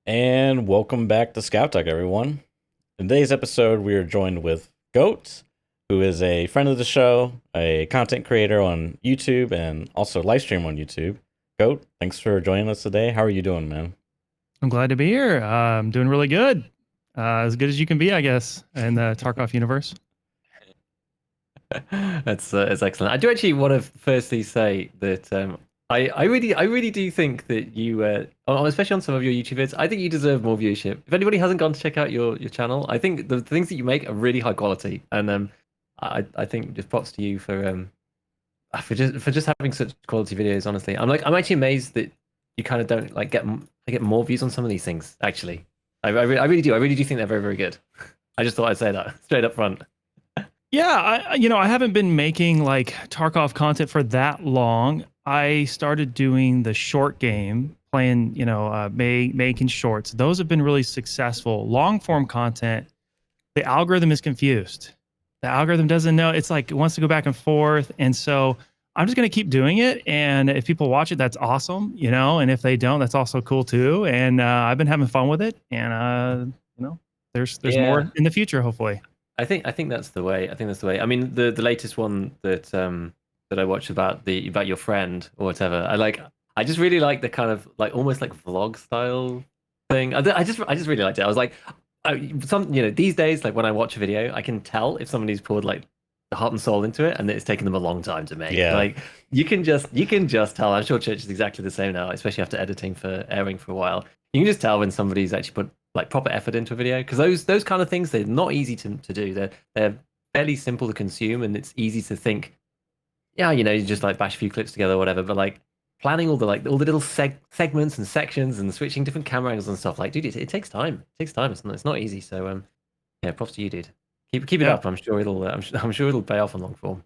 And welcome back to ScavTalk, everyone. In today's episode, we are joined with Goat, who is a friend of the show, a content creator on YouTube, and also live stream on YouTube. Goat, thanks for joining us today. How are you doing, man? I'm glad to be here. I'm doing really good. As good as you can be, I guess, in the Tarkov universe. That's excellent. I do actually want to firstly say that I really do think that you, especially on some of your YouTube vids, I think you deserve more viewership. If anybody hasn't gone to check out your channel, I think the things that you make are really high quality, and I think just props to you for just having such quality videos. Honestly, I'm actually amazed that you kind of don't like get more views on some of these things. Actually, I really do. I really do think they're very very good. I just thought I'd say that straight up front. Yeah, I haven't been making like Tarkov content for that long. I started doing the short game, playing, making shorts. Those have been really successful. Long form content, the algorithm is confused. The algorithm doesn't know. It's like it wants to go back and forth, and so I'm just gonna keep doing it. And if people watch it, that's awesome, And if they don't, that's also cool too. And I've been having fun with it, and there's Yeah. more in the future, hopefully. I think that's the way. I think that's the way. I mean, the latest one that I watched about your friend or whatever. I just really like the kind of like almost like vlog style thing. I just really liked it. I was like, these days like when I watch a video, I can tell if somebody's poured like the heart and soul into it, and that it's taken them a long time to make. Yeah. Like you can just tell. I'm sure Church is exactly the same now, especially after editing for airing for a while. You can just tell when somebody's actually put like proper effort into a video, because those kind of things, they're not easy to do. They're fairly simple to consume, and it's easy to think, yeah, you just like bash a few clips together or whatever. But like planning all the little segments and sections and switching different camera angles and stuff, like dude, it takes time. It takes time. It's not easy. So yeah, props to you, dude. Keep it Yeah. up. I'm sure it'll pay off in long form.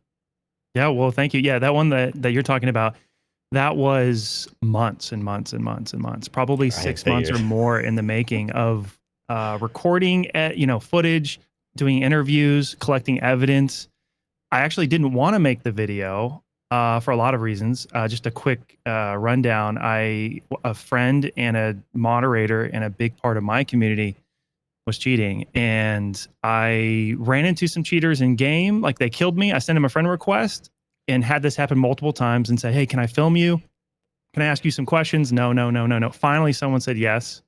Yeah, well, thank you. Yeah, that one that you're talking about, that was months and months and months and months, probably I 6 months or figured. more in the making of recording, footage, doing interviews, collecting evidence. I actually didn't want to make the video for a lot of reasons. Just a quick rundown. A friend and a moderator and a big part of my community was cheating, and I ran into some cheaters in game. Like, they killed me. I sent him a friend request and had this happen multiple times and said, "Hey, can I film you? Can I ask you some questions?" No, no, no, no, no. Finally, someone said yes.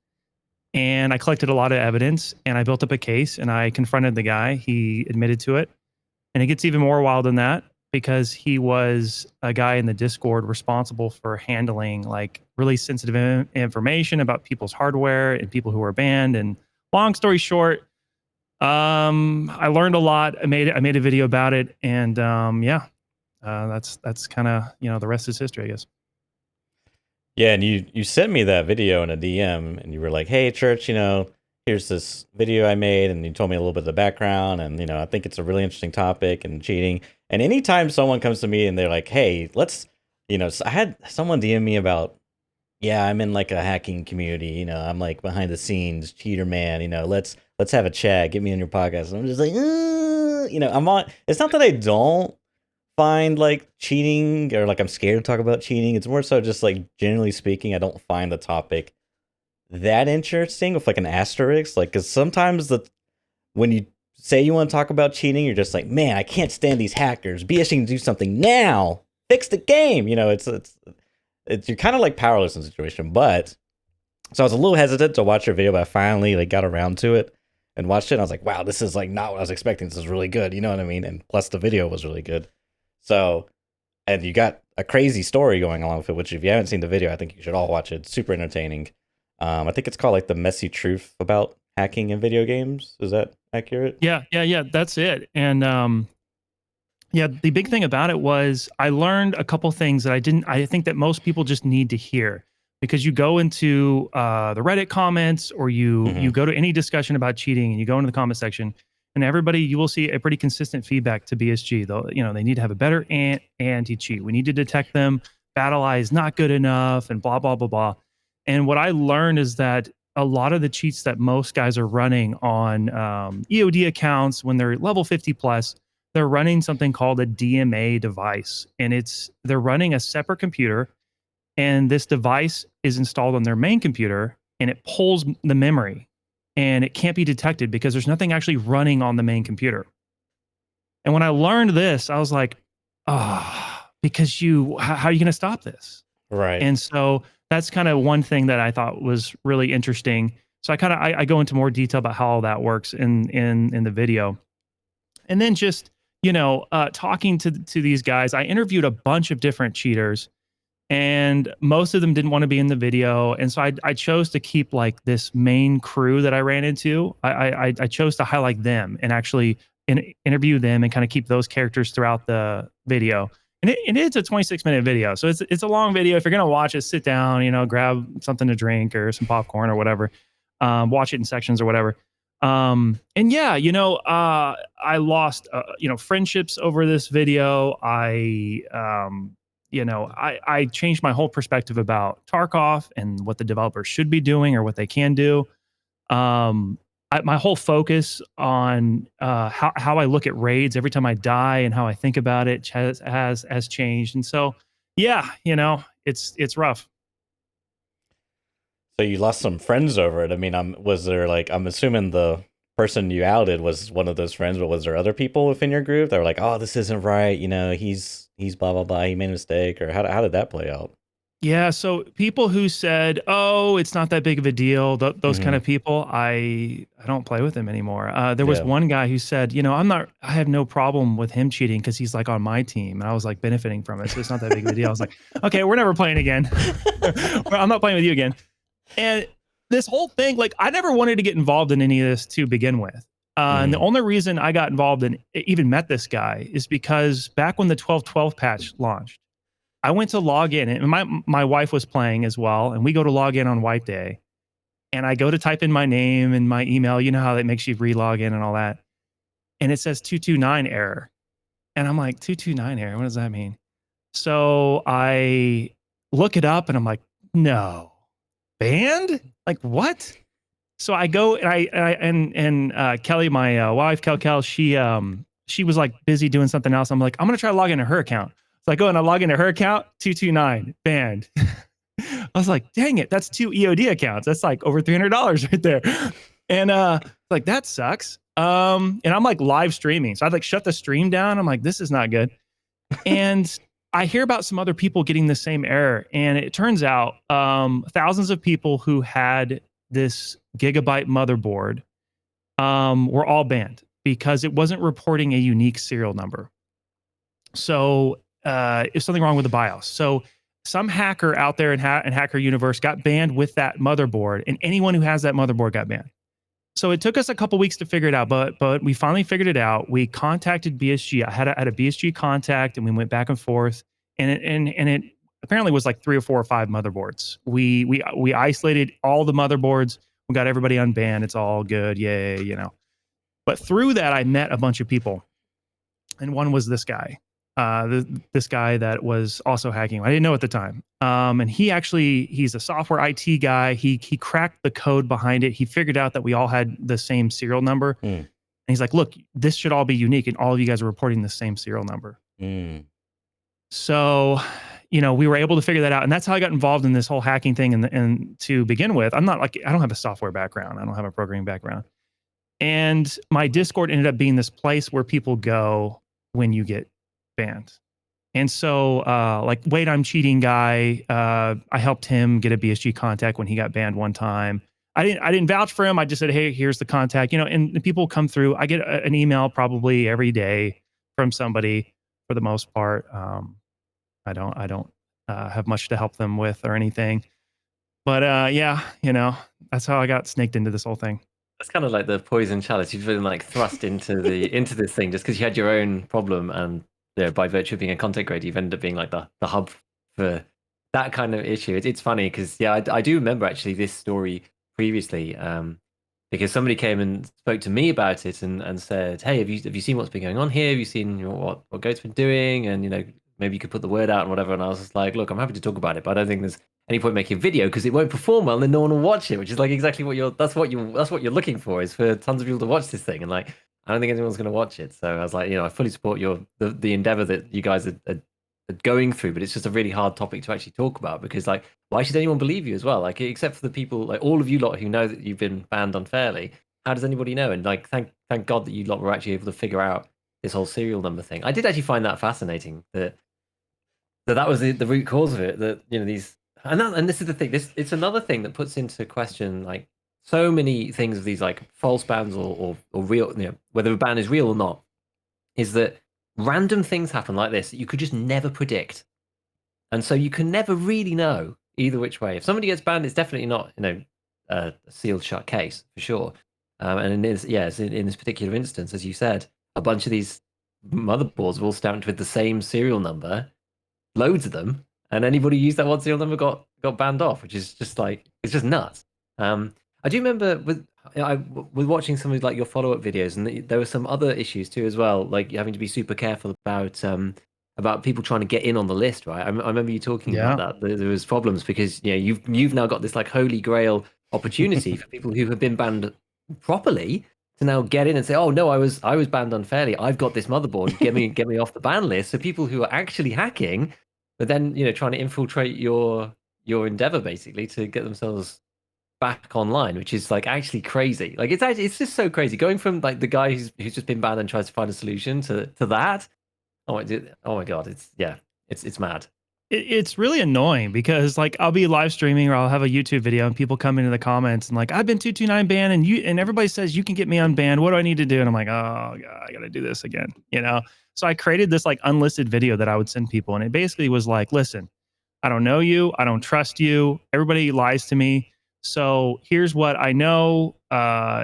And I collected a lot of evidence and I built up a case and I confronted the guy. He admitted to it. And it gets even more wild than that, because he was a guy in the Discord responsible for handling like really sensitive information about people's hardware and people who were banned. And long story short, I learned a lot. I made a video about it, and that's kind of, the rest is history, I guess. Yeah, and you sent me that video in a DM, and you were like, "Hey, Church, here's this video I made," and you told me a little bit of the background, and I think it's a really interesting topic and cheating. And anytime someone comes to me and they're like, "Hey, let's," I had someone DM me about, yeah, I'm in like a hacking community, I'm like behind the scenes cheater man, let's have a chat, get me on your podcast. And I'm just like, I'm on. It's not that I don't find like cheating or like I'm scared to talk about cheating. It's more so just like generally speaking, I don't find the topic that interesting with like an asterisk. Like, because sometimes when you say you want to talk about cheating, you're just like, man, I can't stand these hackers. BSG can do something now. Fix the game. It's you're kind of like powerless in the situation. But so I was a little hesitant to watch your video, but I finally like got around to it and watched it. And I was like, wow, this is like not what I was expecting. This is really good. You know what I mean? And plus the video was really good. So, and you got a crazy story going along with it, which if you haven't seen the video, I think you should all watch it. It's super entertaining. I think it's called like the messy truth about hacking in video games. Is that accurate? Yeah. That's it. And yeah, the big thing about it was I learned a couple things that I think that most people just need to hear, because you go into the Reddit comments, or you go to any discussion about cheating and you go into the comment section, and everybody, you will see a pretty consistent feedback to BSG. Though, they need to have a better anti-cheat. We need to detect them. Battle Eye is not good enough, and blah, blah, blah, blah. And what I learned is that a lot of the cheats that most guys are running on EOD accounts, when they're level 50 plus, they're running something called a DMA device. And they're running a separate computer, and this device is installed on their main computer. and it pulls the memory, and it can't be detected because there's nothing actually running on the main computer. And when I learned this, I was like, because how are you going to stop this? Right. And so that's kind of one thing that I thought was really interesting. So I go into more detail about how all that works in the video. And then just, talking to these guys, I interviewed a bunch of different cheaters, and most of them didn't want to be in the video. And so I chose to keep like this main crew that I ran into. I chose to highlight them and actually interview them and kind of keep those characters throughout the video. And it's a 26-minute video, so it's a long video. If you're gonna watch it, sit down, grab something to drink or some popcorn or whatever. Watch it in sections or whatever. And yeah, I lost friendships over this video. I changed my whole perspective about Tarkov and what the developers should be doing or what they can do. My whole focus on how I look at raids every time I die and how I think about it has changed. And so, yeah, it's rough. So you lost some friends over it. I mean, I'm assuming the person you outed was one of those friends, but was there other people within your group that were like, oh, this isn't right, he's blah blah blah, he made a mistake, or how did that play out? Yeah, so people who said, "Oh, it's not that big of a deal," those kind of people, I don't play with them anymore. There was one guy who said, I have no problem with him cheating because he's like on my team, and I was like benefiting from it, so it's not that big of a deal. I was like, okay, we're never playing again. I'm not playing with you again. And this whole thing, like, I never wanted to get involved in any of this to begin with. And the only reason I got involved and even met this guy is because back when the 12.12 patch launched, I went to log in, and my wife was playing as well, and we go to log in on wipe day, and I go to type in my name and my email. You know how that makes you re-log in and all that, and it says 229 error, and I'm like, 229 error, what does that mean? So I look it up, and I'm like, no, banned? Like, what? So I go and Kelly, my wife, Kel, she was like busy doing something else. I'm like, I'm gonna try to log into her account. So I go and I log into her account, 229 banned. I was like, dang it, that's 2 EOD accounts. That's like over $300 right there. And like, that sucks. And I'm like live streaming. So I'd like shut the stream down. I'm like, this is not good. And I hear about some other people getting the same error. And it turns out thousands of people who had this gigabyte motherboard were all banned because it wasn't reporting a unique serial number. So there's something wrong with the BIOS. So some hacker out there in Hacker Universe got banned with that motherboard, and anyone who has that motherboard got banned. So it took us a couple weeks to figure it out, but we finally figured it out. We contacted BSG. I had a BSG contact, and we went back and forth, and it apparently was like 3 or 4 or 5 motherboards. We isolated all the motherboards. We got everybody unbanned. It's all good, yay, But through that, I met a bunch of people, and one was this guy. This guy that was also hacking. I didn't know at the time. And he's a software IT guy. He cracked the code behind it. He figured out that we all had the same serial number. And he's like, look, this should all be unique, and all of you guys are reporting the same serial number. So, we were able to figure that out. And that's how I got involved in this whole hacking thing. And to begin with, I don't have a software background. I don't have a programming background. And my Discord ended up being this place where people go when you get banned. And so like Wait, I'm Cheating guy, I helped him get a BSG contact when he got banned one time. I didn't vouch for him. I just said, hey, here's the contact, and people come through. I get an email probably every day from somebody for the most part. I don't have much to help them with or anything. But yeah, that's how I got snaked into this whole thing. That's kind of like the poison chalice. You've been like thrust into this thing just because you had your own problem, and by virtue of being a content creator, you've ended up being like the hub for that kind of issue. It's funny because I do remember actually this story previously, because somebody came and spoke to me about it and said, hey, have you seen what's been going on here? Have you seen what Goat's been doing? And maybe you could put the word out and whatever. And I was just like, look, I'm happy to talk about it, but I don't think there's any point making a video because it won't perform well and then no one will watch it, which is like exactly that's what you're looking for, is for tons of people to watch this thing. And like, I don't think anyone's going to watch it. So I was like, I fully support the endeavor that you guys are going through, but it's just a really hard topic to actually talk about because, like, why should anyone believe you as well? Like, except for the people, like all of you lot who know that you've been banned unfairly. How does anybody know? And like, thank God that you lot were actually able to figure out this whole serial number thing. I did actually find that fascinating. That was the root cause of it. That these and this is the thing. It's another thing that puts into question like so many things of these like false bans or real, whether a ban is real or not, is that random things happen like this that you could just never predict, and so you can never really know either which way. If somebody gets banned, it's definitely not a sealed shut case for sure. And in this particular instance, as you said, a bunch of these motherboards were all stamped with the same serial number, loads of them, and anybody who used that one serial number got banned off, which is just like it's just nuts. I do remember with watching some of like your follow up videos, and there were some other issues too as well, like having to be super careful about people trying to get in on the list, right? I remember you talking about that. There was problems because you've now got this like holy grail opportunity for people who have been banned properly to now get in and say, oh no, I was banned unfairly. I've got this motherboard. Get me off the ban list. So people who are actually hacking, but then trying to infiltrate your endeavor basically to get themselves back online, which is like actually crazy. Like it's just so crazy going from like the guy who's just been banned and tries to find a solution to that. Oh my god, it's mad. It's really annoying because like I'll be live streaming or I'll have a YouTube video and people come into the comments and like I've been 229 banned and everybody says you can get me unbanned. What do I need to do? And I'm like, oh god, I gotta do this again. So I created this like unlisted video that I would send people, and it basically was like, listen, I don't know you, I don't trust you. Everybody lies to me. So here's what I know.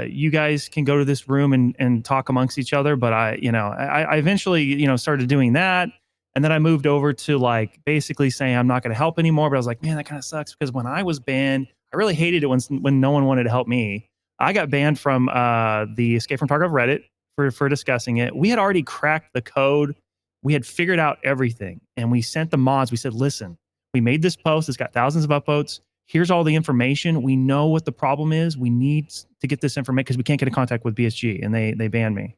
You guys can go to this room and talk amongst each other. But I eventually, started doing that. And then I moved over to like basically saying I'm not going to help anymore. But I was like, man, that kind of sucks because when I was banned, I really hated it when no one wanted to help me. I got banned from the Escape from Tarkov Reddit for discussing it. We had already cracked the code. We had figured out everything. And we sent the mods. We said, listen, we made this post. It's got thousands of upvotes. Here's all the information. We know what the problem is. We need to get this information because we can't get in contact with BSG, and they banned me.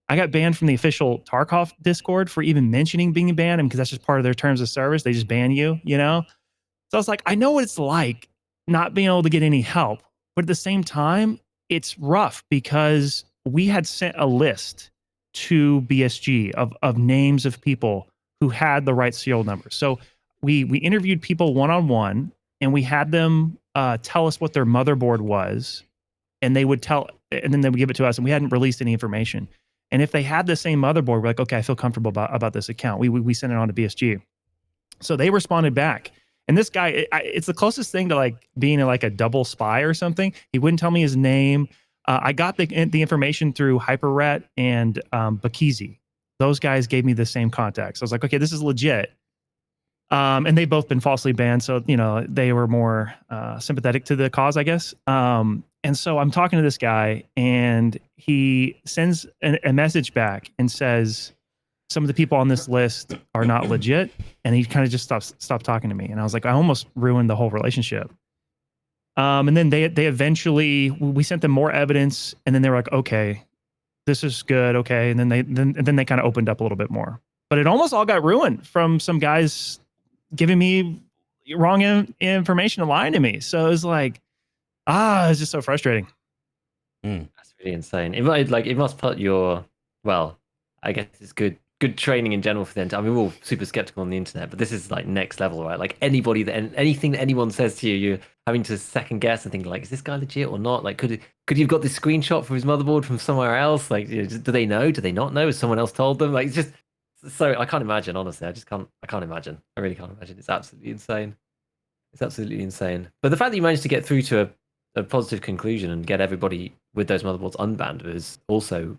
I got banned from the official Tarkov Discord for even mentioning being banned, because that's just part of their terms of service. They just ban you, So I was like, I know what it's like not being able to get any help. But at the same time, it's rough because we had sent a list to BSG of names of people who had the right serial numbers. So we interviewed people one-on-one, and we had them tell us what their motherboard was, and they would tell, and then they would give it to us, and we hadn't released any information. And if they had the same motherboard, we're like, okay, I feel comfortable about this account. We sent it on to BSG. So they responded back. And this guy, it's the closest thing to like being like a double spy or something. He wouldn't tell me his name. I got the information through HyperRat and Bakizi. Those guys gave me the same contacts. I was like, okay, this is legit. And they've both been falsely banned. So, they were more sympathetic to the cause, I guess. And so I'm talking to this guy, and he sends a message back and says, some of the people on this list are not legit. And he kind of just stopped talking to me. And I was like, I almost ruined the whole relationship. And then they eventually, we sent them more evidence, and then they were like, okay, this is good. Okay. And then they kind of opened up a little bit more, but it almost all got ruined from some guys giving me wrong information and lying to me. So it was like, it's just so frustrating. That's really insane. It must put I guess it's good training in general for them. I mean, we're all super skeptical on the internet, but this is like next level, right? Like anything that anyone says to you, you're having to second guess and think like, is this guy legit or not? Like, could you've got this screenshot from his motherboard from somewhere else? Like, do they know? Do they not know? Has someone else told them? Like, it's just so I can't imagine. Honestly, I can't imagine. I really can't imagine. It's absolutely insane. It's absolutely insane. But the fact that you managed to get through to a positive conclusion and get everybody with those motherboards unbanned was also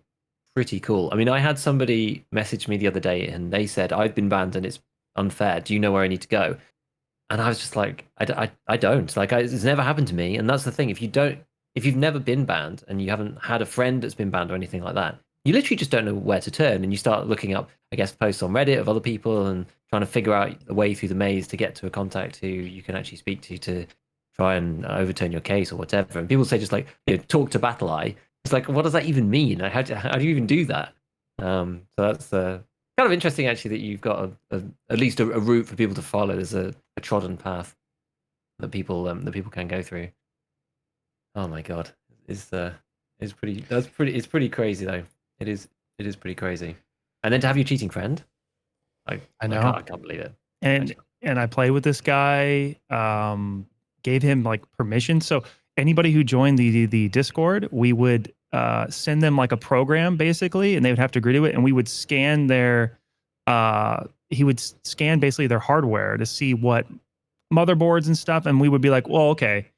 pretty cool. I mean, I had somebody message me the other day and they said, I've been banned and it's unfair. Do you know where I need to go? And I was just like, I don't. Like, it's never happened to me. And that's the thing. If you've never been banned and you haven't had a friend that's been banned or anything like that, you literally just don't know where to turn. And you start looking up, I guess, posts on Reddit of other people and trying to figure out a way through the maze to get to a contact who you can actually speak to try and overturn your case or whatever. And people say just like, talk to BattleEye. It's like, what does that even mean? Like, how do you even do that? So kind of interesting actually that you've got at least a route for people to follow. There's a trodden path that people can go through. Oh my god, it's pretty crazy though. It is pretty crazy. And then to have your cheating friend, I know. I can't believe it. And I played with this guy, gave him like permission. So anybody who joined the Discord, we would send them like a program basically, and they would have to agree to it. And we would scan their, he would scan basically their hardware to see what motherboards and stuff. And we would be like, well, okay,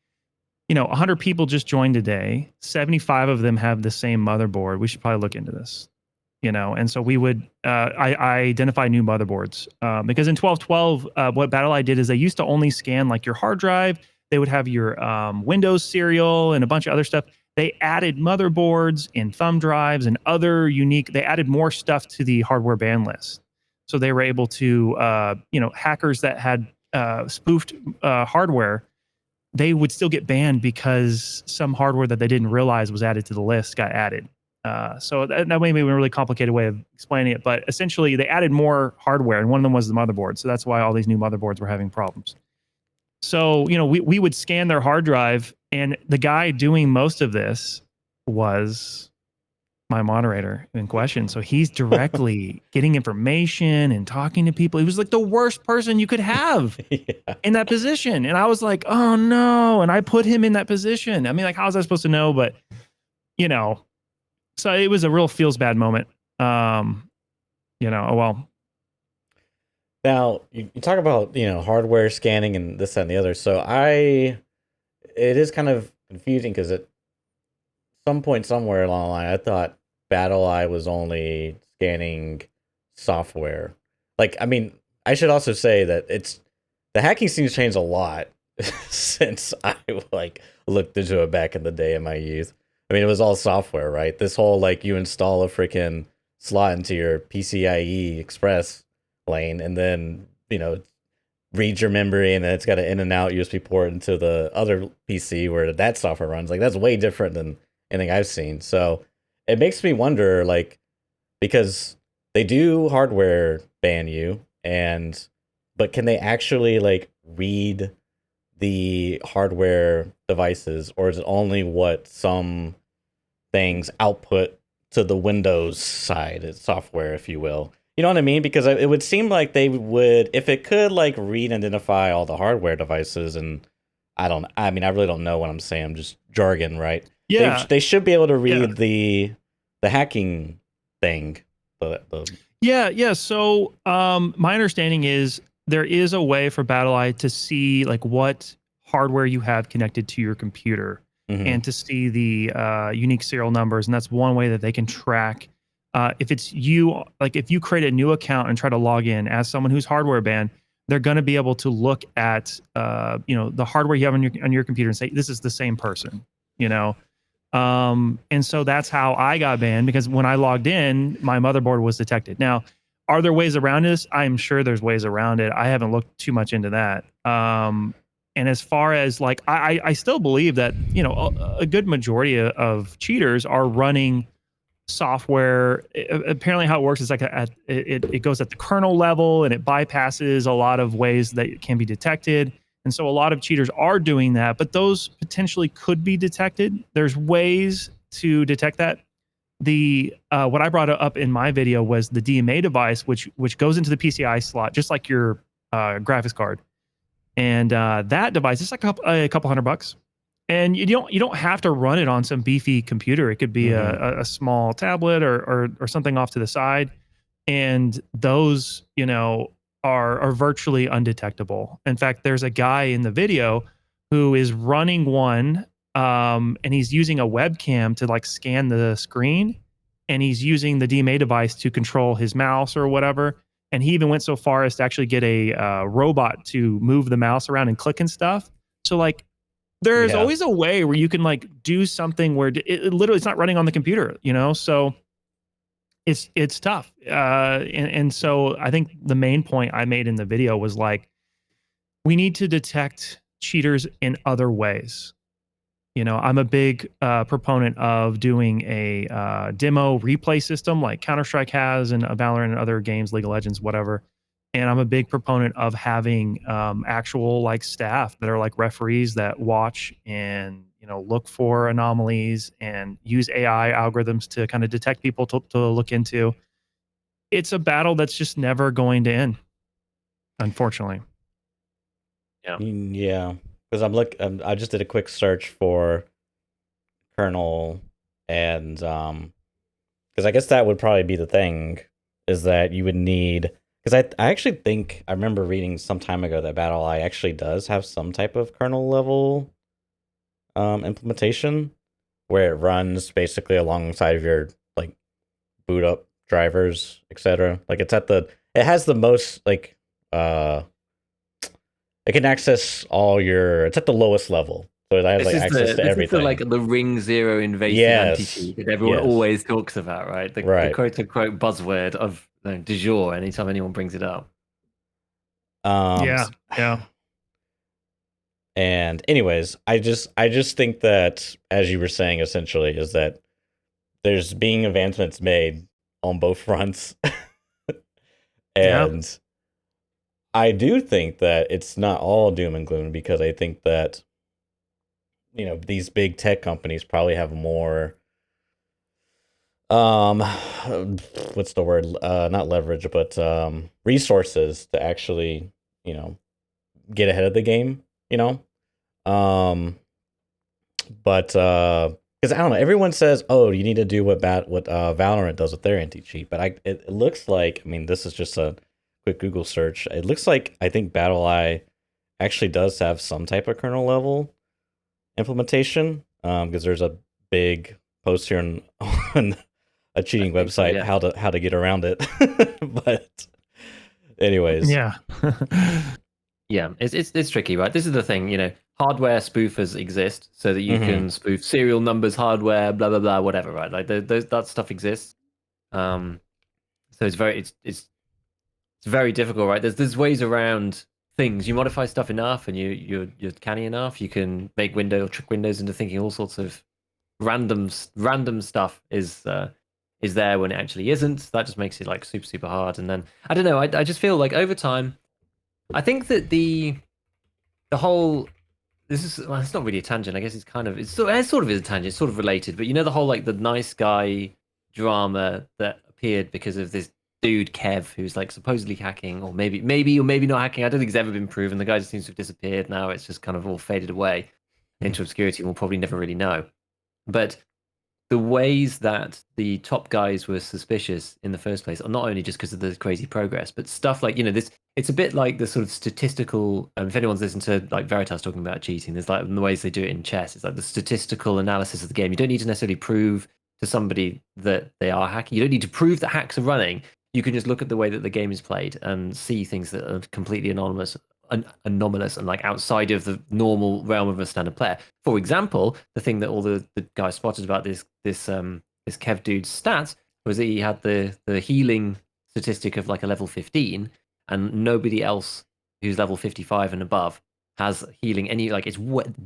100 people just joined today. 75 of them have the same motherboard. We should probably look into this. And so we would I identify new motherboards because in 12.12 what BattleEye did is they used to only scan like your hard drive. They would have your Windows serial and a bunch of other stuff. They added motherboards and thumb drives and other unique. They added more stuff to the hardware ban list, so they were able to hackers that had spoofed hardware, they would still get banned because some hardware that they didn't realize was added to the list got added. So that may be a really complicated way of explaining it, but essentially they added more hardware, and one of them was the motherboard. So that's why all these new motherboards were having problems. So, we would scan their hard drive, and the guy doing most of this was my moderator in question. So he's directly getting information and talking to people. He was like the worst person you could have in that position. And I was like, oh no. And I put him in that position. I mean, like, how was I supposed to know? But, so it was a real feels bad moment. Oh well. Now you talk about hardware scanning and this, that, and the other. So it is kind of confusing because at some point somewhere along the line, I thought BattleEye was only scanning software. Like, I mean, I should also say that the hacking scene's changed a lot since I looked into it back in the day in my youth. I mean, it was all software, right? This whole you install a freaking slot into your PCIe Express lane, and then read your memory, and then it's got an in and out USB port into the other PC where that software runs. Like, that's way different than anything I've seen. So it makes me wonder, because they do hardware ban you, but can they actually read the hardware devices, or is it only what some things output to the Windows side software, if you will? You know what I mean? Because it would seem like they would, if it could read and identify all the hardware devices, and I really don't know what I'm saying. I'm just jargon, right? Yeah. They should be able to read the hacking thing. Yeah. So my understanding is there is a way for BattleEye to see what hardware you have connected to your computer, and to see the unique serial numbers. And that's one way that they can track if it's you, if you create a new account and try to log in as someone who's hardware banned, they're going to be able to look at the hardware you have on your computer and say, this is the same person, and so that's how I got banned, because when I logged in, my motherboard was detected. Now, are there ways around this? I'm sure there's ways around it. I haven't looked too much into that. And as far as I still believe that, a good majority of cheaters are running software. Apparently how it works is it goes at the kernel level, and it bypasses a lot of ways that it can be detected. And so a lot of cheaters are doing that, but those potentially could be detected. There's ways to detect that. What I brought up in my video was the DMA device, which goes into the PCI slot, just like your graphics card. And that device is a couple $100, and you don't have to run it on some beefy computer. It could be a small tablet or something off to the side, and those are virtually undetectable. In fact, there's a guy in the video who is running one, and he's using a webcam to scan the screen, and he's using the DMA device to control his mouse or whatever. And he even went so far as to actually get a robot to move the mouse around and click and stuff. So there's always a way where you can do something where it literally it's not running on the computer, so it's tough. And so I think the main point I made in the video was we need to detect cheaters in other ways. I'm a big proponent of doing a demo replay system like Counter-Strike has and Valorant and other games, League of Legends, whatever. And I'm a big proponent of having actual like staff that are like referees that watch and look for anomalies and use AI algorithms to kind of detect people to look into. It's a battle that's just never going to end, unfortunately. Yeah, because I just did a quick search for kernel, and because I guess that would probably be the thing, is that you would need, because I actually think I remember reading some time ago that BattlEye actually does have some type of kernel level implementation where it runs basically alongside of your like boot up drivers, etc. Like it has the most like it can access it's at the lowest level. So it has like access to everything. Like the Ring Zero invasive anti-cheat that everyone always talks about, right? The quote unquote buzzword of du jour anytime anyone brings it up. Yeah. And anyways, I just think that, as you were saying, essentially, is that there's being advancements made on both fronts. And I do think that it's not all doom and gloom, because I think that these big tech companies probably have more what's the word, not leverage, but resources to actually get ahead of the game, but because I don't know, everyone says, oh, you need to do what Valorant does with their anti-cheat, but it looks like, I mean, this is just a quick Google search, it looks like I think BattlEye actually does have some type of kernel level implementation, because there's a big post here on a cheating website, how to get around it. But anyways, yeah. It's tricky, right? This is the thing, hardware spoofers exist so that you can spoof serial numbers, hardware, blah blah blah, whatever, right? Like that stuff exists. So it's very difficult, right? There's ways around things. You modify stuff enough, and you're canny enough, you can make trick windows into thinking all sorts of random stuff is there when it actually isn't. That just makes it like super hard. And then I don't know. I just feel like over time, I think that the whole, it's not really a tangent. I guess it sort of is a tangent. It's sort of related, but the whole like the nice guy drama that appeared because of this dude Kev, who's like supposedly hacking, or maybe not hacking. I don't think it's ever been proven. The guy just seems to have disappeared now. It's just kind of all faded away into obscurity, and we'll probably never really know. But the ways that the top guys were suspicious in the first place are not only just because of the crazy progress, but stuff like, this, it's a bit like the sort of statistical, if anyone's listened to like Veritas talking about cheating, there's like the ways they do it in chess, it's like the statistical analysis of the game. You don't need to necessarily prove to somebody that they are hacking. You don't need to prove that hacks are running. You can just look at the way that the game is played and see things that are completely anomalous and like outside of the normal realm of a standard player. For example, the thing that all the guys spotted about this Kev dude's stats was that he had the healing statistic of like a level 15, and nobody else who's level 55 and above has healing it's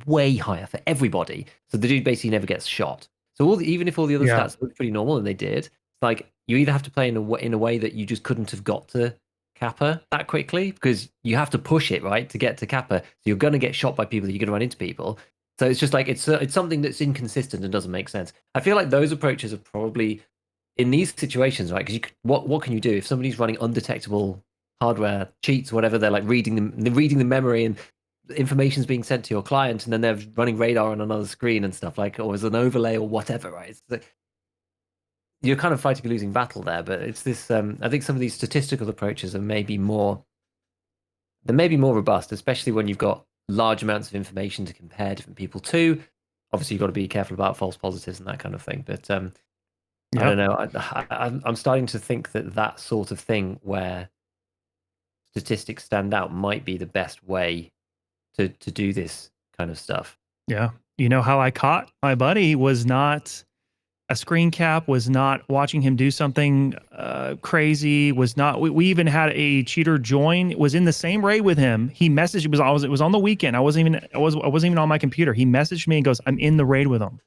way higher for everybody. So the dude basically never gets shot. So even if all the other stats look pretty normal, and they did, it's like you either have to play in a way that you just couldn't have got to Kappa that quickly, because you have to push it, right, to get to Kappa. So you're going to get shot by people, you're going to run into people. So it's just like it's something that's inconsistent and doesn't make sense. I feel like those approaches are probably in these situations, right? Because what can you do if somebody's running undetectable hardware cheats, whatever? They're like reading the memory, and information's being sent to your client, and then they're running radar on another screen and stuff, like, or as an overlay or whatever, right? It's like, you're kind of fighting a losing battle there. But it's this. I think some of these statistical approaches are maybe more robust, especially when you've got large amounts of information to compare different people to. Obviously, you've got to be careful about false positives and that kind of thing. But I don't know. I'm starting to think that sort of thing where statistics stand out might be the best way to do this kind of stuff. Yeah. How I caught my buddy was not a screen cap, was not watching him do something crazy, was not. We even had a cheater join, was in the same raid with him. He messaged, it was on the weekend. I wasn't even on my computer. He messaged me and goes, "I'm in the raid with him."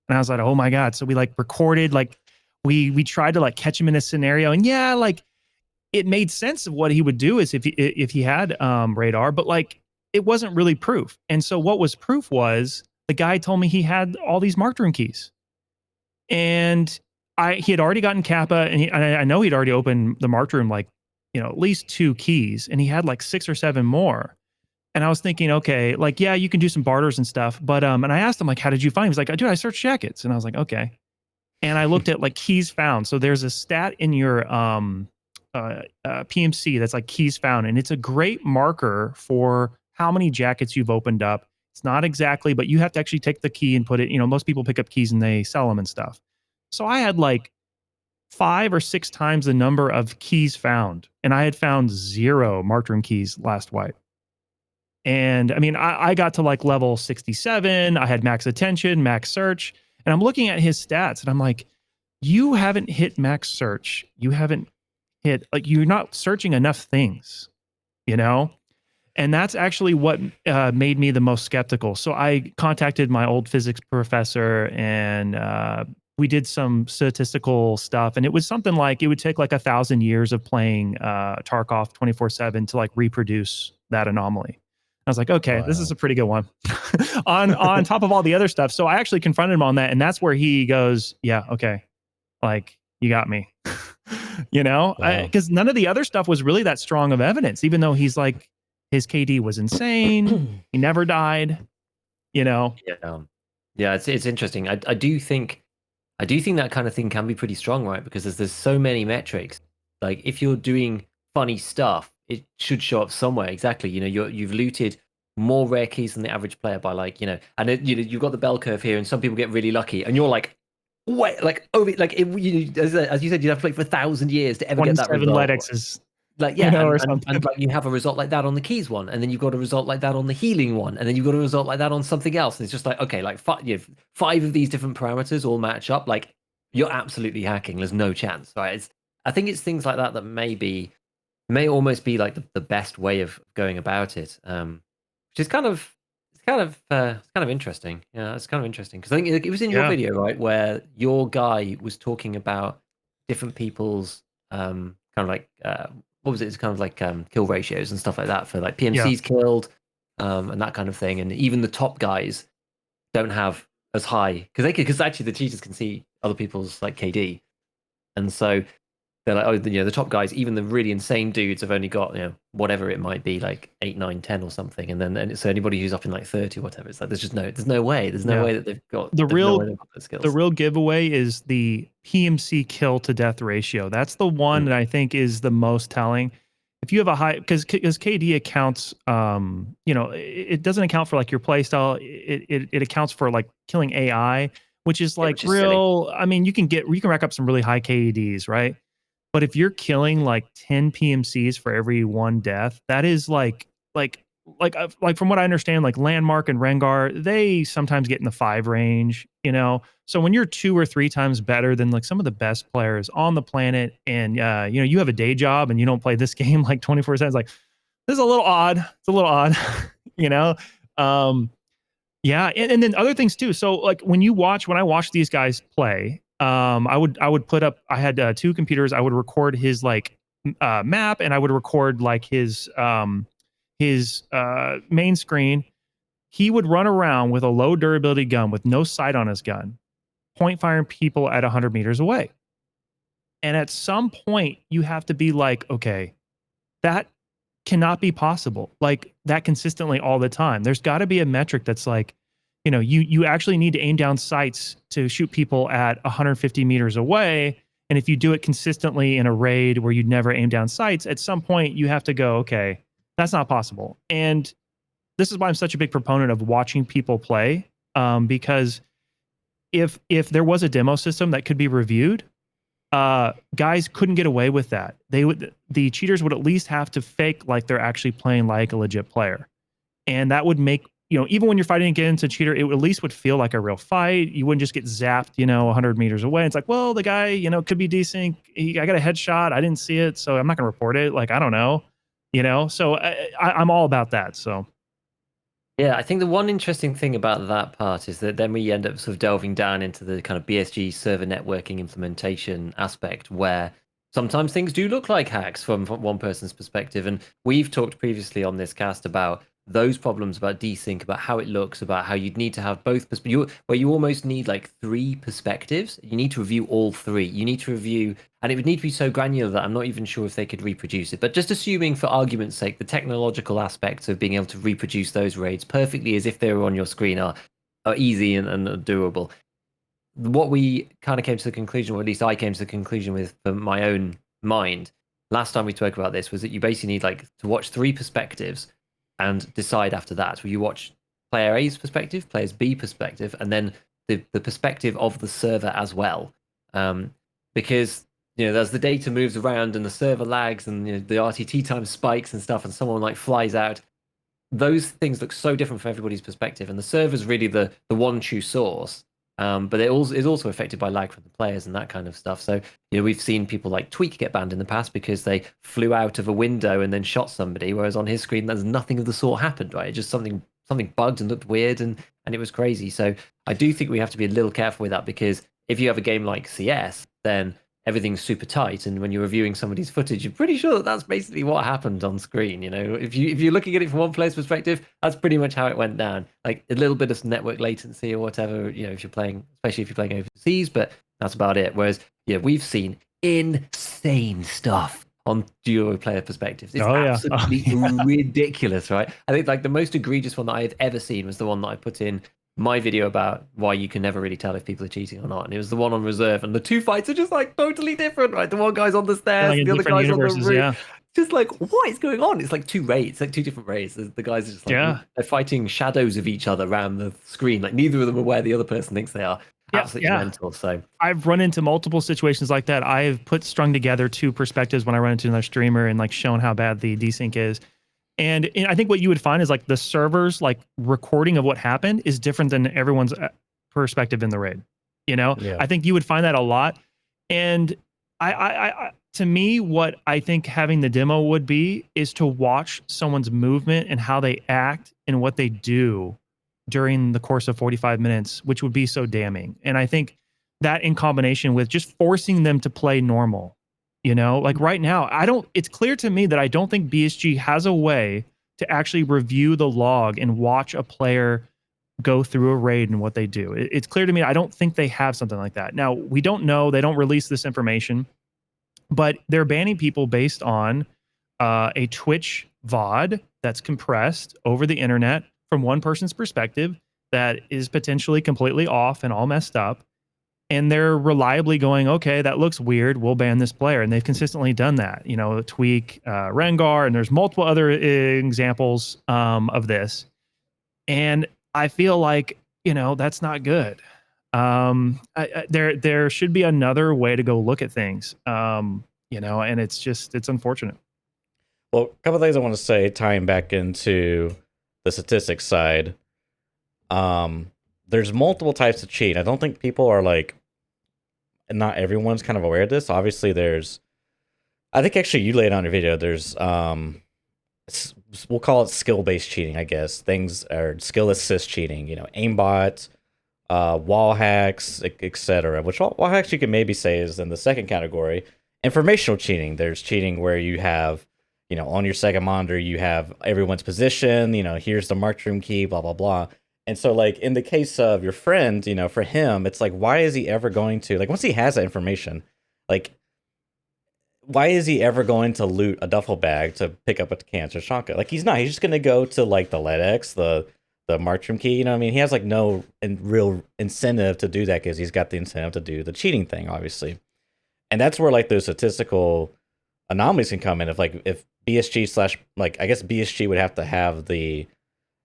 And I was like, "Oh my God." So we like recorded, like we tried to like catch him in a scenario, and yeah, like it made sense of what he would do is if he had radar, but like it wasn't really proof. And so what was proof was the guy told me he had all these marked room keys. And he had already gotten Kappa, and I know he'd already opened the marked room, like, at least 2 keys, and he had like 6 or 7 more. And I was thinking, okay, like, yeah, you can do some barters and stuff, but and I asked him, like, how did you find him? He's like, dude, I searched jackets. And I was like, okay. And I looked at like keys found. So there's a stat in your PMC that's like keys found, and it's a great marker for how many jackets you've opened up. It's not exactly, but you have to actually take the key and put it, most people pick up keys and they sell them and stuff. So I had like 5 or 6 times the number of keys found, and I had found 0 marked room keys last wipe. And I mean, I got to like level 67. I had max attention, max search, and I'm looking at his stats and I'm like, you haven't hit max search. You haven't hit, like, you're not searching enough things, And that's actually what made me the most skeptical. So I contacted my old physics professor, and we did some statistical stuff. And it was something like, it would take like 1,000 years of playing Tarkov 24/7 to like reproduce that anomaly. I was like, okay, this is a pretty good one on top of all the other stuff. So I actually confronted him on that. And that's where he goes, yeah, okay. Like, you got me, because none of the other stuff was really that strong of evidence, even though he's like, his KD was insane. He never died, Yeah. Yeah. It's interesting. I do think that kind of thing can be pretty strong, right? Because there's so many metrics. Like if you're doing funny stuff, it should show up somewhere. Exactly. You've looted more rare keys than the average player by like, and you've got the bell curve here, and some people get really lucky, and you're like, wait, like as you said, you have to wait for 1,000 years to ever get that 27 result. Ledexes, like yeah, or and something. like you have a result like that on the keys one, and then you've got a result like that on the healing one, and then you've got a result like that on something else, and it's just like, okay, like 5 of these different parameters all match up, like you're absolutely hacking. There's no chance, right? I think it's things like that that may almost be like the best way of going about it, which is kind of interesting. Yeah, it's kind of interesting because I think it was in your video, right, where your guy was talking about different people's kind of like what was it? It's kind of like kill ratios and stuff like that for like PMCs killed and that kind of thing, and even the top guys don't have as high because actually the cheaters can see other people's like KD, and so they're like, oh, the top guys, even the really insane dudes, have only got whatever it might be, like 8, 9, 10 or something, and then so anybody who's up in like 30 or whatever, it's like there's no way that they've got the real skills. The real giveaway is the PMC kill to death ratio. That's the one that I think is the most telling. If you have a high, because KD accounts, it doesn't account for like your play style. It accounts for like killing AI, which is like real. Silly. I mean, you can rack up some really high KDs, right? But if you're killing like 10 PMCs for every 1 death, that is like from what I understand, like Landmark and Rengar, they sometimes get in the 5 range, So when you're 2 or 3 times better than like some of the best players on the planet, and you have a day job and you don't play this game like 24/7, it's like, this is a little odd. It's a little odd, Yeah, and then other things too. So like when I watch these guys play, I would put up. I had 2 computers. I would record his like map, and I would record like his main screen. He would run around with a low durability gun with no sight on his gun, point firing people at 100 meters away. And at some point, you have to be like, okay, that cannot be possible. Like that consistently all the time. There's got to be a metric that's like, you actually need to aim down sights to shoot people at 150 meters away. And if you do it consistently in a raid where you'd never aim down sights, at some point you have to go, okay, that's not possible. And this is why I'm such a big proponent of watching people play, because if there was a demo system that could be reviewed, guys couldn't get away with that. The cheaters would at least have to fake like they're actually playing like a legit player, and that would make even when you're fighting against a cheater, it at least would feel like a real fight. You wouldn't just get zapped, 100 meters away. It's like, well, the guy, could be desync. I got a headshot. I didn't see it, so I'm not going to report it. Like, I don't know, So I'm all about that. So. Yeah, I think the one interesting thing about that part is that then we end up sort of delving down into the kind of BSG server networking implementation aspect, where sometimes things do look like hacks from one person's perspective. And we've talked previously on this cast about those problems, about desync, about how it looks, about how you'd need to have both where you almost need like 3 perspectives. You need to review all 3. You need to review, and it would need to be so granular that I'm not even sure if they could reproduce it. But just assuming, for argument's sake, the technological aspects of being able to reproduce those raids perfectly as if they were on your screen are easy and doable. What we kind of came to the conclusion, or at least I came to the conclusion with for my own mind, last time we spoke about this, was that you basically need like to watch 3 perspectives and decide after that. Will you watch player A's perspective, player's B perspective, and then the perspective of the server as well? Because as the data moves around and the server lags and the RTT time spikes and stuff, and someone like flies out, those things look so different from everybody's perspective, and the server's really the one true source. But it is also affected by lag from the players and that kind of stuff. So we've seen people like Tweak get banned in the past because they flew out of a window and then shot somebody, whereas on his screen there's nothing of the sort happened. Right, it just something bugged and looked weird, and it was crazy. So I do think we have to be a little careful with that, because if you have a game like CS, then everything's super tight, and when you're reviewing somebody's footage, you're pretty sure that that's basically what happened on screen. If you're looking at it from one player's perspective, that's pretty much how it went down. Like a little bit of network latency or whatever, if you're playing, especially if you're playing overseas, but that's about it. Whereas we've seen insane stuff on duo player perspectives. It's absolutely ridiculous, right? I think like the most egregious one that I've ever seen was the one that I put in my video about why you can never really tell if people are cheating or not, and it was the one on reserve, and the 2 fights are just like totally different, right? The one guy's on the stairs, the other guy's on the roof. Yeah. Just like, what is going on? It's like 2 raids, like 2 different raids. The guys are just like, they're fighting shadows of each other around the screen. Like neither of them are where the other person thinks they are. Absolutely mental. So I've run into multiple situations like that. I've strung together 2 perspectives when I run into another streamer and like shown how bad the desync is. And I think what you would find is like the server's like recording of what happened is different than everyone's perspective in the raid. I think you would find that a lot. And I to me, what I think having the demo would be is to watch someone's movement and how they act and what they do during the course of 45 minutes, which would be so damning. And I think that in combination with just forcing them to play normal. Like right now, it's clear to me that I don't think BSG has a way to actually review the log and watch a player go through a raid and what they do. It's clear to me, I don't think they have something like that. Now, we don't know, they don't release this information, but they're banning people based on a Twitch VOD that's compressed over the internet from one person's perspective that is potentially completely off and all messed up. And they're reliably going, okay, that looks weird, we'll ban this player. And they've consistently done that. Tweak, Rengar, and there's multiple other examples of this. And I feel like, that's not good. There should be another way to go look at things, and it's unfortunate. Well, a couple of things I want to say, tying back into the statistics side. There's multiple types of cheat. I don't think people are like, not everyone's kind of aware of this. Obviously, I think actually you laid on your video, there's, we'll call it skill-based cheating, I guess. Things are skill assist cheating, aimbot, wall hacks, etc. Which wall hacks you can maybe say is in the second category. Informational cheating. There's cheating where you have, on your second monitor, you have everyone's position, here's the marked room key, blah, blah, blah. And so, like, in the case of your friend, for him, it's like, why is he ever going to, like, once he has that information, like, why is he ever going to loot a duffel bag to pick up a cancer shotgun? Like, he's not. He's just going to go to, like, the LEDX, the marked room key, what I mean? He has, like, no real incentive to do that because he's got the incentive to do the cheating thing, obviously. And that's where, like, those statistical anomalies can come in. If BSG / like, I guess BSG would have to have the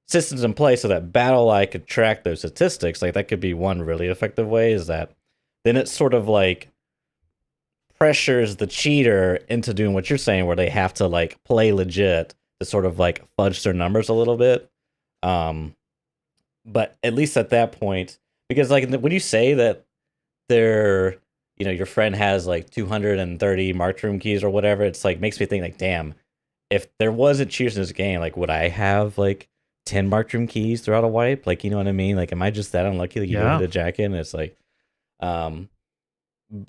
systems in place so that BattleEye could track those statistics. Like, that could be one really effective way, is that then it's sort of like pressures the cheater into doing what you're saying, where they have to like play legit to sort of like fudge their numbers a little bit. but at least at that point, because like when you say that they're, your friend has like 230 marked room keys or whatever, it's like makes me think like, damn, if there wasn't cheaters in this game, like would I have like 10 marked room keys throughout a wipe? Like, you know what I mean? Like, am I just that unlucky that you go Yeah. hit a jacket and it's like,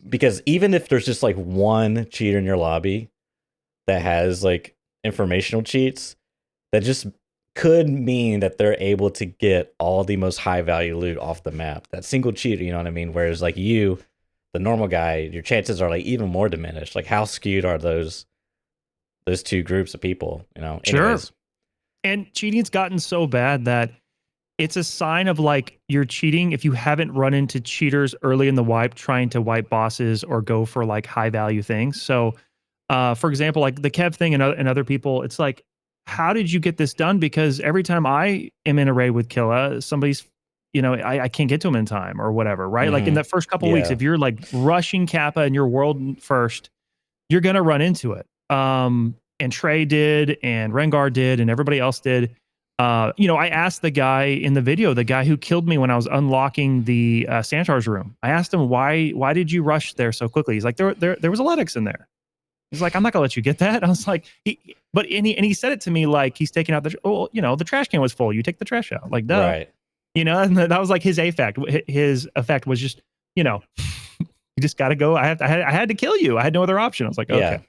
because even if there's just like one cheater in your lobby that has like informational cheats, that just could mean that they're able to get all the most high value loot off the map. That single cheater, you know what I mean? Whereas like you, the normal guy, your chances are like even more diminished. Like how skewed are those two groups of people, Sure. Anyways. And cheating's gotten so bad that it's a sign of like you're cheating if you haven't run into cheaters early in the wipe trying to wipe bosses or go for like high value things. So, for example, like the Kev thing and other people, it's like, how did you get this done? Because every time I am in a raid with Killa, somebody's, I can't get to him in time or whatever, right? Like in the first couple weeks, if you're like rushing Kappa in your world first, you're gonna run into it. And Trey did, and Rengar did, and everybody else did. I asked the guy in the video, the guy who killed me when I was unlocking the Santar's room. I asked him why did you rush there so quickly? He's like, there was a Letix in there. He's like, I'm not gonna let you get that. I was like, he said it to me like he's taking out the trash can was full. You take the trash out, like duh. Right. And that was like his effect. His effect was just, you just got to go. I had to kill you. I had no other option. I was like, okay.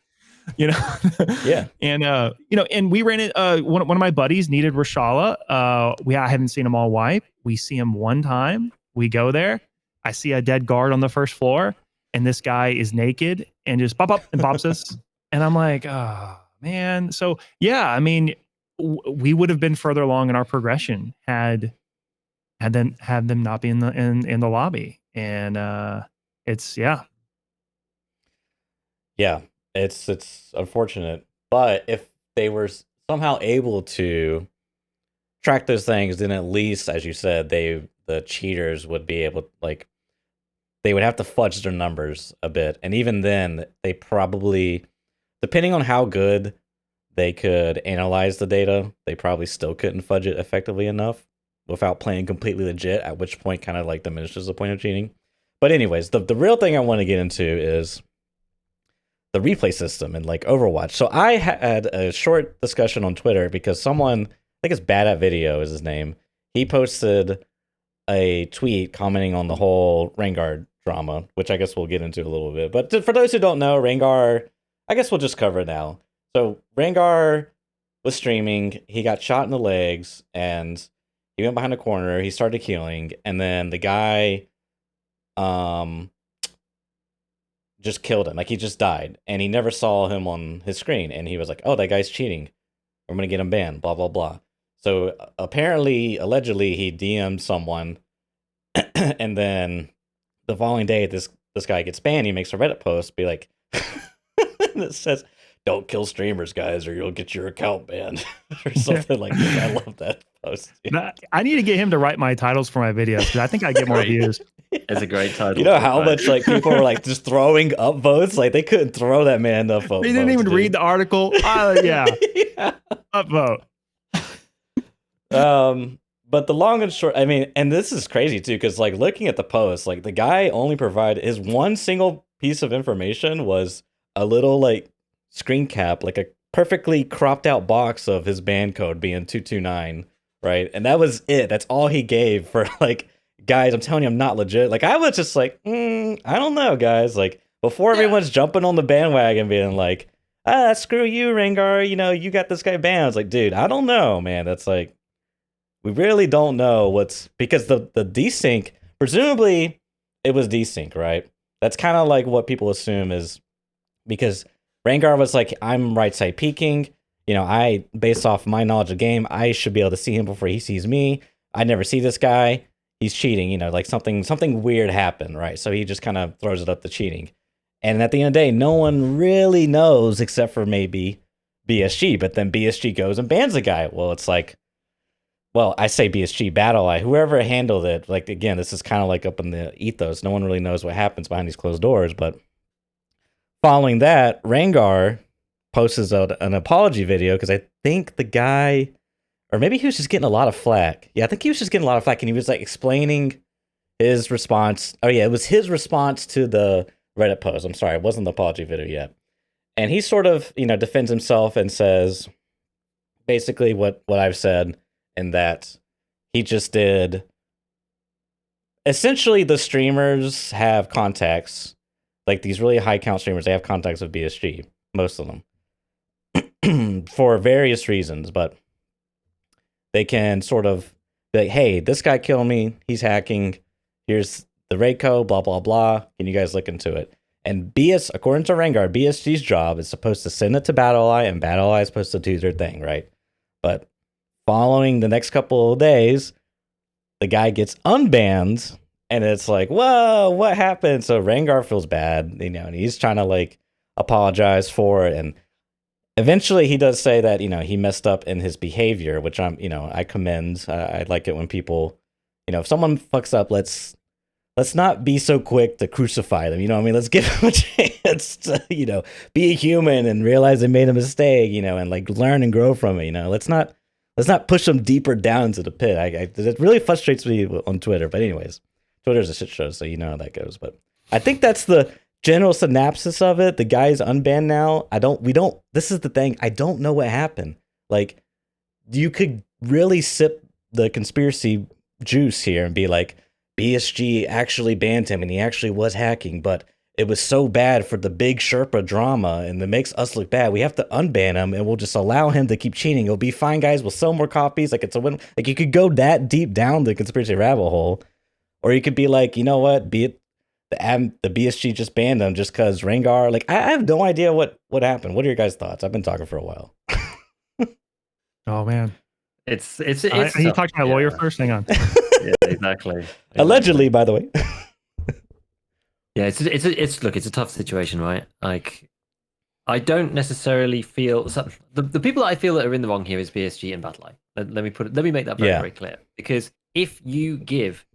Yeah. And and we ran it. One of my buddies needed Rashala. I haven't seen him all wipe. We see him one time. We go there. I see a dead guard on the first floor, and this guy is naked and just pop up and pops us. And I'm like, oh man. So yeah, I mean, we would have been further along in our progression had them not be in the lobby. And it's yeah, it's unfortunate, but if they were somehow able to track those things, then at least, as you said, the cheaters would be able, like, they would have to fudge their numbers a bit, and even then, they probably, depending on how good they could analyze the data, they probably still couldn't fudge it effectively enough without playing completely legit, at which point kind of like diminishes the point of cheating. But anyways, the real thing I want to get into is the replay system and like Overwatch. So I had a short discussion on Twitter because someone, I think it's Bad at Video is his name, he posted a tweet commenting on the whole Rengar drama, which I guess we'll get into a little bit. But for those who don't know, Rengar, I guess we'll just cover it now. So Rengar was streaming, he got shot in the legs, and he went behind a corner, he started healing, and then the guy just killed him. Like, he just died, and he never saw him on his screen, and he was like, oh, that guy's cheating. I'm gonna get him banned, blah, blah, blah. So apparently, allegedly, he DM'd someone, and then the following day, this guy gets banned. He makes a Reddit post, be like, that says, don't kill streamers, guys, or you'll get your account banned, or something like that. I love that post. I need to get him to write my titles for my videos, because I think I get more views. It's a great title. You know how much like people were like just throwing up votes? Like, they couldn't throw that man enough votes. They didn't even read the article. Yeah. Upvote. But the long and short, I mean, and this is crazy too, because like looking at the post, like the guy only provided his one single piece of information was a little like screen cap, like a perfectly cropped out box of his band code being 229, right? And that was it. That's all he gave for like, guys, I'm telling you, I'm not legit. Like, I was just like, I don't know, guys. Like, before everyone's jumping on the bandwagon being like, screw you, Rengar, you got this guy banned. I was like, dude, I don't know, man. That's like, we really don't know because the desync, presumably it was desync, right? That's kind of like what people assume is because Rengar was like, I'm right side peeking. Based off my knowledge of game, I should be able to see him before he sees me. I never see this guy. He's cheating, like something weird happened, right? So he just kind of throws it up to cheating. And at the end of the day, no one really knows except for maybe BSG, but then BSG goes and bans the guy. Well, it's like, well, I say BSG, BattleEye, whoever handled it, like, again, this is kind of like up in the ethos. No one really knows what happens behind these closed doors, but following that, Rengar posts an apology video because I think the guy or maybe he was just getting a lot of flack. Yeah, I think he was just getting a lot of flack, and he was like explaining his response. Oh yeah, it was his response to the Reddit post. I'm sorry, it wasn't the apology video yet. And he sort of, defends himself and says basically what I've said, in that he just did. Essentially, the streamers have contacts, like these really high count streamers. They have contacts with BSG, most of them, for various reasons. But they can sort of be like, "Hey, this guy killed me. He's hacking. Here's the raid code. Blah blah blah. Can you guys look into it?" And according to Rengar, BSG's job is supposed to send it to BattlEye, and BattlEye is supposed to do their thing, right? But following the next couple of days, the guy gets unbanned, and it's like, whoa, what happened? So Rengar feels bad, and he's trying to like apologize for it. And eventually he does say that, he messed up in his behavior, which I commend. I like it when people, if someone fucks up, let's not be so quick to crucify them. Let's give them a chance to, be a human and realize they made a mistake, and like learn and grow from it. Let's not push them deeper down into the pit. It really frustrates me on Twitter. But anyways, Twitter's a shit show, so you know how that goes. But I think that's the general synopsis of it. The guy's unbanned now. This is the thing. I don't know what happened. Like, you could really sip the conspiracy juice here and be like, BSG actually banned him and he actually was hacking, but it was so bad for the big Sherpa drama and it makes us look bad. We have to unban him and we'll just allow him to keep cheating. It'll be fine, guys. We'll sell more copies. Like, it's a win. Like, you could go that deep down the conspiracy rabbit hole, or you could be like, you know what? Be it the BSG just banned him just because Rengar. Like, I have no idea what happened. What are your guys' thoughts? I've been talking for a while. Oh man, it's. I need to talk to my lawyer first. Hang on. Yeah, exactly. Allegedly, by the way. Yeah, it's a tough situation, right? Like, I don't necessarily feel the people that I feel that are in the wrong here is BSG and BattlEye. Let me make that very clear. Because if you give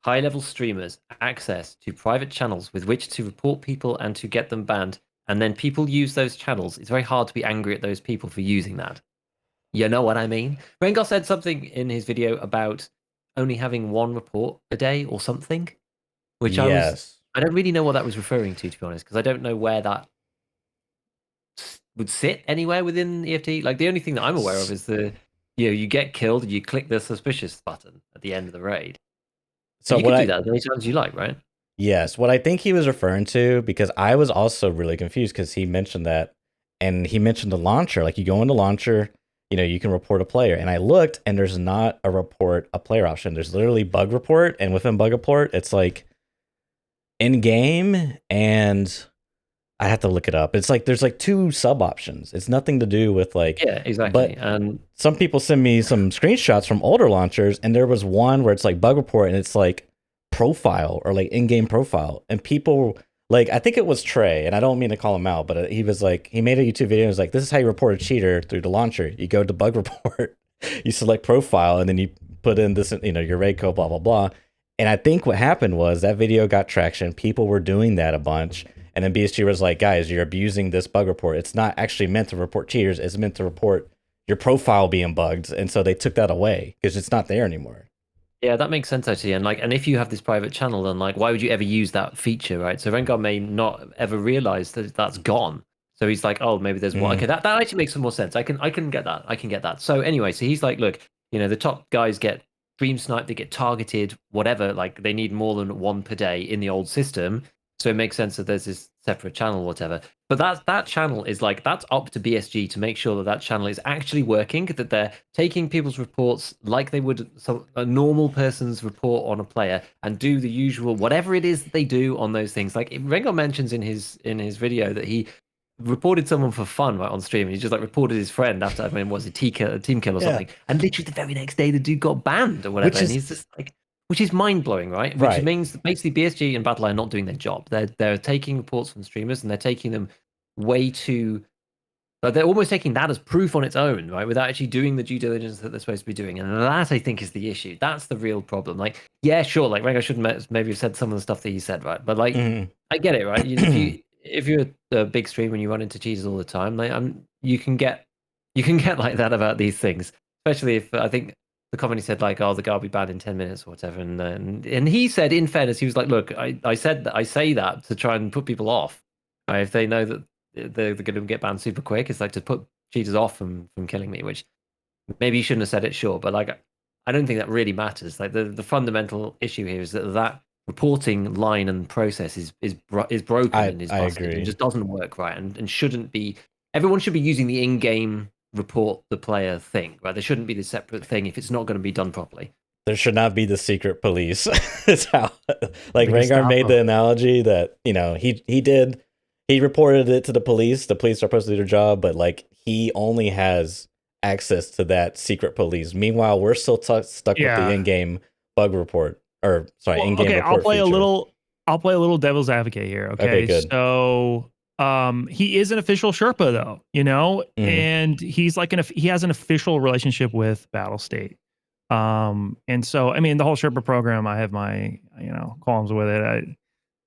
high level streamers access to private channels with which to report people and to get them banned, and then people use those channels, it's very hard to be angry at those people for using that. You know what I mean? Rengar said something in his video about only having one report a day or something, which I don't really know what that was referring to be honest, because I don't know where that would sit anywhere within EFT. Like, the only thing that I'm aware of is you get killed and you click the suspicious button at the end of the raid. So you can do that as many times as you like, right? Yes, what I think he was referring to, because I was also really confused because he mentioned that, and he mentioned the launcher. Like, you go into launcher, you can report a player. And I looked, and there's not a report a player option. There's literally bug report, and within bug report, it's like in game, and I have to look it up. It's like there's like two sub options. It's nothing to do with like exactly. But some people send me some screenshots from older launchers, and there was one where it's like bug report, and it's like profile or like in-game profile, and people. Like, I think it was Trey, and I don't mean to call him out, but he was like, he made a YouTube video and was like, this is how you report a cheater through the launcher. You go to bug report, you select profile, and then you put in this, your raid code, blah, blah, blah. And I think what happened was that video got traction. People were doing that a bunch. And then BSG was like, guys, you're abusing this bug report. It's not actually meant to report cheaters. It's meant to report your profile being bugged. And so they took that away because it's not there anymore. Yeah, that makes sense actually. And if you have this private channel, then why would you ever use that feature, right? So Rengar may not ever realize that that's gone. So he's like, oh, maybe there's one. Okay, that actually makes some more sense. I can get that. I can get that. So anyway, so he's like, look, the top guys get stream sniped, they get targeted, whatever. Like, they need more than one per day in the old system. So it makes sense that there's this separate channel, whatever. But that channel is that's up to BSG to make sure that channel is actually working, that they're taking people's reports like they would a normal person's report on a player, and do the usual whatever it is that they do on those things. Like, Rengar mentions in his video that he reported someone for fun right on stream, and he just reported his friend after was a team kill or something, and literally the very next day the dude got banned or whatever, and he's just like. Which is mind-blowing, right? Which means that basically BSG and BattlEye are not doing their job. They're taking reports from streamers, and they're taking them way too... But they're almost taking that as proof on its own, right? Without actually doing the due diligence that they're supposed to be doing. And that, I think, is the issue. That's the real problem. Sure, Rengar shouldn't maybe have said some of the stuff that he said, right? But, I get it, right? If you're a big streamer and you run into cheaters all the time, you can get like that about these things. especially if I think the company said like, "Oh, the guy will be banned in 10 minutes or whatever," and he said, in fairness, he was like, "Look, I said that I say that to try and put people off. Right? If they know that they're going to get banned super quick, it's like to put cheaters off from killing me." Which maybe you shouldn't have said it, sure, but like, I don't think that really matters. Like the fundamental issue here is that reporting line and process is broken and is I busted agree. and just doesn't work right and shouldn't be. Everyone should be using the in-game report the player thing, right? There shouldn't be this separate thing if it's not going to be done properly. There should not be the secret police. It's how, like The Rengar made Gestapo. the analogy that, you know, he reported it to the police. The police are supposed to do their job, but like he only has access to that secret police. Meanwhile, we're still stuck with the Yeah. in-game bug report, or sorry, Well, in-game okay, report feature. I'll play a little devil's advocate here. Okay, Okay. good. So he is an official Sherpa though, you know, Mhm. and he's like he has an official relationship with Battle State. And so I mean the whole Sherpa program, I have my, you know, qualms with it.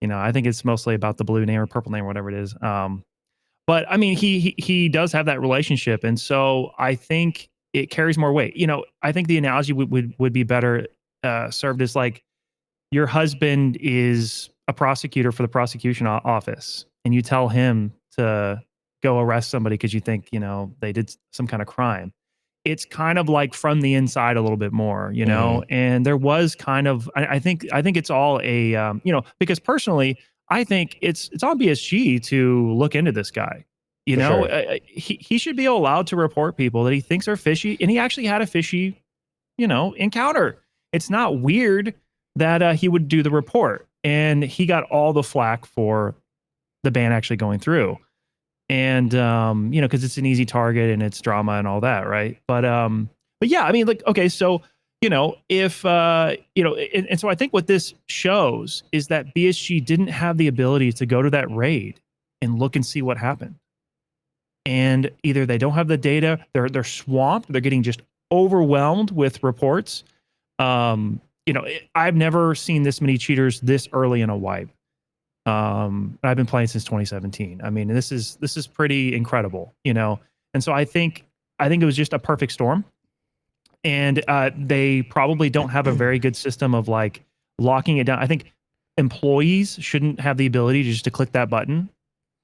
I think it's mostly about the blue name or purple name or whatever it is. But I mean he does have that relationship, and so I think it carries more weight. You know, I think the analogy would be better served as like your husband is a prosecutor for the prosecution office, and you tell him to go arrest somebody because you think, you know, they did some kind of crime. It's kind of like from the inside a little bit more, you know. And there was kind of, I think it's all a, you know, because personally, I think it's on BSG to look into this guy. You For know, sure. he should be allowed to report people that he thinks are fishy, and he actually had a fishy, you know, encounter. It's not weird that he would do the report, and he got all the flack for the ban actually going through. And you know, because it's an easy target and it's drama and all that, right? But yeah, I mean, like, okay, so you know, if you know, and so I think what this shows is that BSG didn't have the ability to go to that raid and look and see what happened. And either they don't have the data, they're swamped, they're getting just overwhelmed with reports. You know, I've never seen this many cheaters this early in a wipe. I've been playing since 2017. I mean, this is pretty incredible, you know. And so I think it was just a perfect storm. And they probably don't have a very good system of like locking it down. I think employees shouldn't have the ability just to click that button.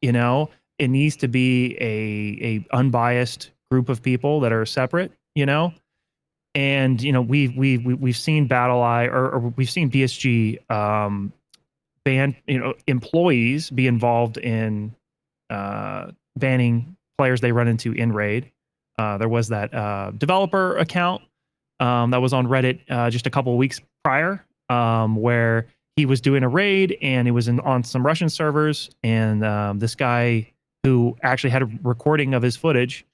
You know, it needs to be a unbiased group of people that are separate. You know, and you know we've seen Battle Eye or we've seen BSG ban, you know, employees be involved in banning players they run into in raid. There was that developer account that was on Reddit just a couple of weeks prior, where he was doing a raid and it was on some Russian servers, and this guy who actually had a recording of his footage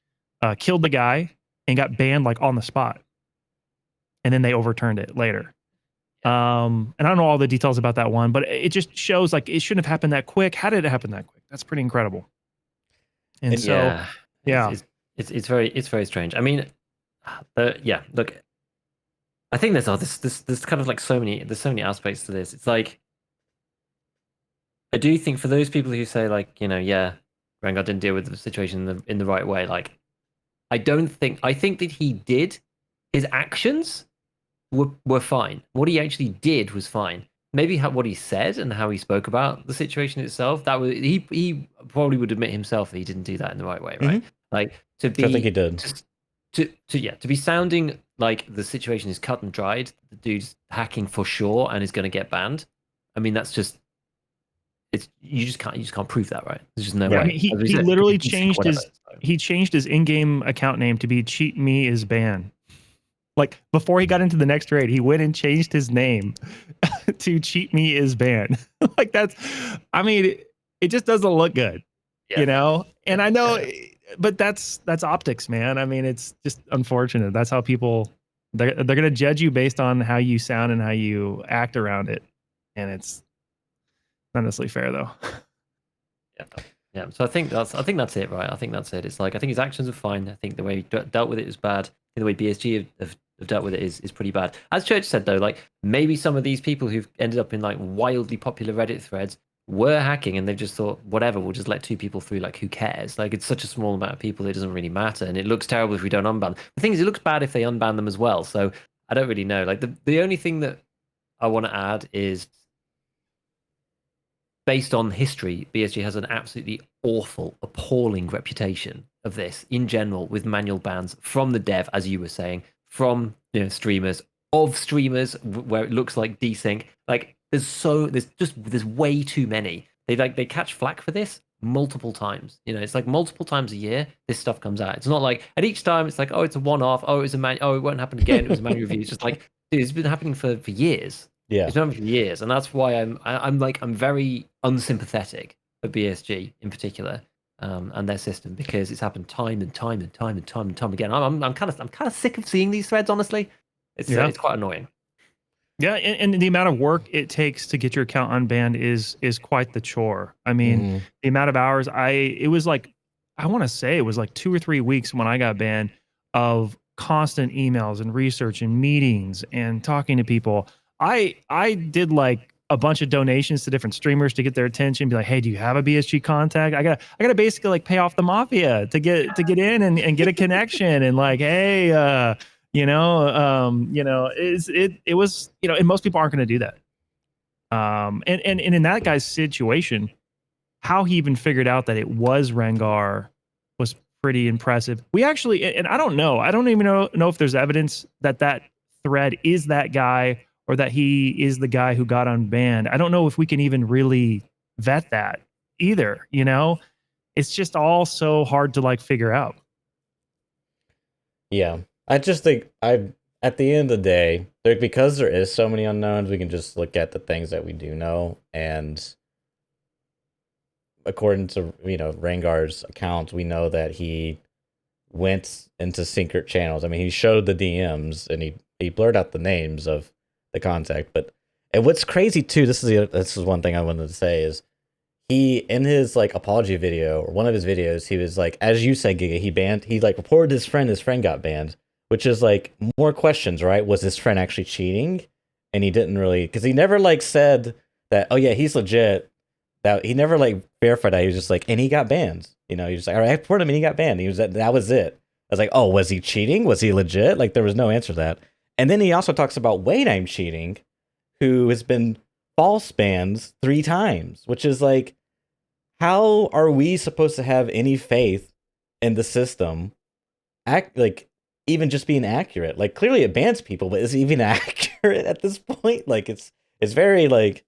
killed the guy and got banned like on the spot, and then they overturned it later. And I don't know all the details about that one, but it just shows like it shouldn't have happened that quick. How did it happen that quick? That's pretty incredible. And so, yeah, it's very strange. I mean, yeah, look, I think there's kind of like so many aspects to this. It's like, I do think for those people who say like, you know, yeah, Rengar didn't deal with the situation in the right way. Like, I think that he did. His actions were fine. What he actually did was fine. Maybe what he said and how he spoke about the situation itself, that was he probably would admit himself that he didn't do that in the right way, right? Like to I think he be did. to be sounding like the situation is cut and dried, the dude's hacking for sure and is going to get banned. I mean, that's just you just can't prove that, right? There's just no Yeah. I way. mean, As we he said, literally you can sync changed whatever, his in-game account name to be Cheat Me is Ban. Like before he got into the next raid, he went and changed his name to Cheat Me is Ban. Like that's, I mean, it just doesn't look good, Yeah. you know. And I know, Yeah. but that's optics, man. I mean, it's just unfortunate. That's how people they're gonna judge you based on how you sound and how you act around it, and it's not necessarily fair though. Yeah. So I think that's it, right? I think that's it. It's like I think his actions are fine. I think the way he dealt with it is bad. The way BSG have dealt with it is pretty bad. As Church said though, like maybe some of these people who've ended up in like wildly popular Reddit threads were hacking and they've just thought, whatever, we'll just let 2 people through. Like, who cares? Like, it's such a small amount of people, it doesn't really matter. And it looks terrible if we don't unban. The thing is, it looks bad if they unban them as well. So I don't really know. Like, the only thing that I want to add is, based on history, BSG has an absolutely awful, appalling reputation of this in general, with manual bans from the dev, as you were saying, from streamers, where it looks like desync. Like, there's way too many. They catch flack for this multiple times. It's like multiple times a year this stuff comes out. It's not like at each time it's like, oh, it's a one-off. Oh, it won't happen again. It was a manual review. It's just like, dude, it's been happening for years. Yeah. It's been happening for years, and that's why I'm very unsympathetic for BSG in particular, and their system, because it's happened time and time and time and time and time again. I'm kind of sick of seeing these threads. Honestly, it's quite annoying. Yeah, and the amount of work it takes to get your account unbanned is quite the chore. I mean, the amount of hours it was like, I want to say it was like 2 or 3 weeks when I got banned, of constant emails and research and meetings and talking to people. I did like a bunch of donations to different streamers to get their attention, be like, hey, do you have a BSG contact? I gotta basically like pay off the mafia to get in and get a connection, and like, hey, it was, and most people aren't going to do that. And in that guy's situation, how he even figured out that it was Rengar was pretty impressive. We actually, and I don't even know if there's evidence that thread is that guy, or that he is the guy who got unbanned. I don't know if we can even really vet that either. It's just all so hard to like figure out. Yeah. I just think at the end of the day, because there is so many unknowns, we can just look at the things that we do know. And according to Rengar's accounts, we know that he went into secret channels. I mean, he showed the DMs and he blurred out the names of the contact. And what's crazy too, this is one thing I wanted to say, is he, in his like apology video, or one of his videos, he was like, as you said, Giga, he like reported his friend got banned. Which is like more questions, right? Was his friend actually cheating? And he didn't really, because he never like said that, oh yeah, he's legit. That he never like verified that. He was just like, and he got banned. He was just like, all right, I reported him and he got banned. That was it. I was like, oh, was he cheating? Was he legit? Like, there was no answer to that. And then he also talks about Wade I'm cheating, who has been false banned 3 times, which is like, how are we supposed to have any faith in the system? Even just being accurate. Like, clearly it bans people, but is it even accurate at this point? Like, it's very like,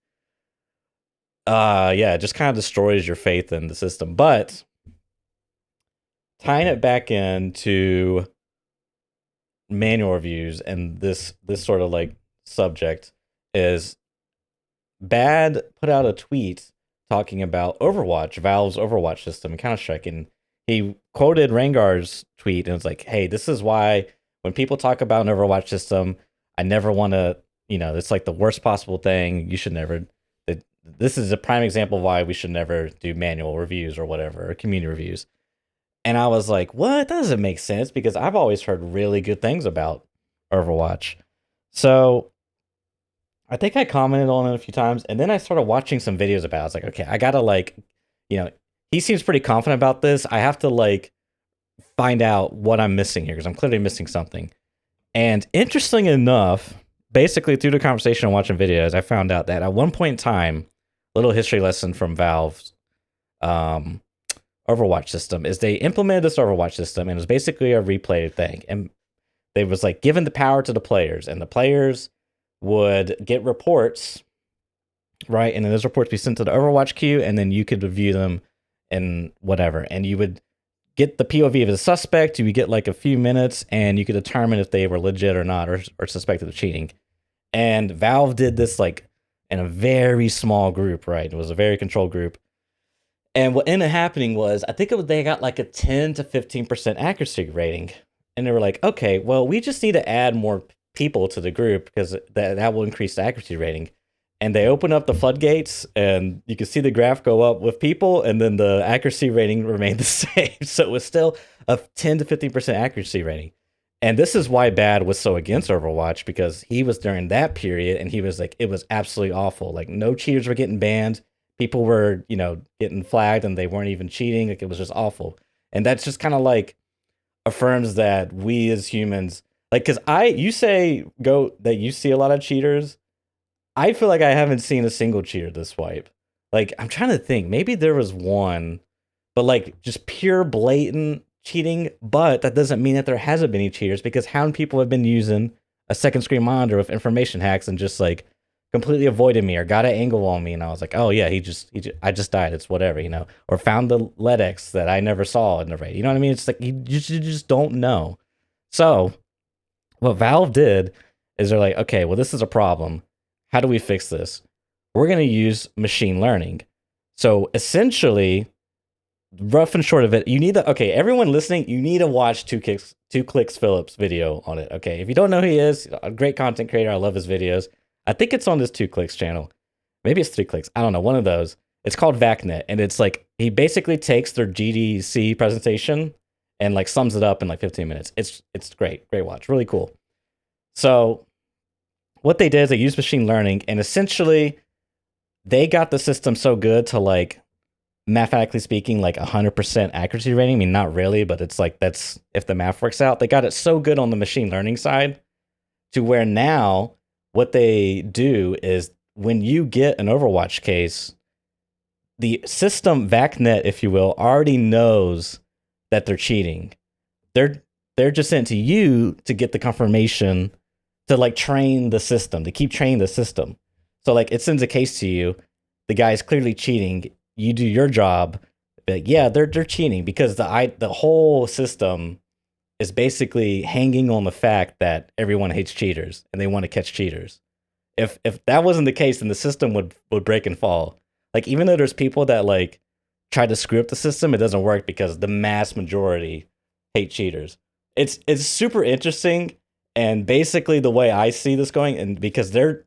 it just kind of destroys your faith in the system. But tying it back into manual reviews and this sort of like subject is, Bad put out a tweet talking about Overwatch, Valve's Overwatch system, Counter-Strike, and he quoted Rengar's tweet, and it's like, hey, this is why when people talk about an Overwatch system, I never want to, it's like the worst possible thing. You should never, this is a prime example of why we should never do manual reviews or whatever, or community reviews. And I was like, what? That doesn't make sense, because I've always heard really good things about Overwatch. So I think I commented on it a few times, and then I started watching some videos about it. I was like, okay, I gotta like, he seems pretty confident about this. I have to like find out what I'm missing here, because I'm clearly missing something. And interesting enough, basically through the conversation and watching videos, I found out that at one point in time, little history lesson from Valve's Overwatch system is they implemented this Overwatch system, and it was basically a replay thing. And they was like giving the power to the players, and the players would get reports, right? And then those reports be sent to the Overwatch queue, and then you could review them and whatever. And you would get the POV of the suspect. You would get like a few minutes, and you could determine if they were legit or not, or suspected of cheating. And Valve did this like in a very small group, right? It was a very controlled group. And what ended up happening was, I think they got like a 10 to 15% accuracy rating. And they were like, okay, well, we just need to add more people to the group, because that will increase the accuracy rating. And they open up the floodgates, and you can see the graph go up with people, and then the accuracy rating remained the same. So it was still a 10 to 15% accuracy rating. And this is why Bad was so against Overwatch, because he was during that period, and he was like, it was absolutely awful. Like, no cheaters were getting banned. people were, you know, getting flagged and they weren't even cheating. Like, it was just awful. And that's just kind of like affirms that we as humans, like, because you say that you see a lot of cheaters. I feel like I haven't seen a single cheater this wipe. Like, I'm trying to think, maybe there was one, but like just pure blatant cheating. But that doesn't mean that there hasn't been any cheaters, because how many people have been using a second screen monitor with information hacks and just like completely avoided me or got an angle on me, and I was like, oh yeah, I just died. It's whatever, you know, or found the LEDX that I never saw in the raid. You know what I mean? It's like you just don't know. So what Valve did is they're like, okay, well, this is a problem. How do we fix this? We're going to use machine learning. So essentially, rough and short of it, you need to, okay, everyone listening, you need to watch Two Clicks Phillips video on it. Okay, if you don't know who he is, a great content creator. I love his videos. I think it's on this 2 Clicks channel. Maybe it's 3 Clicks. I don't know, one of those. It's called VacNet, and it's like he basically takes their GDC presentation and like sums it up in like 15 minutes. It's great watch, really cool. So what they did is they used machine learning, and essentially they got the system so good to, like, mathematically speaking, like 100% accuracy rating. I mean, not really, but it's like, that's if the math works out. They got it so good on the machine learning side to where now what they do is when you get an Overwatch case, the system, VacNet, if you will, already knows that they're cheating. They're just sent to you to get the confirmation to like train the system, to keep training the system. So like it sends a case to you, the guy's clearly cheating, you do your job, like, yeah, they're cheating, because the whole system is basically hanging on the fact that everyone hates cheaters and they want to catch cheaters. If that wasn't the case, then the system would break and fall. Like, even though there's people that like try to screw up the system, it doesn't work because the mass majority hate cheaters. It's super interesting. And basically the way I see this going, and because that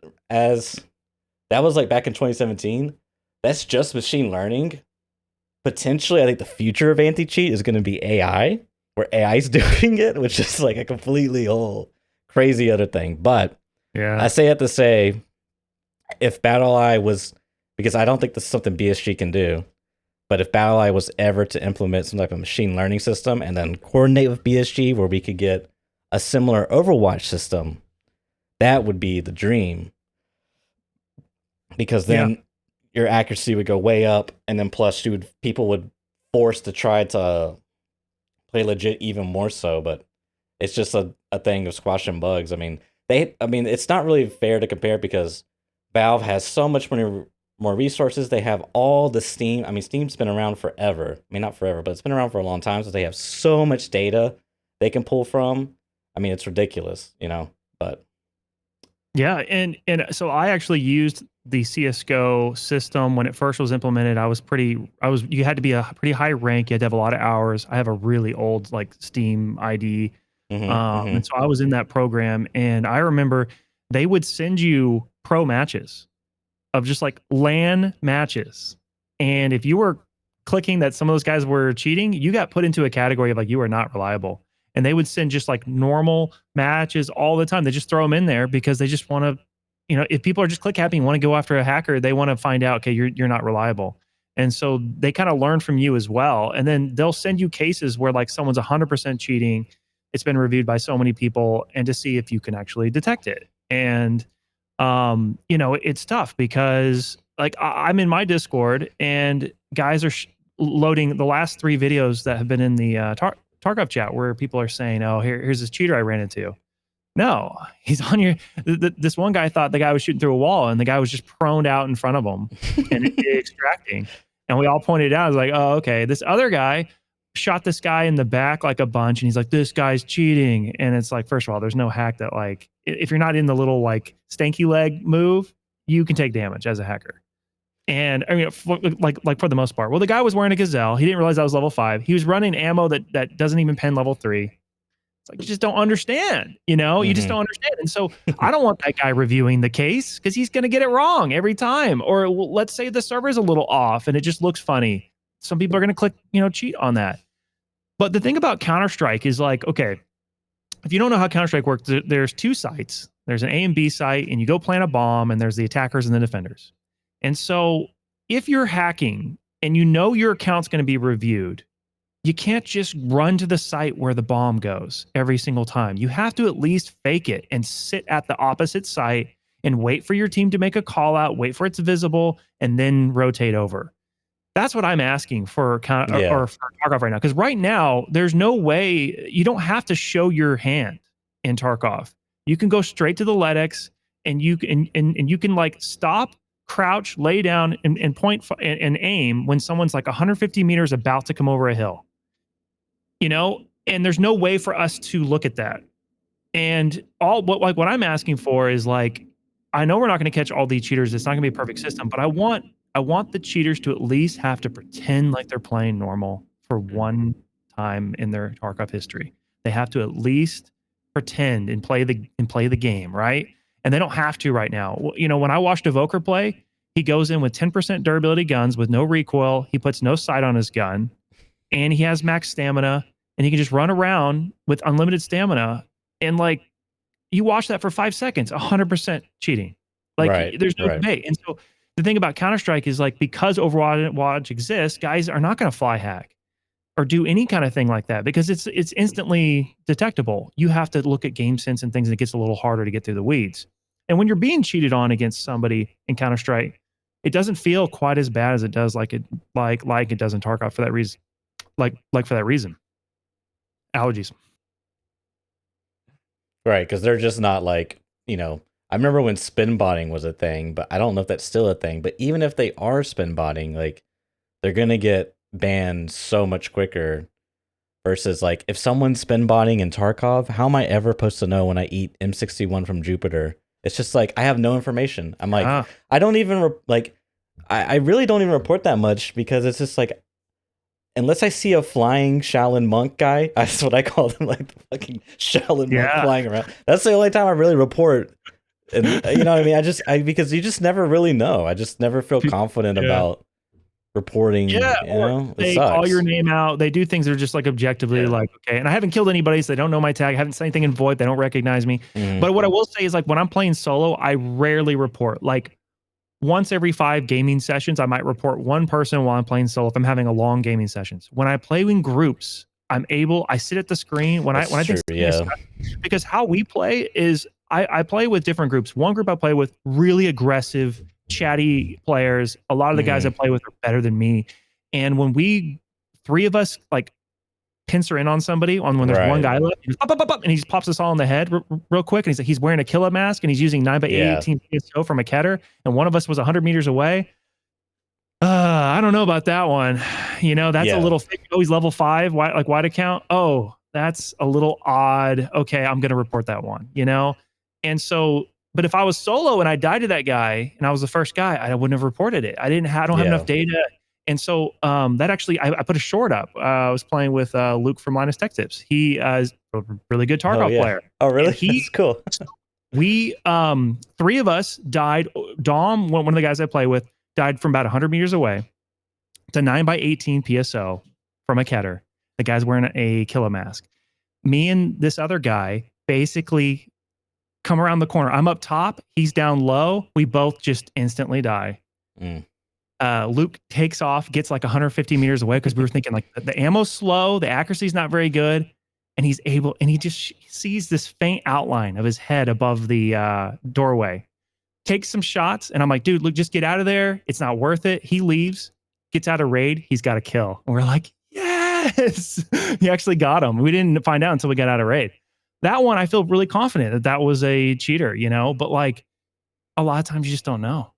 was like back in 2017, that's just machine learning. Potentially, I think the future of anti-cheat is going to be AI, where AI is doing it, which is like a completely whole crazy other thing. But Yeah. I have to say, if BattleEye was, because I don't think this is something BSG can do, but if BattleEye was ever to implement some type of machine learning system and then coordinate with BSG where we could get a similar Overwatch system, that would be the dream. Because then your accuracy would go way up, and then plus people would force to try to play legit even more so. But it's just a thing of squashing bugs. I mean, it's not really fair to compare because Valve has so much more resources. They have all the Steam. I mean, Steam's been around forever. I mean, not forever, but it's been around for a long time. So they have so much data they can pull from. I mean, it's ridiculous, you know, but. Yeah. And so I actually used the CSGO system when it first was implemented. You had to be a pretty high rank. You had to have a lot of hours. I have a really old like Steam ID. And so I was in that program, and I remember they would send you pro matches of just like LAN matches. And if you were clicking that some of those guys were cheating, you got put into a category of like, you are not reliable. And they would send just like normal matches all the time. They just throw them in there because they just want to, you know, if people are just click happy and want to go after a hacker, they want to find out, okay, you're not reliable. And so they kind of learn from you as well. And then they'll send you cases where like someone's 100% cheating. It's been reviewed by so many people, and to see if you can actually detect it. And, you know, it's tough because like I'm in my Discord and guys are loading the last 3 videos that have been in the Tarkov chat where people are saying, oh, here's this cheater I ran into. No, he's on your, this one guy thought the guy was shooting through a wall, and the guy was just proned out in front of him and extracting. And we all pointed out, I was like, oh, okay. This other guy shot this guy in the back like a bunch, and he's like, this guy's cheating. And it's like, first of all, there's no hack that like, if you're not in the little like stanky leg move, you can take damage as a hacker. And I mean, like for the most part. Well, the guy was wearing a Gazelle. He didn't realize that was level 5. He was running ammo that doesn't even pen level 3. It's like, you just don't understand, you know? You just don't understand. And so I don't want that guy reviewing the case because he's going to get it wrong every time. Or let's say the server is a little off and it just looks funny. Some people are going to click, you know, cheat on that. But the thing about Counter-Strike is like, okay, if you don't know how Counter-Strike works, there's 2 sites. There's an A and B site, and you go plant a bomb, and there's the attackers and the defenders. And so if you're hacking and you know your account's going to be reviewed, you can't just run to the site where the bomb goes every single time. You have to at least fake it and sit at the opposite site and wait for your team to make a call out, wait for it's visible, and then rotate over. That's what I'm asking for or for Tarkov right now. Because right now, there's no way, you don't have to show your hand in Tarkov. You can go straight to the LEDX and you can like stop, crouch, lay down, and point and aim when someone's like 150 meters about to come over a hill. You know, and there's no way for us to look at that. And what I'm asking for is like, I know we're not going to catch all these cheaters. It's not going to be a perfect system, but I want the cheaters to at least have to pretend like they're playing normal for one time in their Tarkov history. They have to at least pretend and play the game, right? And they don't have to right now. You know, when I watched Evoker play, he goes in with 10% durability guns with no recoil. He puts no sight on his gun, and he has max stamina, and he can just run around with unlimited stamina. And like, you watch that for 5 seconds, 100% cheating. Like, there's no debate. And so the thing about Counter-Strike is like, because Overwatch exists, guys are not going to fly hack or do any kind of thing like that because it's instantly detectable. You have to look at game sense and things, and it gets a little harder to get through the weeds. And when you're being cheated on against somebody in Counter-Strike, it doesn't feel quite as bad as it does like it does in Tarkov for that reason. Like for that reason. Allergies. Right, because they're just not like, you know, I remember when spin botting was a thing, but I don't know if that's still a thing. But even if they are spin botting, like, they're going to get banned so much quicker versus like, if someone's spin botting in Tarkov, how am I ever supposed to know when I eat M61 from Jupiter? It's just like, I have no information. I'm like, I don't even, I really don't even report that much because it's just like, unless I see a flying Shaolin monk guy, that's what I call them, like the fucking Shaolin monk flying around. That's the only time I really report. And you know what I mean? Because you just never really know. I just never feel confident about reporting. Yeah, you know? They call your name out. They do things that are just like objectively like, okay. And I haven't killed anybody, so they don't know my tag. I haven't said anything in void. They don't recognize me. But what I will say is like, when I'm playing solo, I rarely report. Like, once every 5 gaming sessions, I might report one person while I'm playing solo if I'm having a long gaming sessions. When I play in groups, I sit at the screen when I think because how we play is I play with different groups. One group I play with really aggressive, chatty players. A lot of the guys I play with are better than me. And when 3 of us like pincer in on somebody when there's one guy left, he goes, and he just pops us all in the head real quick. And he's wearing a killer mask and he's using 9x18 PSO from a Keter. And one of us was 100 meters away. I don't know about that one. You know, that's a little fake. Oh, he's level 5. Wide account. Oh, that's a little odd. Okay, I'm going to report that one, you know? And so, but if I was solo and I died to that guy and I was the first guy, I wouldn't have reported it. I don't have enough data. And so that actually, I put a short up. I was playing with Luke from Linus Tech Tips. He is a really good Tarkov player. Oh, really? That's cool. We, 3 of us died. Dom, one of the guys I play with, died from about 100 meters away to 9x18 PSO from a Keter. The guy's wearing a killer mask. Me and this other guy basically come around the corner. I'm up top. He's down low. We both just instantly die. Luke takes off, gets like 150 meters away because we were thinking like the ammo's slow, the accuracy's not very good, and he just sees this faint outline of his head above the doorway. Takes some shots, and I'm like, dude, look, just get out of there. It's not worth it. He leaves, gets out of raid. He's got a kill, and we're like, yes, he actually got him. We didn't find out until we got out of raid. That one, I feel really confident that was a cheater, you know. But like, a lot of times you just don't know.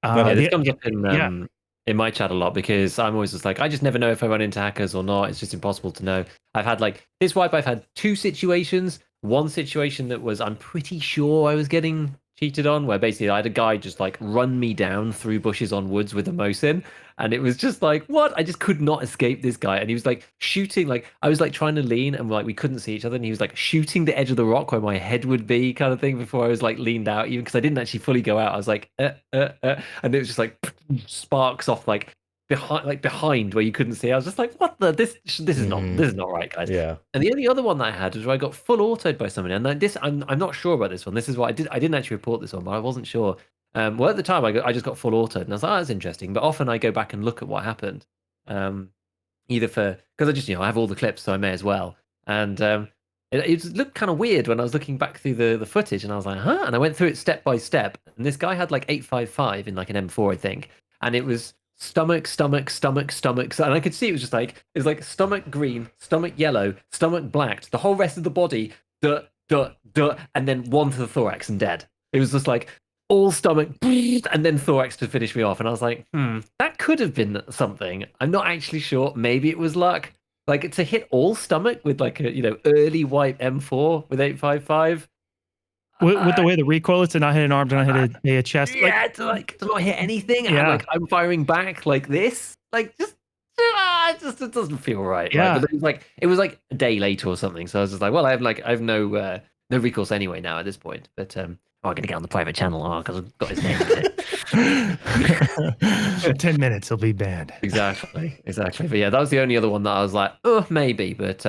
This comes up in my chat a lot because I'm always just like, I just never know if I run into hackers or not. It's just impossible to know. I've had like this wipe, I've had 2 situations. One situation that was, I'm pretty sure I was getting cheated on, where basically I had a guy just like run me down through bushes on woods with a Mosin, and it was just like, what? I just could not escape this guy, and he was like shooting, like I was like trying to lean, and like we couldn't see each other, and he was like shooting the edge of the rock where my head would be, kind of thing, before I was like leaned out, even because I didn't actually fully go out. I was like, and it was just like sparks off like behind where you couldn't see. I was just like, what the this is not right, guys. Yeah. And the only other one that I had was where I got full autoed by somebody, and this I'm not sure about this one. This is what I didn't actually report this one, but I wasn't sure. Well, at the time, I just got full autoed, and I was like, oh, that's interesting. But often I go back and look at what happened, either because I just, I have all the clips, so I may as well. And it looked kind of weird when I was looking back through the footage, and I was like, huh? And I went through it step by step, and this guy had like 855 in like an M4, I think, and it was stomach, stomach, stomach, stomach, and I could see it was like stomach green, stomach yellow, stomach black, the whole rest of the body, and then one to the thorax and dead. It was just like all stomach and then thorax to finish me off, and I was like, that could have been something. I'm not actually sure. Maybe it was luck. Like to hit all stomach with like a early white M4 with 855. With the way the recoil is to not hit an arm, to not hit a chest. Yeah, to not hit anything. And I'm firing back like this. Like just it doesn't feel right. Yeah. Right? But it was like a day later or something. So I was just like, well, I have no recourse anyway now at this point. But I'm gonna get on the private channel because I've got his name in it. 10 minutes, he'll be banned. Exactly. But yeah, that was the only other one that I was like, oh, maybe. But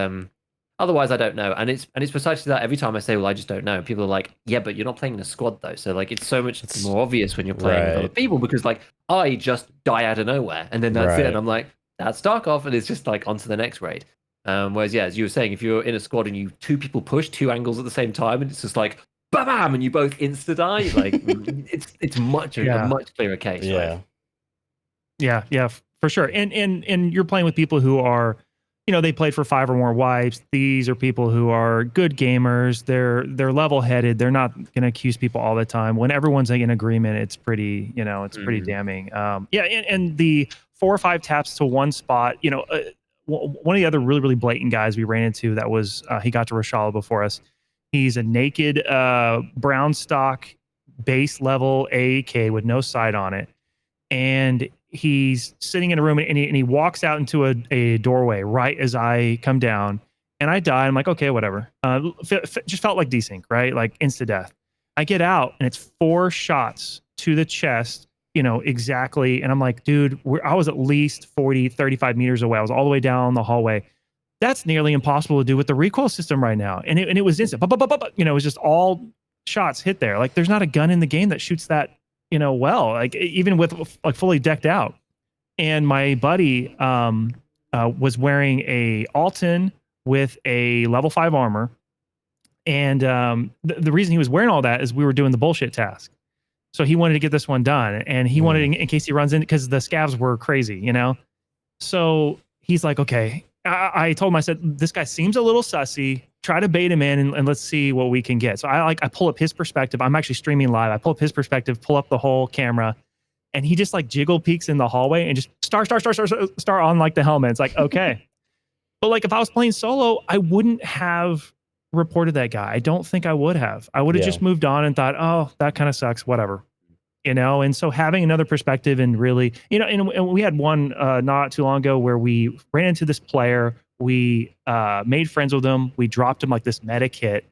otherwise, I don't know. And it's precisely that. Every time I say, well, I just don't know, people are like, yeah, but you're not playing in a squad though. So like, it's so much more obvious when you're playing with other people, because like I just die out of nowhere and then that's it. And I'm like, that's Tarkov, and it's just like on to the next raid. Whereas yeah, as you were saying, if you're in a squad and two people push 2 angles at the same time, and it's just like bam, bam, and you both insta die, like it's a much clearer case. Yeah. Right? Yeah, for sure. And you're playing with people who are, they played for 5 or more wipes. These are people who are good gamers. They're level-headed. They're not going to accuse people all the time. When everyone's in agreement, it's pretty, pretty damning. And the 4 or 5 taps to one spot, one of the other really, really blatant guys we ran into that was, he got to Recoil before us. He's a naked brown stock base level AAK with no sight on it. And he's sitting in a room, and he walks out into a doorway right as I come down, and I die. I'm like, okay, whatever. Just felt like desync, right? Like insta death. I get out, and it's 4 shots to the chest, exactly. And I'm like, dude, I was at least 40, 35 meters away. I was all the way down the hallway. That's nearly impossible to do with the recoil system right now. And it was instant. It was just all shots hit there. Like there's not a gun in the game that shoots that, well, like even with like fully decked out. And my buddy was wearing a Alton with a level 5 armor. And the reason he was wearing all that is we were doing the bullshit task. So he wanted to get this one done, and he wanted, in case he runs in, because the scavs were crazy, So he's like, okay. I told him, I said, this guy seems a little sussy. Try to bait him in and let's see what we can get. So I pull up his perspective. I'm actually streaming live. I pull up his perspective, pull up the whole camera, and he just like jiggle peeks in the hallway and just star on like the helmet. It's like, okay. But like if I was playing solo, I wouldn't have reported that guy. I don't think I would have. I would have just moved on and thought, oh, that kind of sucks, whatever. And so having another perspective and really, and we had one not too long ago where we ran into this player. We made friends with him. We dropped him like this meta kit.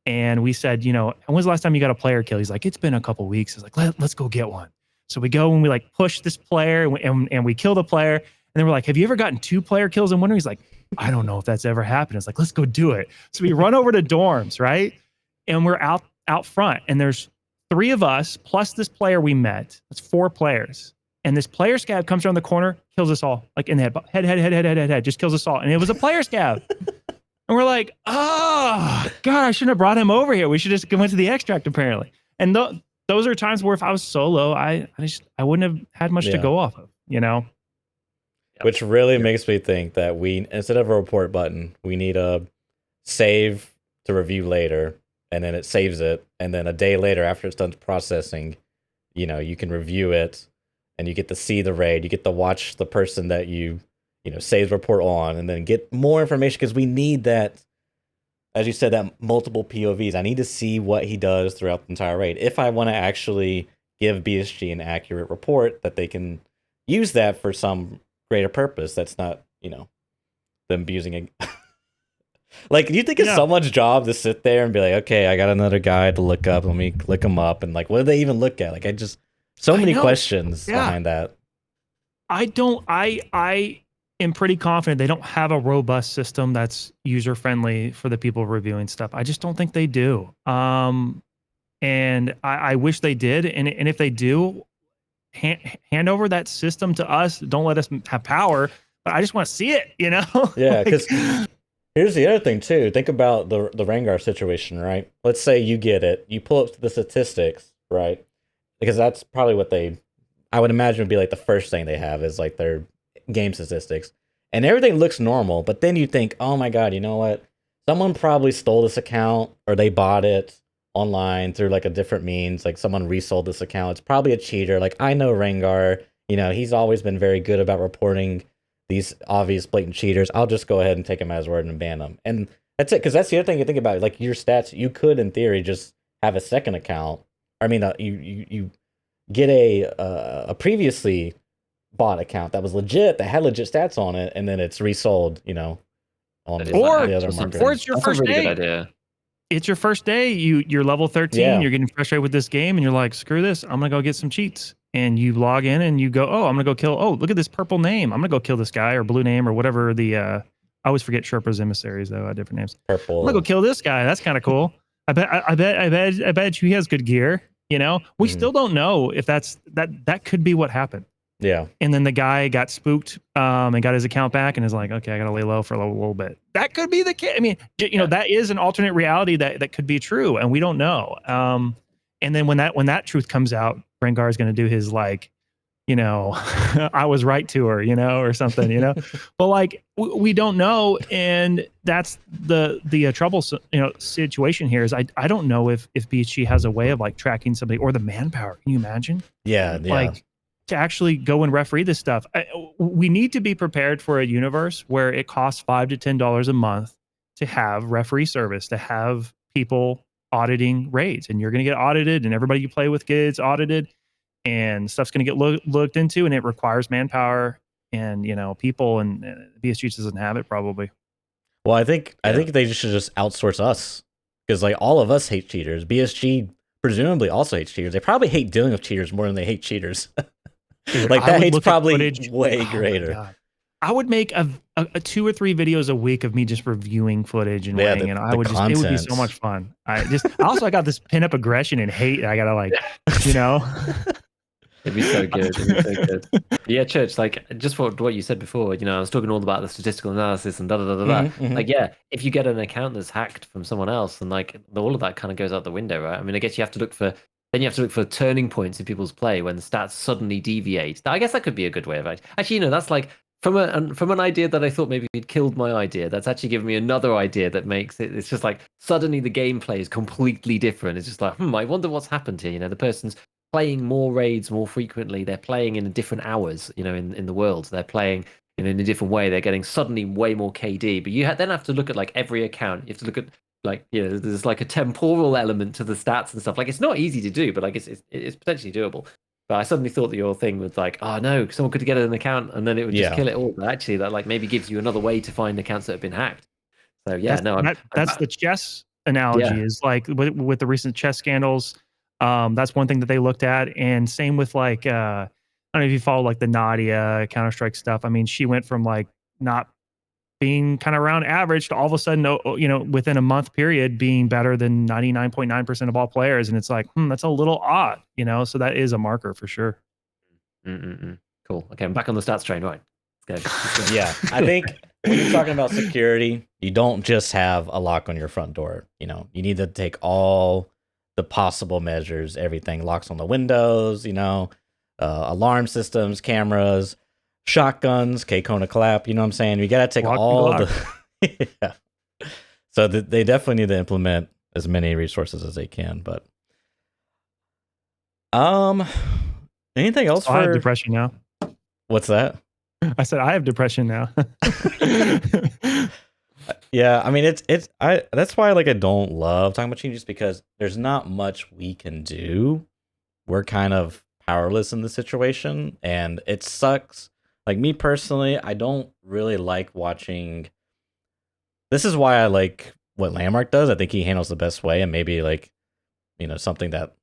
And we said, when was the last time you got a player kill? He's like, it's been a couple weeks. I was like, let's go get one. So we go and we like push this player and we kill the player. And then we're like, have you ever gotten 2 player kills in winter? He's like, I don't know if that's ever happened. It's like, let's go do it. So we run over to dorms, right? And we're out front, and there's 3 of us plus this player we met. That's 4 players. And this player scav comes around the corner, kills us all, like in the head, just kills us all. And it was a player scav. And we're like, oh, God, I shouldn't have brought him over here. We should just went to the extract, apparently. And those are times where if I was solo, I wouldn't have had much to go off of, Which really makes me think that we, instead of a report button, we need a save to review later. And then it saves it, and then a day later, after it's done processing, you can review it, and you get to see the raid. You get to watch the person that you save report on, and then get more information, because we need that, as you said, that multiple POVs. I need to see what he does throughout the entire raid if I want to actually give BSG an accurate report that they can use that for some greater purpose. That's not them using it. Like, do you think it's someone's job to sit there and be like, okay, I got another guy to look up. Let me look him up. And like, what do they even look at? Like, so many questions behind that. I am pretty confident they don't have a robust system that's user friendly for the people reviewing stuff. I just don't think they do. And I wish they did. And if they do, hand over that system to us. Don't let us have power. But I just want to see it, you know? Yeah, Like, because here's the other thing too. Think about the Rengar situation, right? Let's say you get it, you pull up the statistics, right? Because that's probably what I would imagine would be like the first thing they have is like their game statistics, and everything looks normal. But then you think, oh my god, you know what? Someone probably stole this account, or they bought it online through like a different means. Like someone resold this account. It's probably a cheater. Like I know Rengar. You know, he's always been very good about reporting these obvious blatant cheaters. I'll just go ahead and take him as word and ban them. And that's it. Because that's the other thing you think about. Like your stats, you could in theory just have a second account. I mean, you get a previously bought account that was legit, that had legit stats on it, and then it's resold. You know, on That is the not other hacked market. or it's your That's first a really day. good idea. It's your first day. You're level 13. Yeah. You're getting frustrated with this game, and you're like, screw this. I'm gonna go get some cheats. And you log in and you go, oh, I'm gonna go kill. Oh, look at this purple name. I'm gonna go kill this guy, or blue name, or whatever the. I always forget Sherpa's emissaries though. Different names. Purple. I'm gonna go kill this guy. That's kind of cool. I bet you he has good gear. You know, we still don't know if that could be what happened. Yeah. And then the guy got spooked and got his account back and is like, okay, I got to lay low for a little bit. That could be the case. I mean, you know, that is an alternate reality that could be true, and we don't know. And then when that truth comes out, Rengar is going to do his like, you know, I was right to her, you know, or something, you know. But like we don't know, and that's the troublesome, you know, situation here is I don't know if BHG has a way of like tracking somebody or the manpower. Can you imagine? Yeah. Like to actually go and referee this stuff. We need to be prepared for a universe where it costs $5 to $10 a month to have referee service, to have people auditing raids, and you're going to get audited, and everybody you play with gets audited, and stuff's going to get looked into, and it requires manpower and, you know, people, and BSG doesn't have it probably. Well, I think they should just outsource us, because like all of us hate cheaters. BSG presumably also hates cheaters. They probably hate dealing with cheaters more than they hate cheaters. Dude, like that hate's probably footage, way greater. I would make a 2 or 3 videos a week of me just reviewing footage and weighing, and it would be so much fun. I got this pin up aggression and hate. I gotta like, you know. It'd be so good. It'd be so good. Yeah, Church, like just for what you said before, you know, I was talking all about the statistical analysis and da. Like, yeah, if you get an account that's hacked from someone else, and like all of that kind of goes out the window, right? I mean, I guess you have to look for turning points in people's play when the stats suddenly deviate. I guess that could be a good way of actually, you know, that's like from an idea that I thought maybe had killed my idea. That's actually given me another idea that makes it. It's just like suddenly the gameplay is completely different. It's just like, I wonder what's happened here. You know, the person's playing more raids more frequently. They're playing in different hours, you know, in the world. They're playing in a different way. They're getting suddenly way more KD. But you then have to look at like every account. You have to look at like, you know, there's like a temporal element to the stats and stuff. Like it's not easy to do, but like it's potentially doable. But I suddenly thought that your thing was like, oh no, someone could get an account and then it would just kill it all. But actually, that like maybe gives you another way to find accounts that have been hacked. So yeah, that's the chess analogy is like with the recent chess scandals. That's one thing that they looked at, and same with like I don't know if you follow like the Nadia Counter-Strike stuff. I mean, she went from like not being kind of around average to all of a sudden, you know, within a month period being better than 99.9% of all players, and it's like, that's a little odd, you know. So that is a marker for sure. Cool. Okay, I'm back on the stats train. Right. Let's go. Yeah, I think when you're talking about security, you don't just have a lock on your front door. You know, you need to take all the possible measures, everything, locks on the windows, you know, alarm systems, cameras, shotguns, K-Kona clap, you know what I'm saying? You got to take all the... yeah. So they definitely need to implement as many resources as they can, but... anything else I have depression now. What's that? I said I have depression now. Yeah, I mean that's why like I don't love talking about cheating, just because there's not much we can do. We're kind of powerless in the situation, and it sucks. Like me personally, I don't really like watching. This is why I like what Landmark does. I think he handles the best way, and maybe like, you know, something that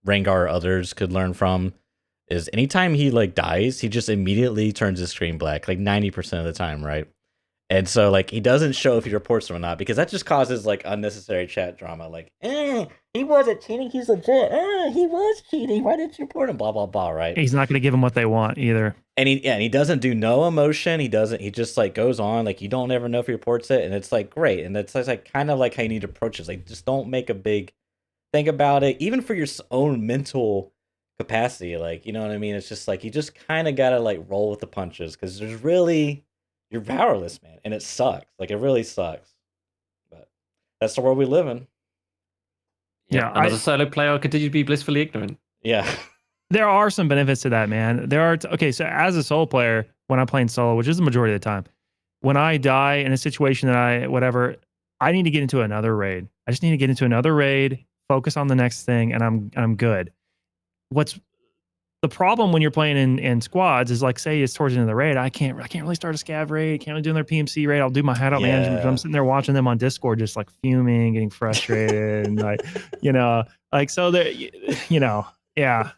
Rengar or others could learn from is anytime he like dies, he just immediately turns his screen black, like 90% of the time, right? And so like he doesn't show if he reports them or not, because that just causes like unnecessary chat drama. Like, he wasn't cheating, he's legit. He was cheating. Why didn't you report him? Blah blah blah. Right? He's not going to give them what they want either. And he doesn't do no emotion. He just like goes on. Like you don't ever know if he reports it, and it's like great. And it's like kind of like how you need to approach it. Like just don't make a big thing about it, even for your own mental capacity. Like, you know what I mean? It's just like you just kind of gotta like roll with the punches, because there's really, you're powerless, man, and it sucks. Like it really sucks. But that's the world we live in. Yeah, and as a solo player, I continue to be blissfully ignorant. Yeah. There are some benefits to that, man. There are okay. So as a solo player, when I'm playing solo, which is the majority of the time, when I die in a situation that I need to get into another raid. I just need to get into another raid, focus on the next thing, and I'm good. What's the problem when you're playing in squads is, like, say it's towards the end of the raid, I can't really start a scav raid, can't really do another PMC raid. I'll do my hideout management, but I'm sitting there watching them on Discord, just like fuming, getting frustrated, and like, like so there, yeah.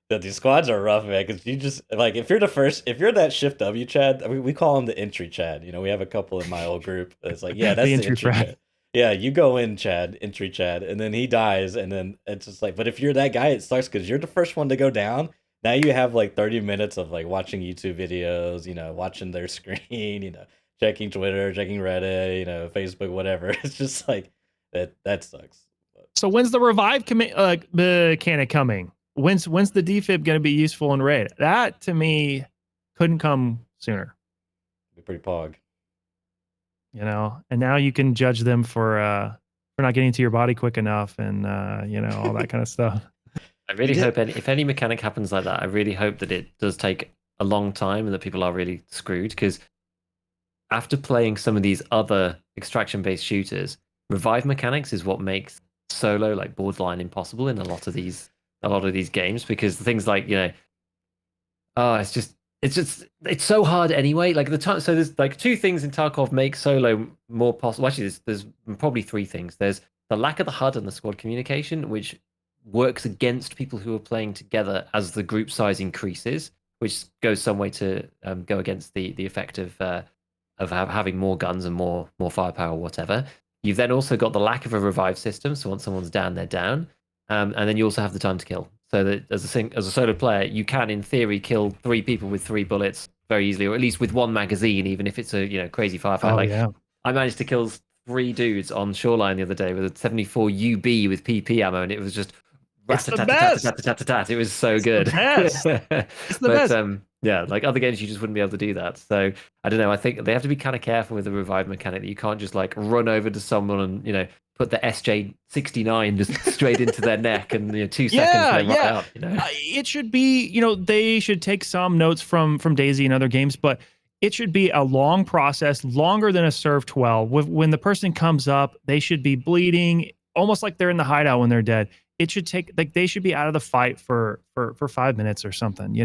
These squads are rough, man, because you just like if you're that shift W Chad, I mean, we call him the entry Chad. We have a couple in my old group. It's like, yeah, that's the entry Chad. Yeah, you go in, Chad, entry Chad, and then he dies, and then it's just like, but if you're that guy, it sucks because you're the first one to go down. Now you have like 30 minutes of like watching YouTube videos, watching their screen, checking Twitter, checking Reddit, Facebook, whatever. It's just like that sucks. So when's the revive mechanic coming? When's the defib going to be useful in raid? That to me couldn't come sooner. Be pretty pog. And now you can judge them for not getting to your body quick enough, and all that kind of stuff. I really hope if any mechanic happens like that, I really hope that it does take a long time and that people are really screwed, because after playing some of these other extraction-based shooters, revive mechanics is what makes solo like borderline impossible in a lot of these games, because things like it's so hard anyway. Like so there's like two things in Tarkov make solo more possible. Actually, there's probably three things. There's the lack of the HUD and the squad communication, which works against people who are playing together as the group size increases, which goes some way to go against the effect of having more guns and more firepower or whatever. You've then also got the lack of a revive system, so once someone's down, they're down. And then you also have the time to kill. So that as a solo player, you can, in theory, kill 3 people with 3 bullets very easily, or at least with 1 magazine, even if it's a crazy firefight. Yeah. I managed to kill 3 dudes on Shoreline the other day with a 74 UB with PP ammo, and it was just rat-a-tat-a-tat-a-tat-a-tat. It was so good. It's the best. Yeah, like other games, you just wouldn't be able to do that. So I don't know. I think they have to be kind of careful with the revive mechanic. You can't just like run over to someone and put the SJ69 just straight into their neck, and 2 seconds they're right out. It should be, they should take some notes from DayZ and other games, but it should be a long process, longer than a serve 12. When the person comes up, they should be bleeding, almost like they're in the hideout when they're dead. It should take, like, they should be out of the fight for 5 minutes or something,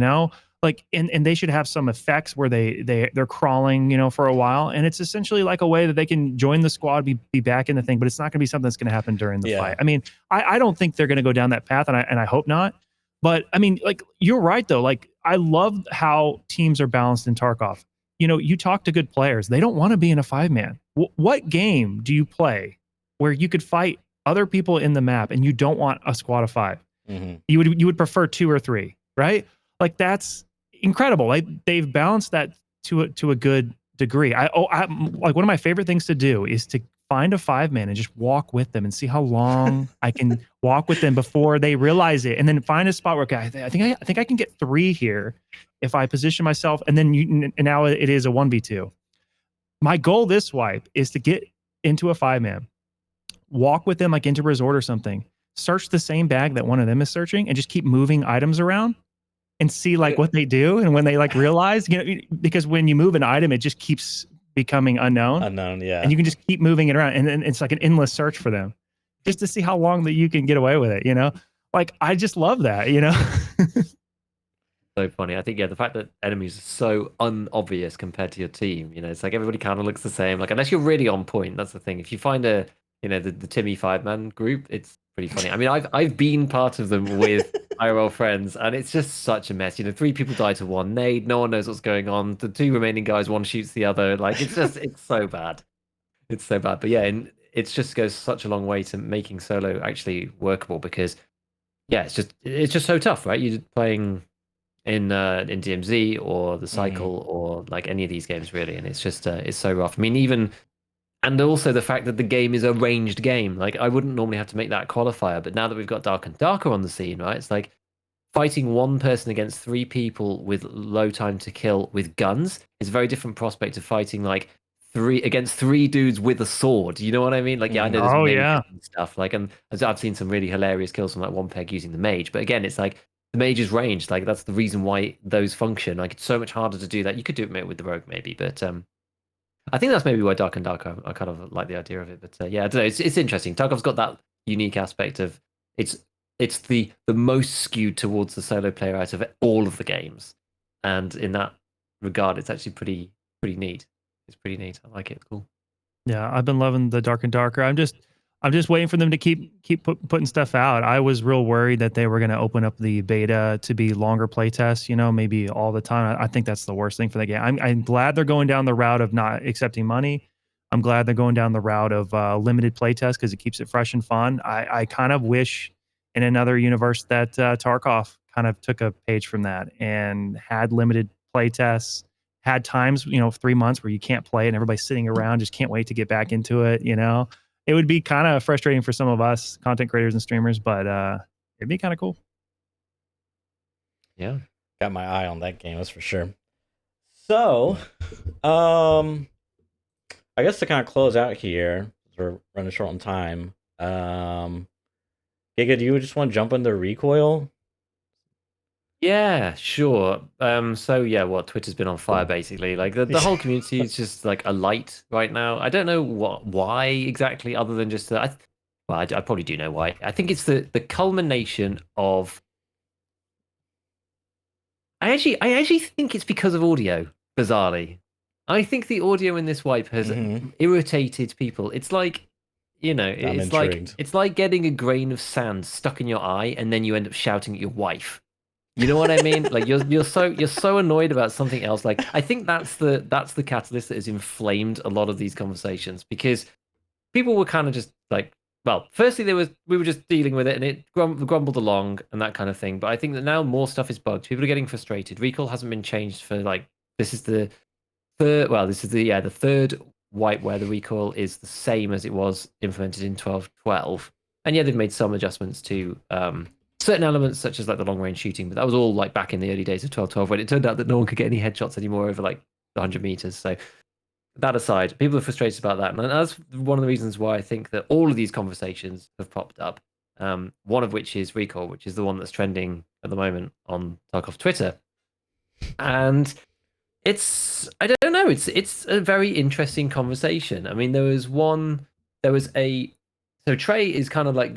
like, and they should have some effects where they're crawling, for a while, and it's essentially like a way that they can join the squad, be back in the thing, but it's not going to be something that's going to happen during the fight. I mean, I don't think they're going to go down that path, and I hope not. But I mean, like, you're right though. Like, I love how teams are balanced in Tarkov. You talk to good players; they don't want to be in a 5-man. What game do you play where you could fight other people in the map and you don't want a squad of 5? Mm-hmm. You would prefer 2 or 3, right? Like, that's incredible. Like, they've balanced that to a good degree. I like, one of my favorite things to do is to find a 5-man and just walk with them and see how long I can walk with them before they realize it, and then find a spot where, okay, I think I can get 3 here if I position myself, and then and now it is a 1v2. My goal this wipe is to get into a 5-man, walk with them like into resort or something, search the same bag that one of them is searching, and just keep moving items around and see like what they do, and when they like realize, because when you move an item, it just keeps becoming unknown, yeah, and you can just keep moving it around, and it's like an endless search for them, just to see how long that you can get away with it. Like, I just love that. So funny. I think the fact that enemies are so unobvious compared to your team, it's like everybody kind of looks the same. Like, unless you're really on point, that's the thing. If you find the Timmy 5-man group, it's pretty funny. I mean, I've been part of them with IRL friends, and it's just such a mess. 3 people die to one nade. No one knows what's going on. The 2 remaining guys, one shoots the other. Like it's so bad. It's so bad. But yeah, and it just goes such a long way to making solo actually workable because yeah, it's just so tough, right? You're playing in DMZ or the Cycle or like any of these games really, and it's just it's so rough. I mean, even and also the fact that the game is a ranged game. Like I wouldn't normally have to make that qualifier, but now that we've got Dark and Darker on the scene, right? It's like fighting one person against 3 people with low time to kill with guns is a very different prospect to fighting like 3 dudes with a sword. You know what I mean? Like, yeah, I know there's Oh mages yeah. and stuff. Like, and I've seen some really hilarious kills from like one peg using the mage. But again, it's like the mage is ranged. Like, that's the reason why those function. Like, it's so much harder to do that. You could do it with the rogue maybe, but I think that's maybe why Dark and Dark I kind of like the idea of it. But yeah, I don't know. It's interesting. Tarkov's got that unique aspect of it's the most skewed towards the solo player out of all of the games, and in that regard, it's actually pretty neat. It's pretty neat. I like it. It's cool. Yeah, I've been loving the Dark and Darker. I'm just waiting for them to keep putting stuff out. I was real worried that they were going to open up the beta to be longer playtests, maybe all the time. I think that's the worst thing for the game. I'm glad they're going down the route of not accepting money. I'm glad they're going down the route of limited playtests because it keeps it fresh and fun. I kind of wish in another universe that Tarkov kind of took a page from that and had limited playtests, had times, 3 months where you can't play and everybody's sitting around, just can't wait to get back into it, It would be kind of frustrating for some of us content creators and streamers, but it'd be kind of cool. Yeah. Got my eye on that game, that's for sure. So, I guess to kind of close out here, we're running short on time. Giga, do you just want to jump into Recoil? Yeah, sure. So yeah, Twitter's been on fire basically. Like the whole community is just like alight right now. I don't know why exactly, other than just I probably do know why. I think it's the culmination of. I actually think it's because of audio. Bizarrely, I think the audio in this wipe has irritated people. It's like, it's like getting a grain of sand stuck in your eye, and then you end up shouting at your wife. You know what I mean? Like you're so annoyed about something else. Like I think that's the catalyst that has inflamed a lot of these conversations because people were kind of just like, well, firstly we were just dealing with it and it grumbled along and that kind of thing. But I think that now more stuff is bugged. People are getting frustrated. Recoil hasn't been changed for like this is the the third wipe where the recoil is the same as it was implemented in 12.12. And yeah, they've made some adjustments to certain elements such as like the long range shooting, but that was all like back in the early days of 12.12 when it turned out that no one could get any headshots anymore over like 100 meters. So that aside, people are frustrated about that, and that's one of the reasons why I think that all of these conversations have popped up. One of which is Recoil, which is the one that's trending at the moment on Tarkov Twitter, and I don't know, it's a very interesting conversation. I mean, so Trey is kind of like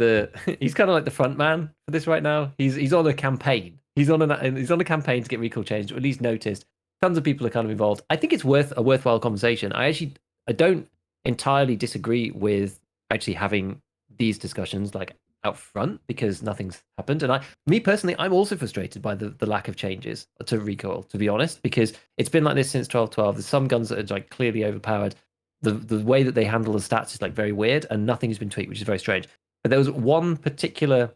he's kind of like the front man for this right now. He's on a campaign. He's on a campaign to get Recoil changed, or at least noticed. Tons of people are kind of involved. I think it's a worthwhile conversation. I don't entirely disagree with actually having these discussions like out front because nothing's happened. And me personally, I'm also frustrated by the lack of changes to Recoil, to be honest, because it's been like this since 12.12. There's some guns that are like clearly overpowered. The way that they handle the stats is like very weird, and nothing's been tweaked, which is very strange. But there was one particular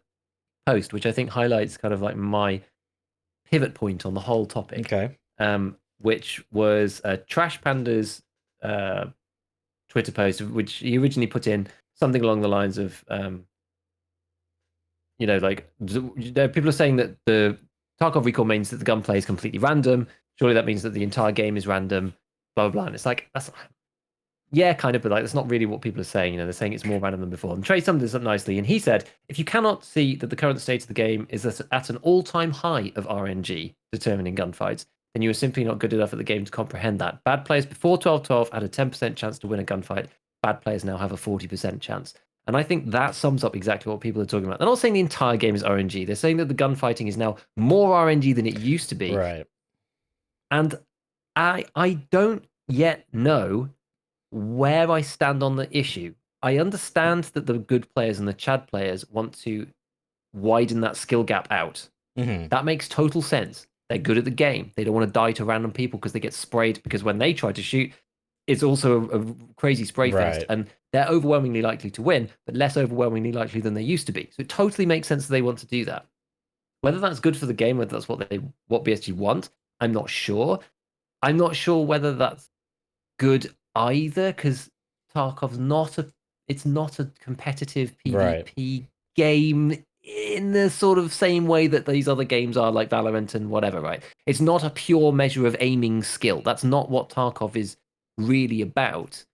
post which I think highlights kind of like my pivot point on the whole topic. Okay. Which was Trash Panda's Twitter post, which he originally put in something along the lines of, like people are saying that the Tarkov Recoil means that the gunplay is completely random. Surely that means that the entire game is random. Blah blah blah. And it's like yeah, kind of, but like that's not really what people are saying. They're saying it's more random than before. And Trey summed this up nicely, and he said, if you cannot see that the current state of the game is at an all-time high of RNG determining gunfights, then you are simply not good enough at the game to comprehend that. Bad players before 12.12 had a 10% chance to win a gunfight. Bad players now have a 40% chance. And I think that sums up exactly what people are talking about. They're not saying the entire game is RNG. They're saying that the gunfighting is now more RNG than it used to be. Right. And I don't yet know where I stand on the issue. I understand that the good players and the Chad players want to widen that skill gap out. Mhm. That makes total sense. They're good at the game. They don't want to die to random people because they get sprayed. Because when they try to shoot, it's also a crazy spray fest, Right. and they're overwhelmingly likely to win, but less overwhelmingly likely than they used to be. So it totally makes sense that they want to do that. Whether that's good for the game, whether that's what BSG want, I'm not sure. I'm not sure whether that's good either, because Tarkov's not a competitive Right. PvP game in the sort of same way that these other games are, like Valorant and whatever, right? It's not a pure measure of aiming skill. That's not what Tarkov is really about.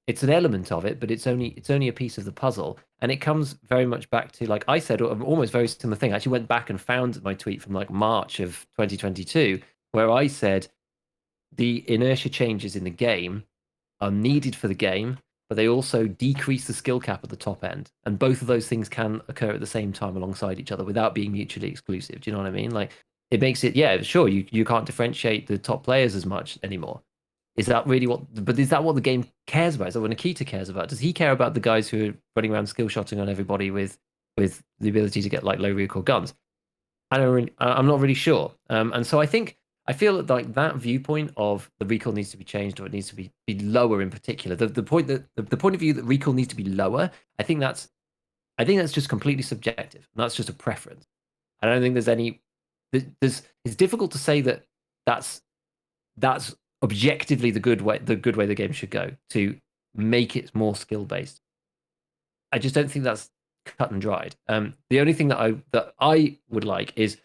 It's an element of it, but it's only a piece of the puzzle, and it comes very much back to, like I said, almost very similar thing. I actually went back and found my tweet from like March of 2022, where I said the inertia changes in the game are needed for the game, but they also decrease the skill cap at the top end. And both of those things can occur at the same time alongside each other without being mutually exclusive. Do you know what I mean? Like, it makes it, yeah, sure, you can't differentiate the top players as much anymore. Is that really but is that what the game cares about? Is that what Nikita cares about? Does he care about the guys who are running around skill shotting on everybody with the ability to get like low recoil guns? I'm not really sure. And so I feel like that viewpoint of the recoil needs to be changed, or it needs to be lower in particular. The point of view that recoil needs to be lower, I think that's just completely subjective. And that's just a preference. I don't think there's any. It's difficult to say that that's objectively the good way the game should go to make it more skill based. I just don't think that's cut and dried. The only thing that I would like is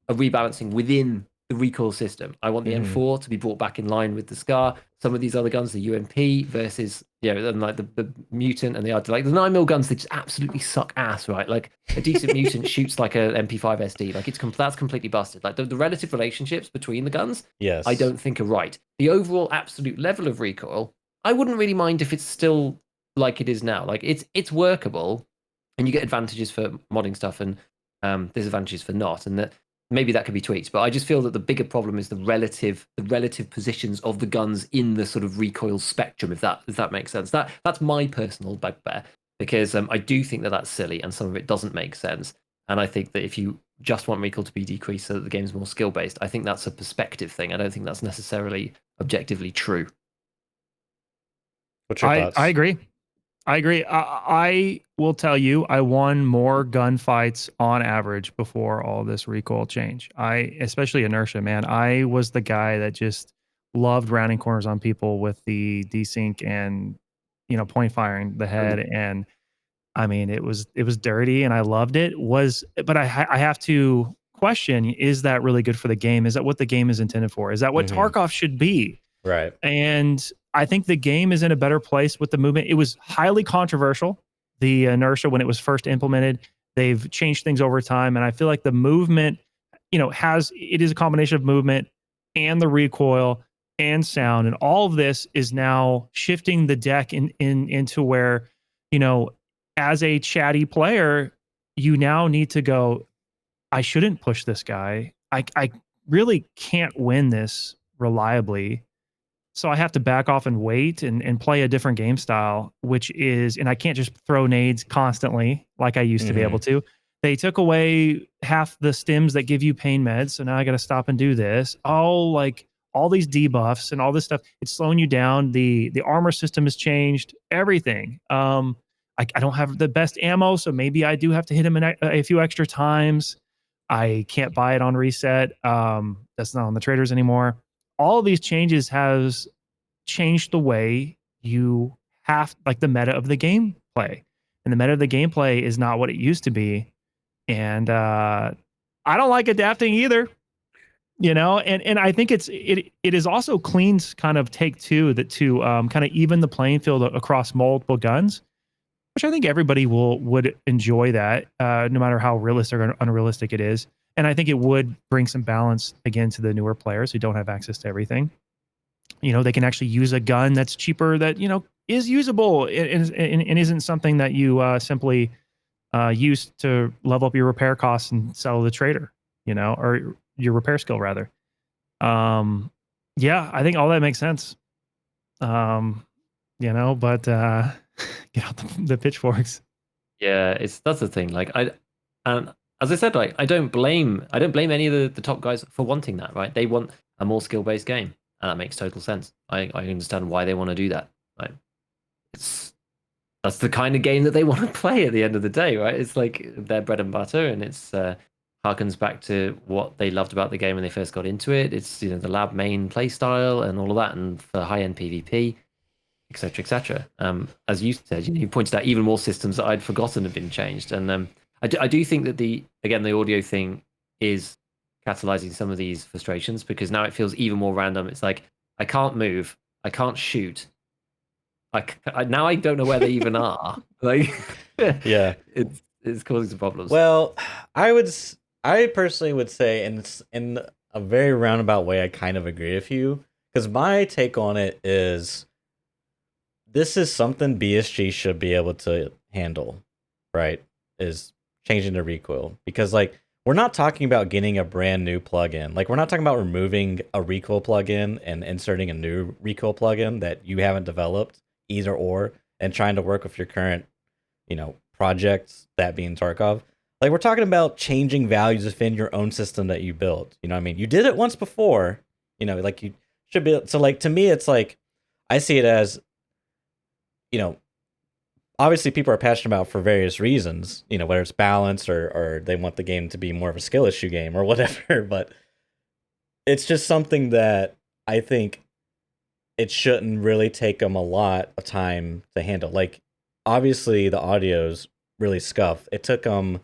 a rebalancing within the recoil system. I want the Mhm. M4 to be brought back in line with the Scar. Some of these other guns, the UMP versus and like the mutant and the other, like the 9mm guns, they just absolutely suck ass, right? Like a decent mutant shoots like a MP5 SD, like that's completely busted. Like the relative relationships between the guns, Yes. I don't think are right. The overall absolute level of recoil, I wouldn't really mind if it's still like it is now. Like it's workable, and you get advantages for modding stuff and disadvantages for not, and that maybe that could be tweaked. But I just feel that the bigger problem is the relative positions of the guns in the sort of recoil spectrum. If that makes sense. That's my personal bugbear, because I do think that that's silly and some of it doesn't make sense. And I think that if you just want recoil to be decreased so that the game's more skill based, I think that's a perspective thing. I don't think that's necessarily objectively true. What's your thoughts? I agree. I will tell you, I won more gunfights on average before all this recoil change. Especially inertia, man. I was the guy that just loved rounding corners on people with the desync and point firing the head. And I mean, it was dirty, and I loved it. But I have to question: is that really good for the game? Is that what the game is intended for? Is that what Mhm. Tarkov should be? Right. And I think the game is in a better place with the movement. It was highly controversial, the inertia, when it was first implemented. They've changed things over time, and I feel like the movement, it is a combination of movement and the recoil and sound, and all of this is now shifting the deck into where, as a chatty player, you now need to go, I shouldn't push this guy. I really can't win this reliably. So I have to back off and wait and play a different game style, and I can't just throw nades constantly like I used to be able to. They took away half the stims that give you pain meds. So now I got to stop and do this. Like all these debuffs and all this stuff, it's slowing you down. The armor system has changed everything. I don't have the best ammo, so maybe I do have to hit him a few extra times. I can't buy it on reset. That's not on the traders anymore. All of these changes has changed the way you have, like, the meta of the gameplay. And the meta of the gameplay is not what it used to be. And I don't like adapting either. And I think it is also Clean's kind of take two that to kind of even the playing field across multiple guns, which I think everybody would enjoy that, no matter how realistic or unrealistic it is. And I think it would bring some balance again to the newer players who don't have access to everything. They can actually use a gun that's cheaper, that is usable and isn't something that you simply use to level up your repair costs and sell to the trader, or your repair skill rather. Yeah, I think all that makes sense. But get out the pitchforks. Yeah, that's the thing. Like and as I said, like I don't blame any of the top guys for wanting that, right? They want a more skill-based game, and that makes total sense. I understand why they want to do that. Right? That's the kind of game that they want to play at the end of the day, right? It's like their bread and butter, and it's harkens back to what they loved about the game when they first got into it. It's the lab main play style and all of that, and for high-end PvP, etc., etc. As you said, you pointed out even more systems that I'd forgotten have been changed, and I do think that the audio thing is catalyzing some of these frustrations because now it feels even more random. It's like I can't move, I can't shoot. Now I don't know where they even are. Like, Yeah, it's causing some problems. well, I personally would say, and it's in a very roundabout way, I kind of agree with you because my take on it is this is something BSG should be able to handle, right? Is changing the recoil because like we're not talking about getting a brand new plugin. Like we're not talking about removing a recoil plugin and inserting a new recoil plugin that you haven't developed either or and trying to work with your current, projects, that being Tarkov. Like we're talking about changing values within your own system that you built. You know what I mean? You did it once before, like you should be. So like to me, it's like I see it as, obviously people are passionate about for various reasons, whether it's balance or they want the game to be more of a skill issue game or whatever. But it's just something that I think it shouldn't really take them a lot of time to handle. Like, obviously the audio's really scuffed. It took them,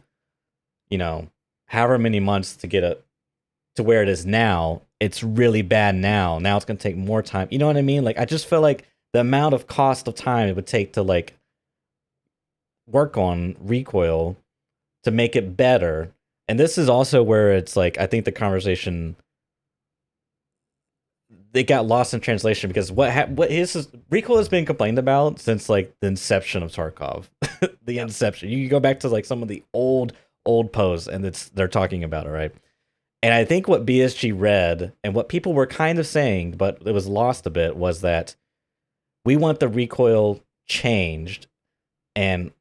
however many months to get it to where it is now. It's really bad now. Now it's going to take more time. You know what I mean? Like, I just feel like the amount of cost of time it would take to like work on recoil to make it better. And this is also where it's like, I think the conversation, they got lost in translation because recoil has been complained about since like the inception of Tarkov. The inception. You can go back to like some of the old posts and they're talking about it, right? And I think what BSG read and what people were kind of saying, but it was lost a bit, was that we want the recoil changed and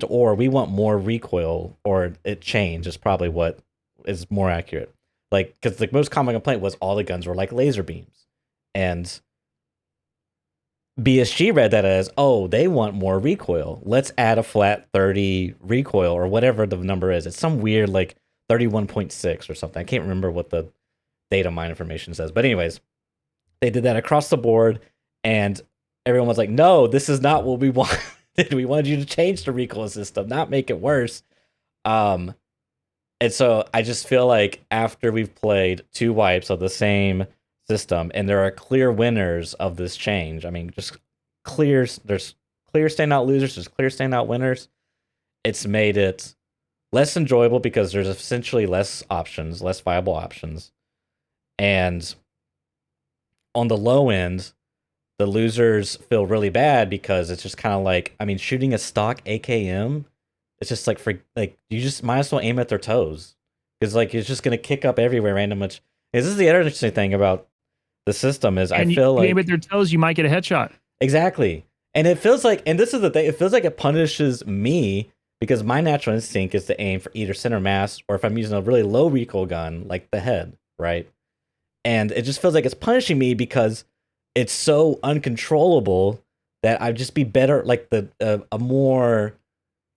or we want more recoil or it changed is probably what is more accurate. Like, because the most common complaint was all the guns were like laser beams. And BSG read that as, oh, they want more recoil. Let's add a flat 30 recoil or whatever the number is. It's some weird like 31.6 or something. I can't remember what the data mine information says. But anyways, they did that across the board and everyone was like, no, this is not what we wanted. We wanted you to change the recoil system, not make it worse. And so I just feel like after we've played 2 wipes of the same system and there are clear winners of this change, I mean, just there's clear standout losers, there's clear standout winners. It's made it less enjoyable because there's essentially less options, less viable options. And on the low end, the losers feel really bad because it's just kind of like, I mean, shooting a stock AKM, it's just like you just might as well aim at their toes because like it's just gonna kick up everywhere random much. This is the other interesting thing about the system is I feel like aim at their toes, you might get a headshot. Exactly, and it feels like, and this is the thing, it feels like it punishes me because my natural instinct is to aim for either center mass or if I'm using a really low recoil gun like the head, right? And it just feels like it's punishing me because it's so uncontrollable that I'd just be better like a more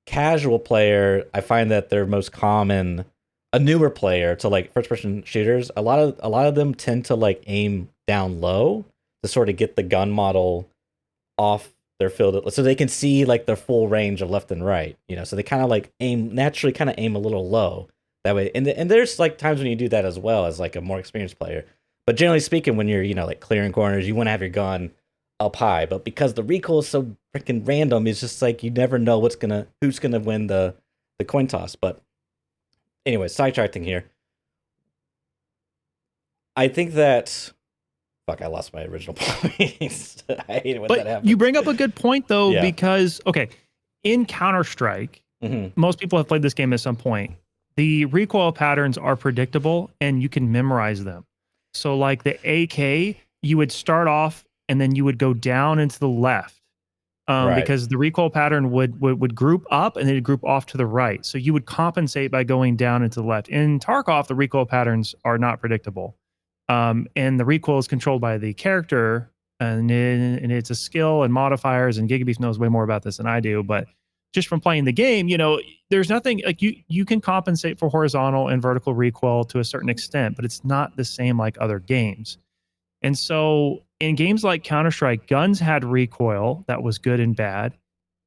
casual player. I find that they're most common, a newer player to like first person shooters. A lot of them tend to like aim down low to sort of get the gun model off their field so they can see like their full range of left and right, so they kind of like aim a little low that way. And there's like times when you do that as well as like a more experienced player. But generally speaking, when you're, like clearing corners, you want to have your gun up high. But because the recoil is so freaking random, it's just like you never know who's gonna win the coin toss. But anyway, sidetracking here. I think that I lost my original point. I hate it when that happens. You bring up a good point though, because in Counter-Strike, most people have played this game at some point. The recoil patterns are predictable and you can memorize them. So like the AK, you would start off and then you would go down into the left Right. because the recoil pattern would group up and then it'd group off to the right. So you would compensate by going down and to the left. In Tarkov, the recoil patterns are not predictable. And the recoil is controlled by the character, and it's a skill and modifiers, and GigaBeef knows way more about this than I do, but just from playing the game, you know, there's nothing like you can compensate for horizontal and vertical recoil to a certain extent, but it's not the same like other games. And so in games like Counter-Strike, guns had recoil that was good and bad,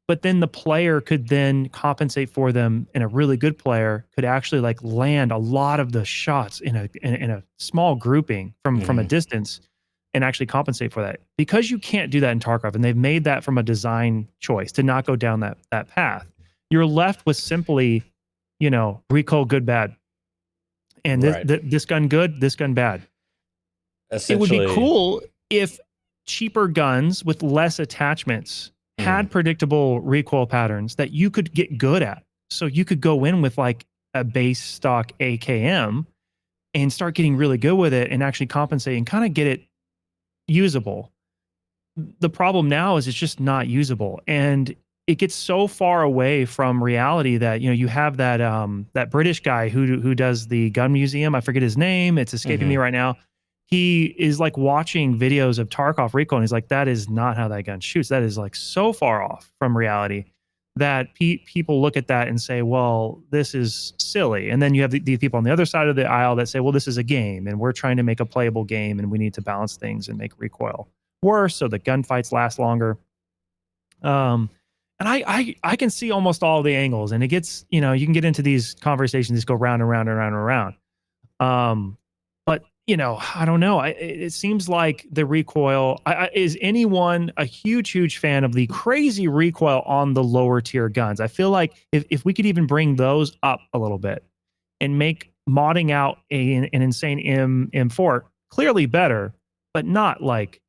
but then the player could then compensate for them, and a really good player could actually like land a lot of the shots in a small grouping from a distance and actually compensate for that. Because you can't do that in Tarkov, and they've made that from a design choice to not go down that path. You're left with simply, you know, recoil good bad. And this gun good, this gun bad. It would be cool if cheaper guns with less attachments had predictable recoil patterns that you could get good at. So you could go in with like a base stock AKM and start getting really good with it and actually compensate and kind of get it usable. The problem now is it's just not usable, and it gets so far away from reality that, you know, you have that that British guy who does the gun museum. I forget his name. It's escaping me right now. He is like watching videos of Tarkov recoil, and he's like, that is not how that gun shoots. That is like so far off from reality that people look at that and say, well, this is silly. And then you have these people on the other side of the aisle that say, well, this is a game, and we're trying to make a playable game, and we need to balance things and make recoil worse so the gunfights last longer. And I can see almost all the angles, and it gets, you know, you can get into these conversations, just go round and round and round and round. But you know, I don't know. It seems like the recoil. Is anyone a huge fan of the crazy recoil on the lower tier guns? I feel like if we could even bring those up a little bit and make modding out an insane M4 clearly better, but not like,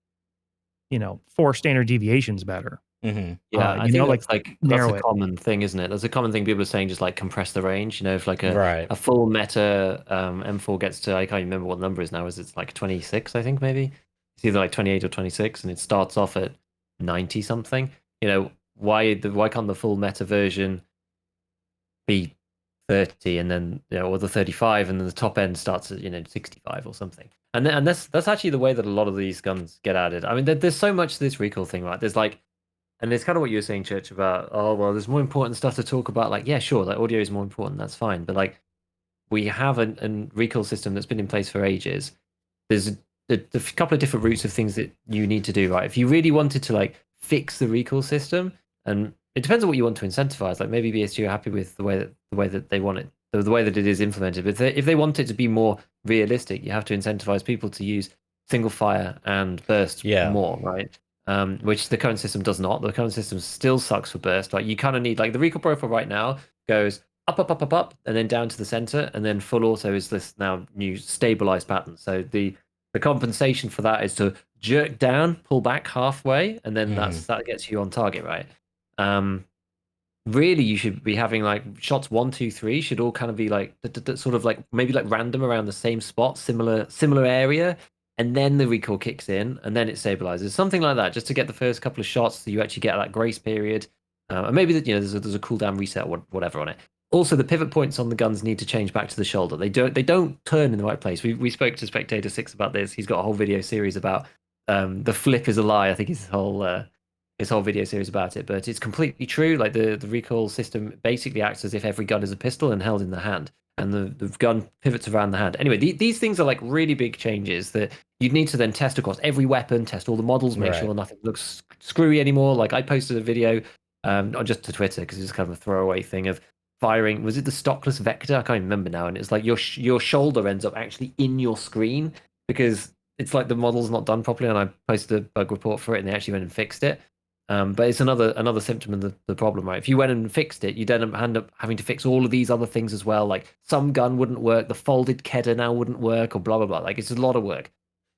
you know, 4 standard deviations better. Yeah, I think that's a common thing, isn't it? There's a common thing people are saying, just like compress the range. You know, if like a full meta M4 gets to, I can't remember what number it is now. Is it's like 26? I think maybe it's either like 28 or 26, and it starts off at 90 something. You know, why can't the full meta version be 30 and then, you know, or the 35, and then the top end starts at, you know, 65 or something? And that's actually the way that a lot of these guns get added. I mean, there's so much to this recoil thing, right? There's like. And it's kind of what you were saying, Church, about, oh, well, there's more important stuff to talk about. Like, yeah, sure, like audio is more important. That's fine. But like, we have a recoil system that's been in place for ages. There's a couple of different routes of things that you need to do, right? If you really wanted to like fix the recoil system, and it depends on what you want to incentivize. Like maybe BSG are happy with the way that they want it, the way that it is implemented. But if they want it to be more realistic, you have to incentivize people to use single fire and burst more, right? Which the current system does not. The current system still sucks for burst. Like you kind of need, like the recoil profile right now goes up, and then down to the center, and then full auto is this now new stabilized pattern. So the compensation for that is to jerk down, pull back halfway, and then that gets you on target, right? Really, you should be having like shots 1, 2, 3 should all kind of be like sort of like maybe like random around the same spot, similar area. And then the recoil kicks in, and then it stabilizes, something like that, just to get the first couple of shots, so you actually get that grace period, and maybe that, you know, there's a cooldown reset or whatever on it. Also, the pivot points on the guns need to change back to the shoulder. They don't turn in the right place. We spoke to Spectator 6 about this. He's got a whole video series about the flip is a lie. I think his whole video series about it, but it's completely true. Like the recoil system basically acts as if every gun is a pistol and held in the hand, and the gun pivots around the hand. Anyway, these things are like really big changes that you'd need to then test across every weapon, test all the models, make sure nothing looks screwy anymore. Like I posted a video, not just to Twitter, because it's kind of a throwaway thing, of firing, was it the stockless vector? I can't remember now. And it's like your shoulder ends up actually in your screen, because it's like the model's not done properly. And I posted a bug report for it, and they actually went and fixed it. But it's another symptom of the problem, right? If you went and fixed it, you'd then end up having to fix all of these other things as well. Like some gun wouldn't work, the folded Kedda now wouldn't work, or blah, blah, blah. Like it's a lot of work.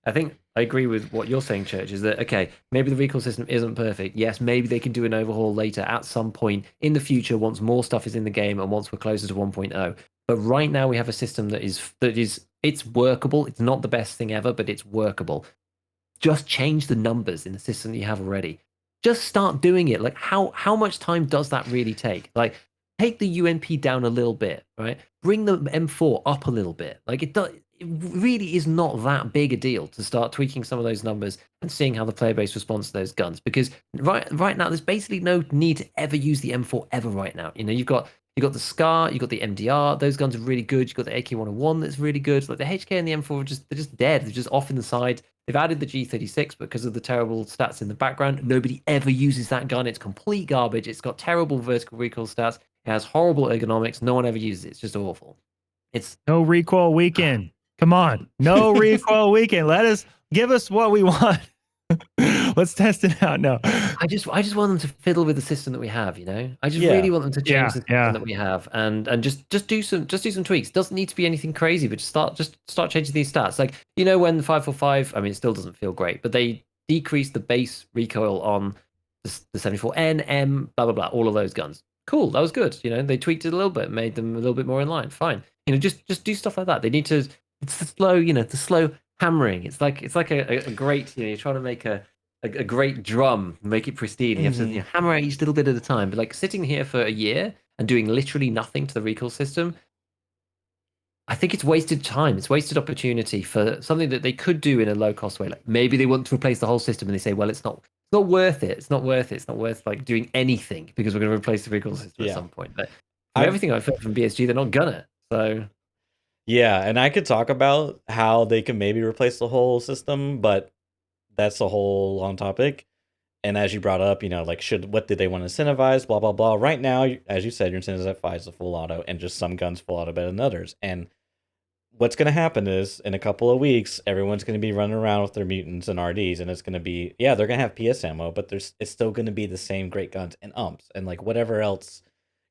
I think I agree with what you're saying, Church, is that, okay, maybe the recoil system isn't perfect. Yes, maybe they can do an overhaul later at some point in the future, once more stuff is in the game and once we're closer to 1.0. But right now we have a system that is it's workable. It's not the best thing ever, but it's workable. Just change the numbers in the system that you have already. just start doing it. Like how much time does that really take? Like take the UNP down a little bit, right? Bring the M4 up a little bit. Like it really is not that big a deal to start tweaking some of those numbers and seeing how the player base responds to those guns. Because right now, there's basically no need to ever use the M4 ever right now. You know, you've got the SCAR, you've got the MDR. Those guns are really good. You've got the AK-101 that's really good. Like the HK and the M4 they're just dead. They're just off in the side. They've added the G36, but because of the terrible stats in the background, nobody ever uses that gun. It's complete garbage. It's got terrible vertical recoil stats. It has horrible ergonomics. No one ever uses it. It's just awful. It's no recoil weekend. Come on, no recoil weekend. Give us what we want. Let's test it out. No, I just want them to fiddle with the system that we have. You know, I just really want them to change the system that we have and just do some tweaks. Doesn't need to be anything crazy, but just start changing these stats. Like, you know, when the 545, I mean, it still doesn't feel great, but they decreased the base recoil on the 74N, M, blah blah blah, all of those guns. Cool, that was good. You know, they tweaked it a little bit, made them a little bit more in line. Fine. You know, just do stuff like that. They need to. It's the slow, you know, the slow hammering. It's like a great, you know, you're trying to make a great drum, make it pristine. You have to hammer each little bit at a time. But like sitting here for a year and doing literally nothing to the recoil system, I think it's wasted time. It's wasted opportunity for something that they could do in a low cost way. Like maybe they want to replace the whole system and they say, well, it's not worth it. It's not worth it. It's not worth like doing anything because we're going to replace the recoil system at some point. But everything I've heard from BSG, they're not gonna. So yeah, and I could talk about how they can maybe replace the whole system, but that's a whole long topic. And as you brought up, you know, like what did they want to incentivize? Blah blah blah. Right now, as you said, your incentive at 5 is a full auto, and just some guns full auto better than others. And what's going to happen is in a couple of weeks, everyone's going to be running around with their mutants and RDs, and it's going to be they're going to have PS ammo, but it's still going to be the same great guns and umps and like whatever else,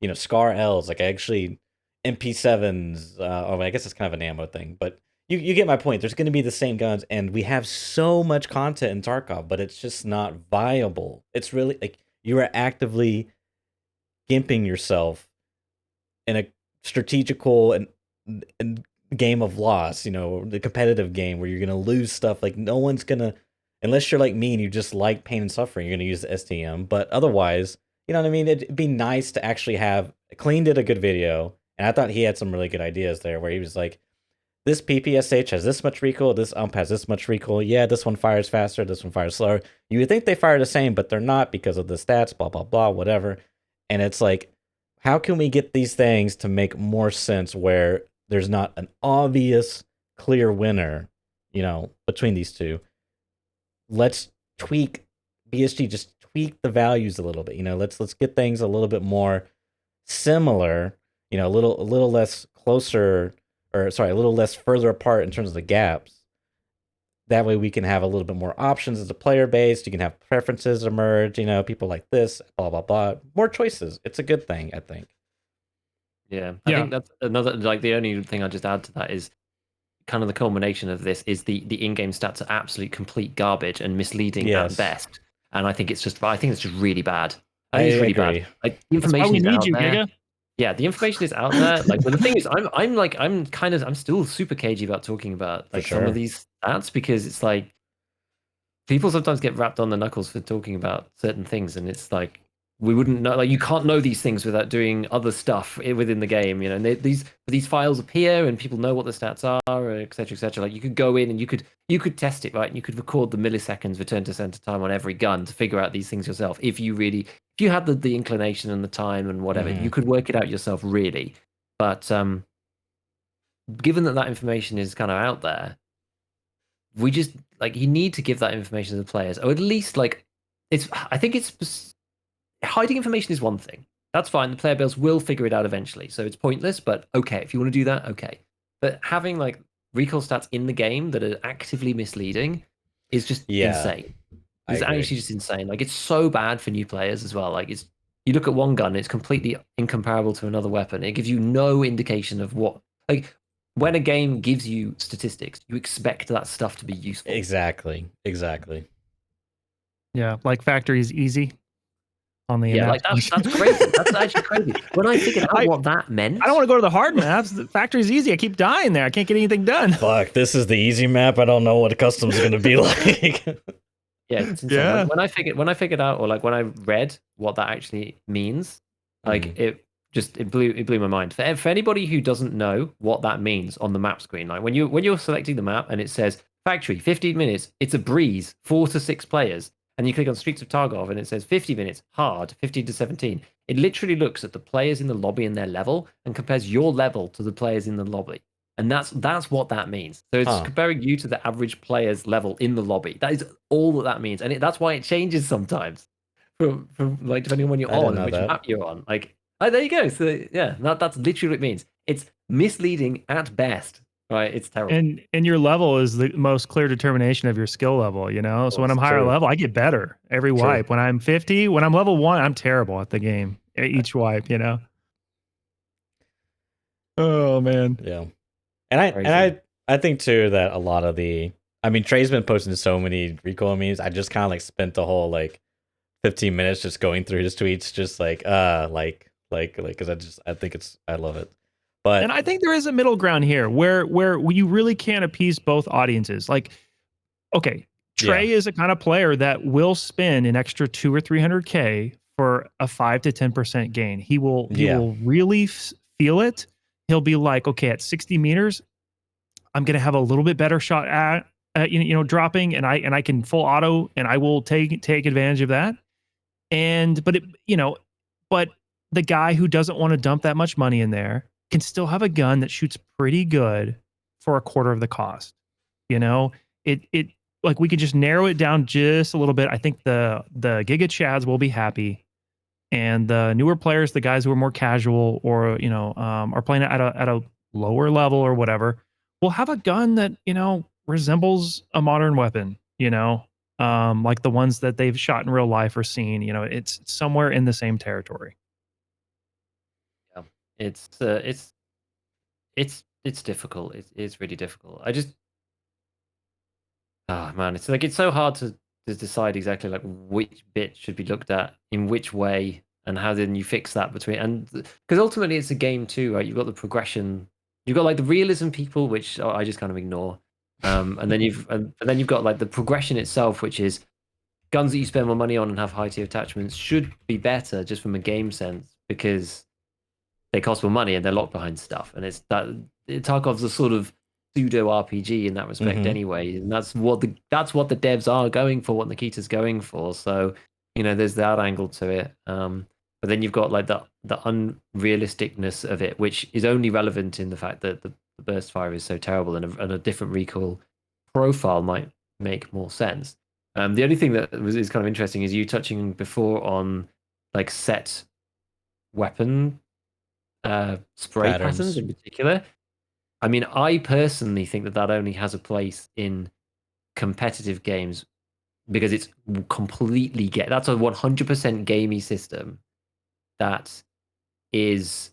you know, SCAR Ls, like actually MP7s. I guess it's kind of an ammo thing, but you get my point. There's going to be the same guns, and we have so much content in Tarkov, but it's just not viable. It's really like you are actively gimping yourself in a strategical and game of loss, you know, the competitive game where you're going to lose stuff. Like no one's going to, unless you're like me and you just like pain and suffering, you're going to use the STM. But otherwise, you know what I mean? It'd be nice to actually have, Clean did a good video, and I thought he had some really good ideas there where he was like, this PPSH has this much recoil, this ump has this much recoil. Yeah, this one fires faster, this one fires slower. You would think they fire the same, but they're not because of the stats, blah, blah, blah, whatever. And it's like, how can we get these things to make more sense where there's not an obvious, clear winner, you know, between these two? Let's tweak BSG, just tweak the values a little bit. You know, let's get things a little bit more similar, you know, a little less closer, or sorry, a little less further apart in terms of the gaps. That way we can have a little bit more options as a player base. You can have preferences emerge, you know, people like this, blah, blah, blah. More choices. It's a good thing, I think. Yeah, I think that's another, like the only thing I'll just add to that is kind of the culmination of this is the in-game stats are absolute complete garbage and misleading at best. And I think it's just really bad. I think it's really bad. Like the information is out there. Giga? Yeah, the information is out there. Like, but the thing is, I'm still super cagey about talking about like some of these stats because it's like people sometimes get wrapped on the knuckles for talking about certain things, and it's like we wouldn't know. Like, you can't know these things without doing other stuff within the game, you know. And these files appear, and people know what the stats are, etc., etc. Like, you could go in and you could test it, right? And you could record the milliseconds return to center time on every gun to figure out these things yourself. If you had the inclination and the time and whatever, you could work it out yourself, really. But given that information is kind of out there, we just like you need to give that information to the players, or at least like I think it's hiding information is one thing. That's fine. The player base will figure it out eventually, so it's pointless. But okay, if you want to do that, okay. But having like recoil stats in the game that are actively misleading is just insane. It's actually just insane. Like, it's so bad for new players as well. Like, you look at one gun, it's completely incomparable to another weapon. It gives you no indication of what, like, when a game gives you statistics, you expect that stuff to be useful. Exactly. Yeah, like factory is easy on the like that's crazy. That's actually crazy. When I figured out what that meant, I don't want to go to the hard maps. The factory is easy. I keep dying there. I can't get anything done. Fuck, this is the easy map. I don't know what a custom's going to be like. Yeah, it's insane. Yeah. When I figured out, or like when I read what that actually means, like it blew my mind. For anybody who doesn't know what that means on the map screen, like when you're selecting the map and it says factory 15 minutes, it's a breeze, 4 to 6 players, and you click on Streets of Tarkov and it says 50 minutes, hard, 15 to 17. It literally looks at the players in the lobby and their level and compares your level to the players in the lobby. And that's what that means. So it's comparing you to the average player's level in the lobby. That is all that means, and that's why it changes sometimes from like depending on when you're on and which map you're on. Like, oh, there you go. So yeah, that's literally what it means. It's misleading at best, right? It's terrible. And your level is the most clear determination of your skill level, you know? So when I'm higher level, I get better every wipe. When I'm 50, when I'm level 1, I'm terrible at the game. Each wipe, you know? Oh man. Yeah. And I think too that a lot of Trey's been posting so many Recoil memes. I just kind of like spent the whole like 15 minutes just going through his tweets, just like because I love it. But and I think there is a middle ground here where you really can't appease both audiences. Like, okay, Trey is a kind of player that will spend an extra 200 or 300K for a 5 to 10% gain. He will really feel it. He'll be like, okay, at 60 meters, I'm going to have a little bit better shot at dropping, and I can full auto, and I will take advantage of that. But the guy who doesn't want to dump that much money in there can still have a gun that shoots pretty good for a quarter of the cost. You know, it like we could just narrow it down just a little bit. I think the Giga Chads will be happy, and the newer players, the guys who are more casual or are playing at a lower level or whatever, will have a gun that resembles a modern weapon. Like the ones that they've shot in real life or seen. It's somewhere in the same territory. Yeah, it's difficult. It's really difficult. Man, it's like it's so hard to decide exactly like which bit should be looked at in which way and how then you fix that between, and because ultimately it's a game too, right? You've got the progression, you've got like the realism people, which I just kind of ignore, and then you've got like the progression itself, which is guns that you spend more money on and have high tier attachments should be better just from a game sense because they cost more money and they're locked behind stuff, and it's that Tarkov's a sort of pseudo RPG in that respect anyway, and that's what the devs are going for, what Nikita's going for. So there's that angle to it, but then you've got like the unrealisticness of it, which is only relevant in the fact that the burst fire is so terrible, and a different recoil profile might make more sense. The only thing that is kind of interesting is you touching before on like set weapon spray patterns in particular. I mean, I personally think that only has a place in competitive games because it's completely that's a 100% gamey system that is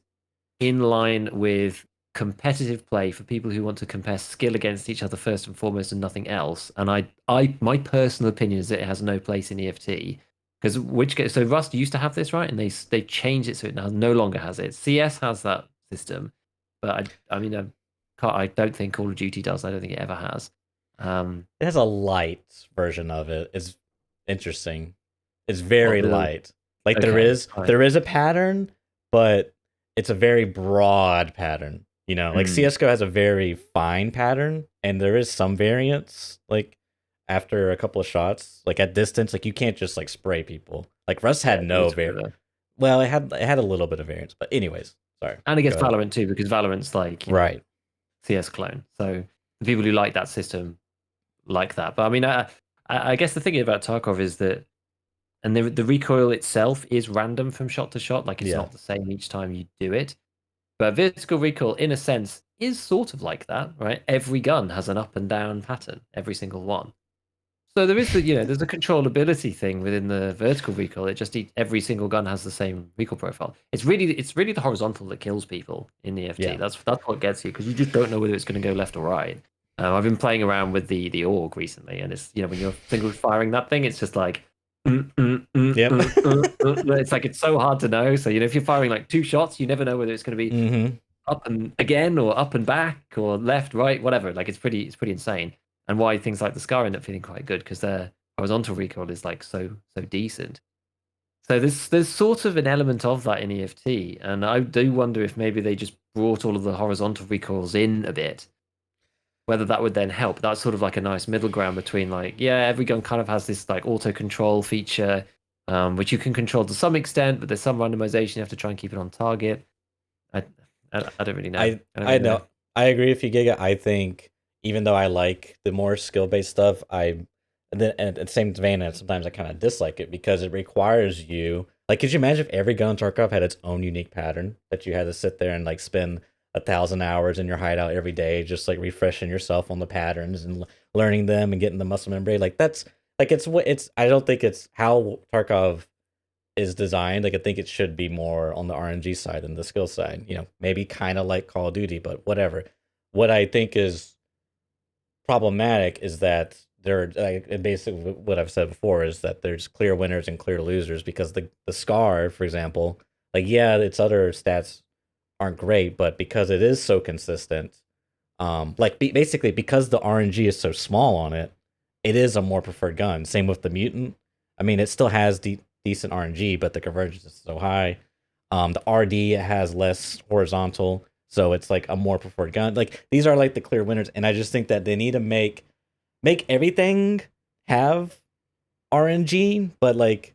in line with competitive play for people who want to compare skill against each other first and foremost and nothing else. And my personal opinion is that it has no place in EFT because so Rust used to have this, right? And they changed it so it now no longer has it. CS has that system, but I don't think Call of Duty does. I don't think it ever has. It has a light version of it. It's interesting. It's very light. Like there is a pattern, but it's a very broad pattern. Like CS:GO has a very fine pattern, and there is some variance. Like after a couple of shots, like at distance, like you can't just like spray people. Like Rust had no variance. Well, it had a little bit of variance, but anyways, sorry. And it gets Valorant too, because Valorant's like right. CS clone. So the people who like that system like that. But I mean, I guess the thing about Tarkov is that, and the recoil itself is random from shot to shot. Like it's not the same each time you do it. But vertical recoil, in a sense, is sort of like that, right? Every gun has an up and down pattern, every single one. So there is there's a controllability thing within the vertical recoil. It just every single gun has the same recoil profile. It's really the horizontal that kills people in the EFT. Yeah. That's what gets you because you just don't know whether it's going to go left or right. I've been playing around with the AUG recently, and it's when you're single firing that thing, it's just like it's like it's so hard to know. So if you're firing like 2 shots, you never know whether it's going to be up and again or up and back or left, right, whatever. Like it's pretty insane. And why things like the Scar end up feeling quite good because they're horizontal recoil is like so decent. So there's sort of an element of that in EFT, and I do wonder if maybe they just brought all of the horizontal recoils in a bit. Whether that would then help. That's sort of like a nice middle ground between like, yeah, every gun kind of has this like auto control feature, which you can control to some extent, but there's some randomization. You have to try and keep it on target. I don't really know. I know. I agree with you, Giga. I think even though I like the more skill-based stuff, and then at the same vein, sometimes I kind of dislike it because it requires you. Like, could you imagine if every gun in Tarkov had its own unique pattern that you had to sit there and like spend 1,000 hours in your hideout every day, just like refreshing yourself on the patterns and learning them and getting the muscle memory? Like that's like it's what it's. I don't think it's how Tarkov is designed. Like I think it should be more on the RNG side than the skill side. You know, maybe kind of like Call of Duty, but whatever. What I think is problematic is that basically what I've said before is that there's clear winners and clear losers because the Scar, for example, like yeah, its other stats aren't great, but because it is so consistent, basically because the RNG is so small on it, it is a more preferred gun. Same with the Mutant. I mean, it still has decent RNG, but the convergence is so high. The RD has less horizontal, so it's like a more preferred gun. Like these are like the clear winners, and I just think that they need to make everything have RNG, but like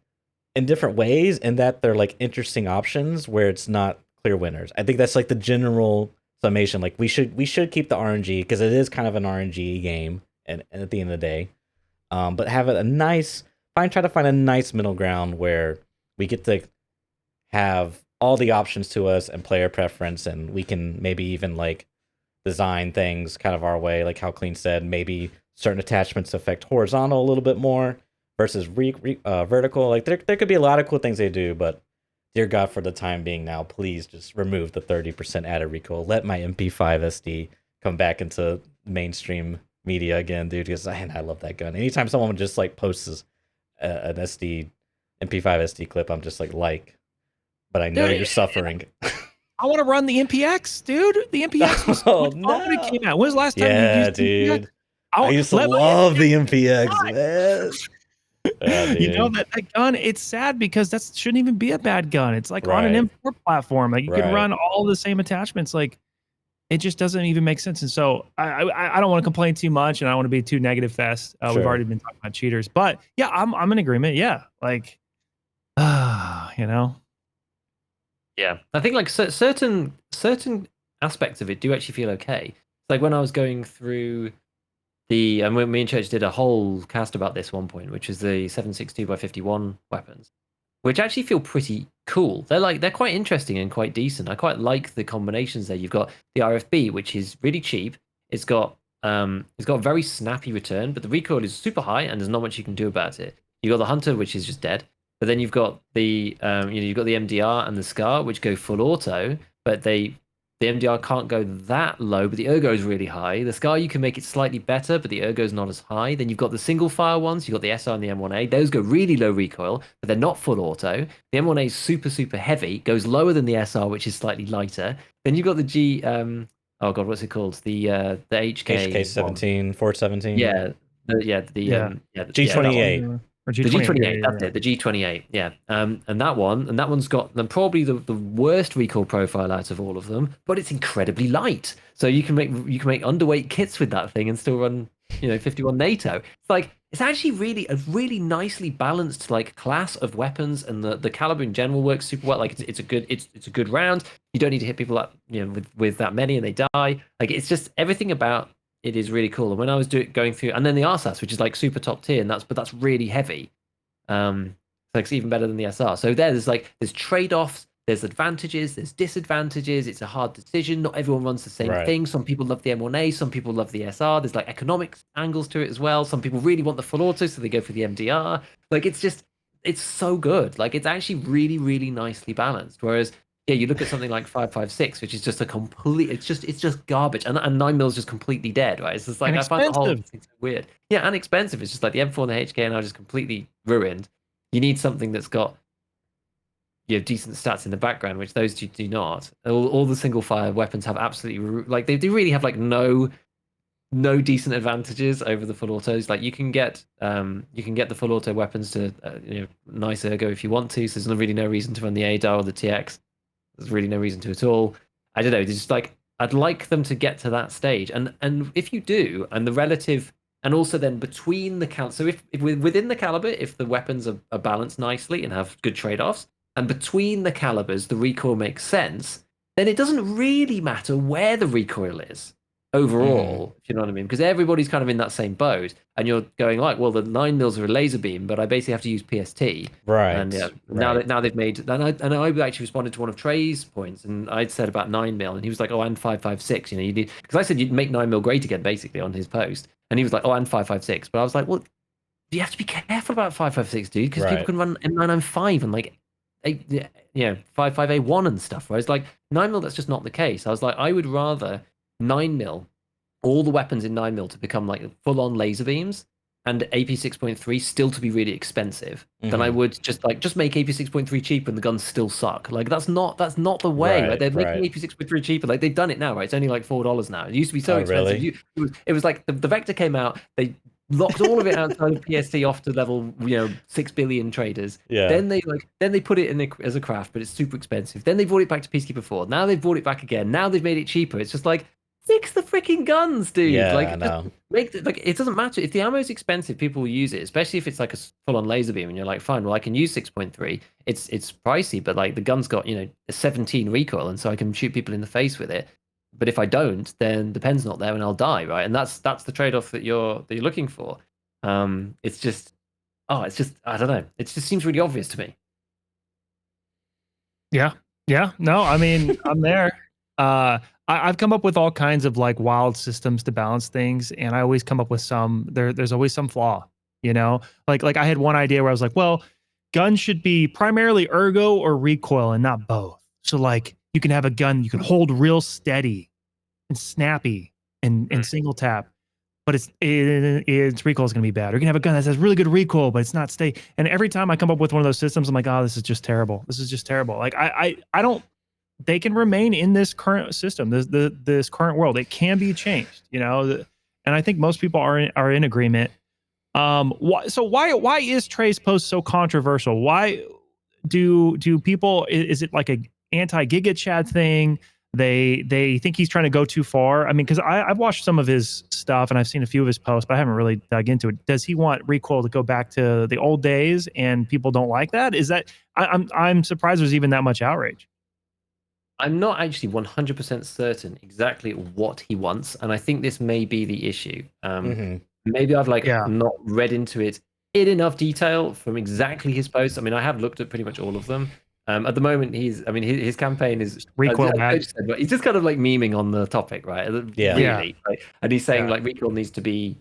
in different ways, and that they're like interesting options where it's not clear winners. I think that's like the general summation. Like we should keep the RNG because it is kind of an RNG game, and at the end of the day, but have it a nice try to find a nice middle ground where we get to have all the options to us and player preference, and we can maybe even like design things kind of our way, like how Clean said, maybe certain attachments affect horizontal a little bit more versus vertical. Like there could be a lot of cool things they do, but dear God, for the time being now, please just remove the 30% added recoil. Let my MP5 SD come back into mainstream media again, dude, because I love that gun. Anytime someone just like posts an SD MP5 SD clip, I'm just like, but I know you're suffering. I want to run the MPX, dude. The MPX was so much fun when it came out. When was the last time you used dude? MPX? I used to love the MPX, man. You know that gun, it's sad because that shouldn't even be a bad gun. It's like on an M4 platform. Like you could run all the same attachments. Like it just doesn't even make sense. And so I don't want to complain too much, and I don't want to be too negative fest. We've already been talking about cheaters, but yeah, I'm in agreement. Yeah, like, you know. Yeah, I think like certain aspects of it do actually feel okay. It's like when I was going through and me and Church did a whole cast about this one point, which is the 7.62x51 weapons, which actually feel pretty cool. They're quite interesting and quite decent. I quite like the combinations there. You've got the RFB, which is really cheap. It's got a very snappy return, but the recoil is super high and there's not much you can do about it. You've got the Hunter, which is just dead. But then you've got the you've got the MDR and the Scar, which go full auto, but the MDR can't go that low, but the ergo is really high. The Scar, you can make it slightly better, but the ergo is not as high. Then you've got the single fire ones. You've got the SR and the M1A. Those go really low recoil, but they're not full auto. The M1A is super, super heavy, goes lower than the SR, which is slightly lighter. Then you've got the G, oh God, what's it called? The HK 17, 417. Yeah. G28. Or The G28, that's it. The G28, yeah. And that one's got probably the worst recoil profile out of all of them, but it's incredibly light. So you can make underweight kits with that thing and still run, 51 NATO. It's like it's actually really a really nicely balanced like class of weapons, and the caliber in general works super well. Like it's a good round. You don't need to hit people up, with that many and they die. Like it's just everything about it is really cool. And when I was going through, and then the RSAS, which is like super top tier, and that's really heavy. So it's even better than the SR. So there's trade-offs, there's advantages, there's disadvantages. It's a hard decision. Not everyone runs the same thing. Some people love the M1A, some people love the SR. There's like economics angles to it as well. Some people really want the full auto, so they go for the MDR. Like it's so good. Like it's actually really, really nicely balanced. Whereas you look at something like 5.56, which is just a complete. It's just garbage, and 9mm is just completely dead, right? It's just like I find the whole thing so weird. Yeah, and expensive. It's just like the M4 and the HK are just completely ruined. You need something that's got decent stats in the background, which those two do not. All the single fire weapons have absolutely they do really have like no no decent advantages over the full autos. Like you can get the full auto weapons to nice ergo if you want to. So there's really no reason to run the ADAR or the TX. There's really no reason to at all. I don't know. It's just like I'd like them to get to that stage, and if you do, and the relative, and also then between the count. So if within the caliber, if the weapons are balanced nicely and have good trade-offs, and between the calibers the recoil makes sense, then it doesn't really matter where the recoil is overall, if you know what I mean, because everybody's kind of in that same boat, and you're going like, well, the 9mm are a laser beam, but I basically have to use PST, Right. and now they've made, and I actually responded to one of Trey's points, and I'd said about 9mm, and he was like, oh, and 5.56, you need, because I said you'd make 9mm great again, basically on his post, and he was like, oh, and 5.56, but I was like, well, you have to be careful about 5.56, dude, because people can run M995 and like 5.5A1 and stuff, whereas like 9mm, that's just not the case. I was like, I would rather 9mm, all the weapons in 9mm to become like full-on laser beams, and AP 6.3 still to be really expensive, than I would just make AP 6.3 cheap and the guns still suck. Like that's not the way. Right? They're making AP 6.3 cheaper. Like they've done it now, right? It's only like $4 now. It used to be so expensive. Really? It was like the Vector came out, they locked all of it outside of PST off to level 6 billion traders. Yeah. Then they put it in as a craft, but it's super expensive. Then they brought it back to Peacekeeper 4. Now they've brought it back again. Now they've made it cheaper. It's just like, fix the freaking guns, dude. Yeah, like, I know. It doesn't matter if the ammo is expensive. People will use it, especially if it's like a full-on laser beam, and you're like, fine, well, I can use 6.3. It's pricey, but like the gun's got a 17 recoil, and so I can shoot people in the face with it. But if I don't, then the pen's not there, and I'll die, right? And that's the trade-off that you're looking for. It's just I don't know. It just seems really obvious to me. Yeah. No, I mean, I'm there. I've come up with all kinds of like wild systems to balance things, and I always come up with there's always some flaw, like I had one idea where I was like, well, guns should be primarily ergo or recoil and not both. So like you can have a gun you can hold real steady and snappy and single tap, but its recoil is going to be bad. Or you can have a gun that has really good recoil, but it's not steady. And every time I come up with one of those systems, I'm like, oh, this is just terrible. This is just terrible. Like I don't. They can remain in this current system, this current world. It can be changed, and I think most people are in agreement. Why is Trey's post so controversial? Why do people? Is it like a anti-Giga Chad thing? They think he's trying to go too far. I mean, because I've watched some of his stuff and I've seen a few of his posts, but I haven't really dug into it. Does he want recoil to go back to the old days, and people don't like that? Is that I'm surprised there's even that much outrage. I'm not actually 100% certain exactly what he wants, and I think this may be the issue. Maybe I've not read into it in enough detail from exactly his posts. I mean, I have looked at pretty much all of them. At the moment, his campaign is recoil bad. But he's just kind of like memeing on the topic, right? Yeah. Really, right? And he's saying like recoil needs to be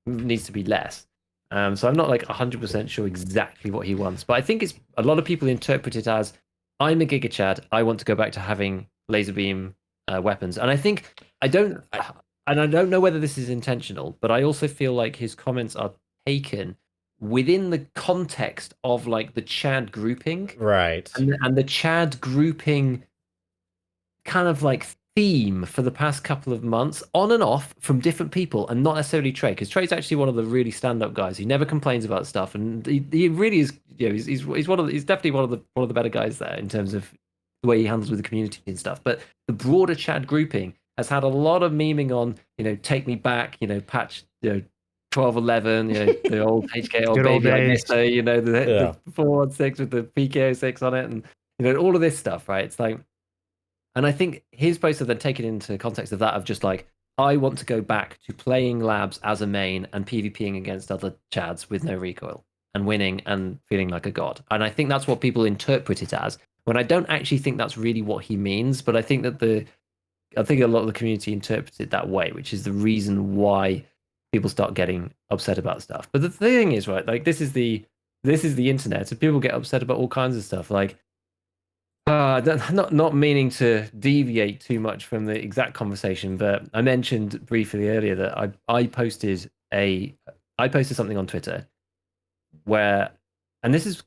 less. So I'm not like 100% sure exactly what he wants, but I think it's a lot of people interpret it as, I'm a Giga Chad, I want to go back to having laser beam weapons. And I don't know whether this is intentional, but I also feel like his comments are taken within the context of like the Chad grouping. Right. And the Chad grouping kind of like theme for the past couple of months, on and off from different people, and not necessarily Trey, because Trey's actually one of the really stand-up guys. He never complains about stuff, and he really is. He's definitely one of the better guys there in terms of the way he handles with the community and stuff. But the broader Chad grouping has had a lot of memeing on, take me back, patch, 1211, the old HK baby, I guess so, the 416 with the PK06 on it, and all of this stuff, right? It's like. And I think his posts are then taken into context of that, of just like, I want to go back to playing labs as a main and PvPing against other Chads with no recoil and winning and feeling like a god. And I think that's what people interpret it as, when I don't actually think that's really what he means. But I think that a lot of the community interprets it that way, which is the reason why people start getting upset about stuff. But the thing is, right, like this is the internet, so people get upset about all kinds of stuff. Like, not meaning to deviate too much from the exact conversation, but I mentioned briefly earlier that I posted something on Twitter where, and this is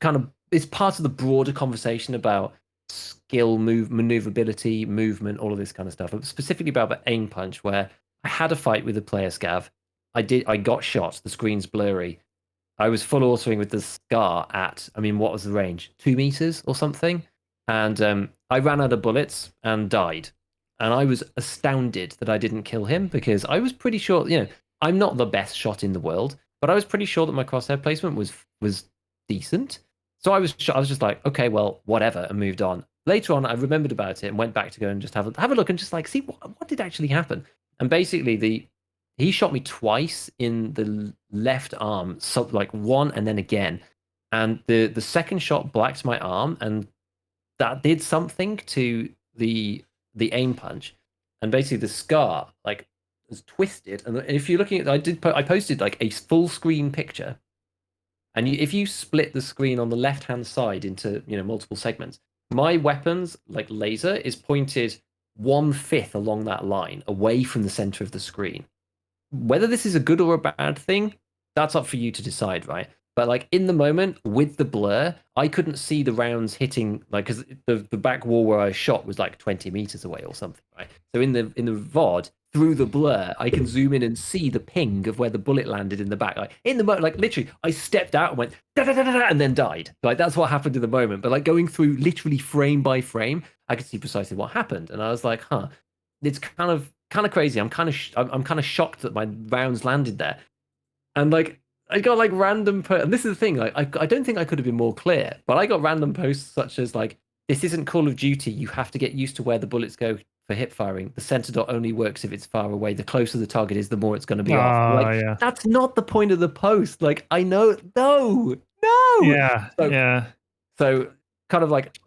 it's part of the broader conversation about skill, maneuverability, movement, all of this kind of stuff, specifically about the aim punch, where I had a fight with a player scav. I got shot. The screen's blurry. I was full autoing with the scar at, I mean, what was the range? 2 meters or something? And I ran out of bullets and died. And I was astounded that I didn't kill him because I was pretty sure, I'm not the best shot in the world, but I was pretty sure that my crosshair placement was decent. So I was just like, okay, well, whatever, and moved on. Later on, I remembered about it and went back to go and just have a look and just like see what did actually happen. And basically, he shot me twice in the left arm, so like one and then again. And the second shot blacked my arm, and that did something to the aim punch. And basically, the scar like was twisted. And if you're looking at, I posted like a full screen picture, and if you split the screen on the left hand side into multiple segments, my weapon's like laser is pointed 1/5 along that line, away from the center of the screen. Whether this is a good or a bad thing, that's up for you to decide, right? But like in the moment with the blur, I couldn't see the rounds hitting, like, because the back wall where I shot was like 20 meters away or something, right? So in the VOD, through the blur, I can zoom in and see the ping of where the bullet landed in the back. Like in the moment, like literally, I stepped out and went da da da da, and then died. Like that's what happened in the moment. But like going through literally frame by frame, I could see precisely what happened, and I was like, huh, it's kind of crazy. I'm kind of shocked that my rounds landed there, and like I got like random and this is the thing, like I don't think I could have been more clear, but I got random posts such as like, this isn't Call of Duty, you have to get used to where the bullets go for hip firing. The center dot only works if it's far away. The closer the target is, the more it's going to be off. Like yeah. that's not the point of the post. Like I know, no. Yeah, so, yeah. So kind of like,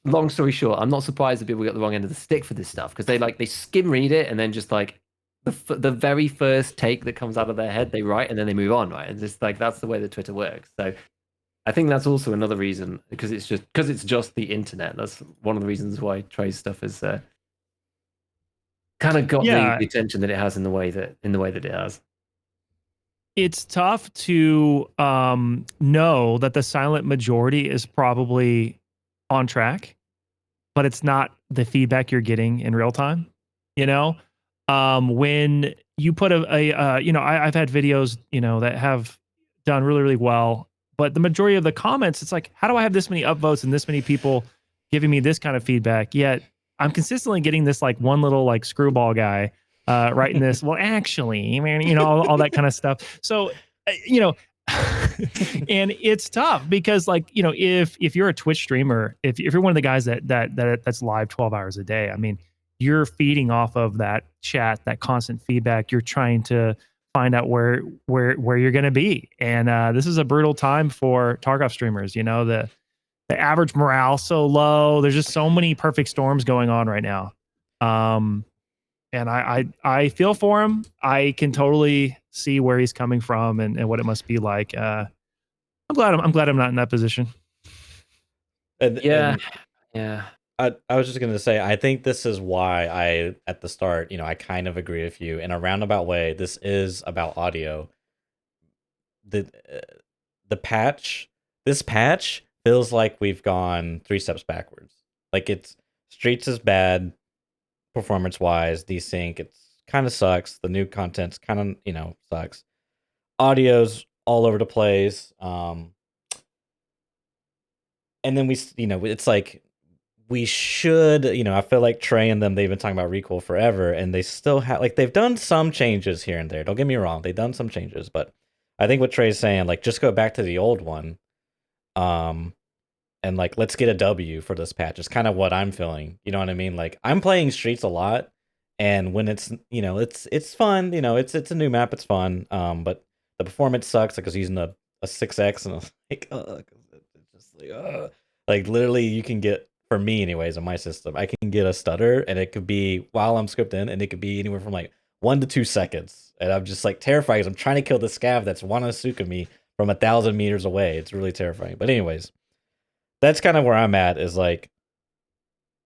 long story short, I'm not surprised that people get the wrong end of the stick for this stuff, because they skim read it and then just like the very first take that comes out of their head they write and then they move on, right? And just like that's the way that Twitter works. So I think that's also another reason, because it's just the internet. That's one of the reasons why Trey's stuff has kind of got the attention that it has in the way that it has. It's tough to know that the silent majority is probably on track, but it's not the feedback you're getting in real time. When you put I've had videos, that have done really, really well, but the majority of the comments, it's like, how do I have this many upvotes and this many people giving me this kind of feedback? Yet I'm consistently getting this like one little like screwball guy writing this. Well, actually, man, all that kind of stuff. So, and it's tough because like, if you're a Twitch streamer, if you're one of the guys that's live 12 hours a day, I mean, you're feeding off of that chat, that constant feedback. You're trying to find out where you're going to be. And this is a brutal time for Tarkov streamers. The average morale so low. There's just so many perfect storms going on right now. And I feel for him. I can totally see where he's coming from and what it must be like. I'm glad I'm not in that position. Yeah. I was just going to say, I think this is why I, at the start, I kind of agree with you in a roundabout way. This is about audio. This patch feels like we've gone 3 steps backwards. Like Streets is bad performance wise, desync, it's kind of sucks. The new content's kind of, sucks. Audio's all over the place. And then it's like, we should, I feel like Trey and them, they've been talking about Recoil forever, and they still have, like, they've done some changes here and there. Don't get me wrong, they've done some changes, but I think what Trey's saying, like, just go back to the old one, and like, let's get a W for this patch. It's kind of what I'm feeling. You know what I mean? Like, I'm playing Streets a lot, and when it's, it's fun. It's a new map, it's fun. But the performance sucks because using a 6x, and I was like, it's just like literally you can get. For me, anyways, on my system, I can get a stutter, and it could be while I'm scripting, and it could be anywhere from like 1 to 2 seconds, and I'm just like terrified because I'm trying to kill the scav that's wanna me from 1,000 meters away. It's really terrifying. But anyways, that's kind of where I'm at. Is like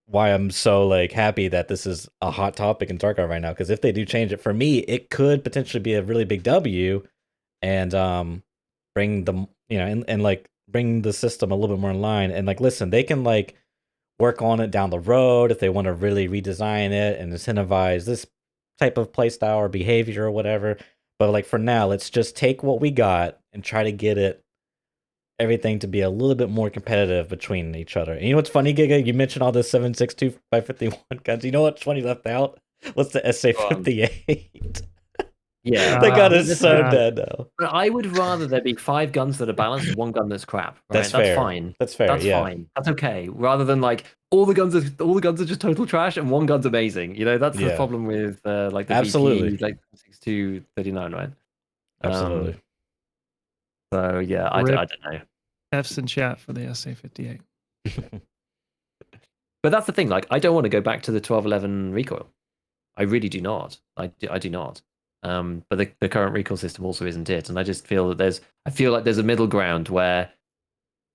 why I'm so like happy that this is a hot topic in Tarkov right now. Because if they do change it, for me, it could potentially be a really big W, and bring the and like bring the system a little bit more in line. And like, listen, they can like work on it down the road if they want to really redesign it and incentivize this type of play style or behavior or whatever. But like for now, let's just take what we got and try to get everything to be a little bit more competitive between each other. And you know what's funny, Giga? You mentioned all the 7.62 by 51 guns. You know what's funny left out? What's the SA58? Yeah, That gun is listen, so dead now. But I would rather there be 5 guns that are balanced and 1 gun that's crap. Right? That's fair. Fine. That's fair. That's fine. That's okay. Rather than like all the guns are just total trash and 1 gun's amazing. You know, that's the problem with like the Absolutely. VP, like 6239, right? Absolutely. So yeah, I don't know. F's in chat for the SA58. But that's the thing. Like, I don't want to go back to the 1211 recoil. I really do not. I do not. But the current recoil system also isn't it. And I just feel that I feel like there's a middle ground where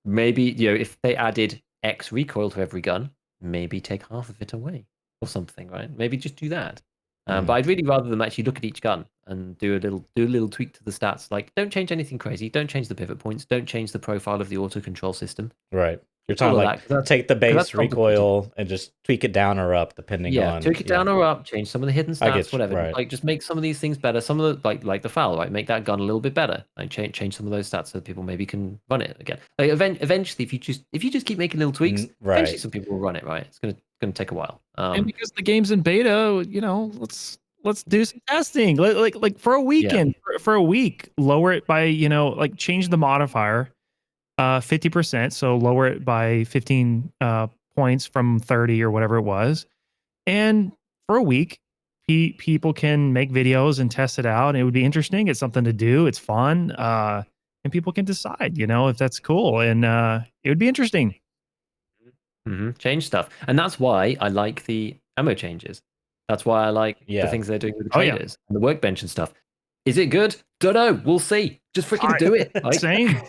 maybe, you know, if they added X recoil to every gun, maybe take half of it away or something, right? Maybe just do that. But I'd really rather them actually look at each gun and do a little tweak to the stats. Like, don't change anything crazy. Don't change the pivot points. Don't change the profile of the auto control system. Right. You're talking like take the base recoil and just tweak it down or up depending on. Tweak it down or up, change some of the hidden stats, whatever. Right. Like just make some of these things better. Some of the like the foul, right? Make that gun a little bit better. Like change some of those stats so that people maybe can run it again. Like eventually, if you just keep making little tweaks, eventually some people will run it, right? It's gonna take a while. And because the game's in beta, you know, let's do some testing. Like for a weekend, for a week, lower it by, you know, like change the modifier 50%, so lower it by 15 points from 30 or whatever it was. And for a week, people can make videos and test it out. It would be interesting. It's something to do. It's fun. And people can decide, you know, if that's cool. And it would be interesting. Change stuff. And that's why I like the ammo changes. That's why I like the things they're doing with the traders and the workbench and stuff. Is it good? Don't know. We'll see. Just freaking do it. Right? Same.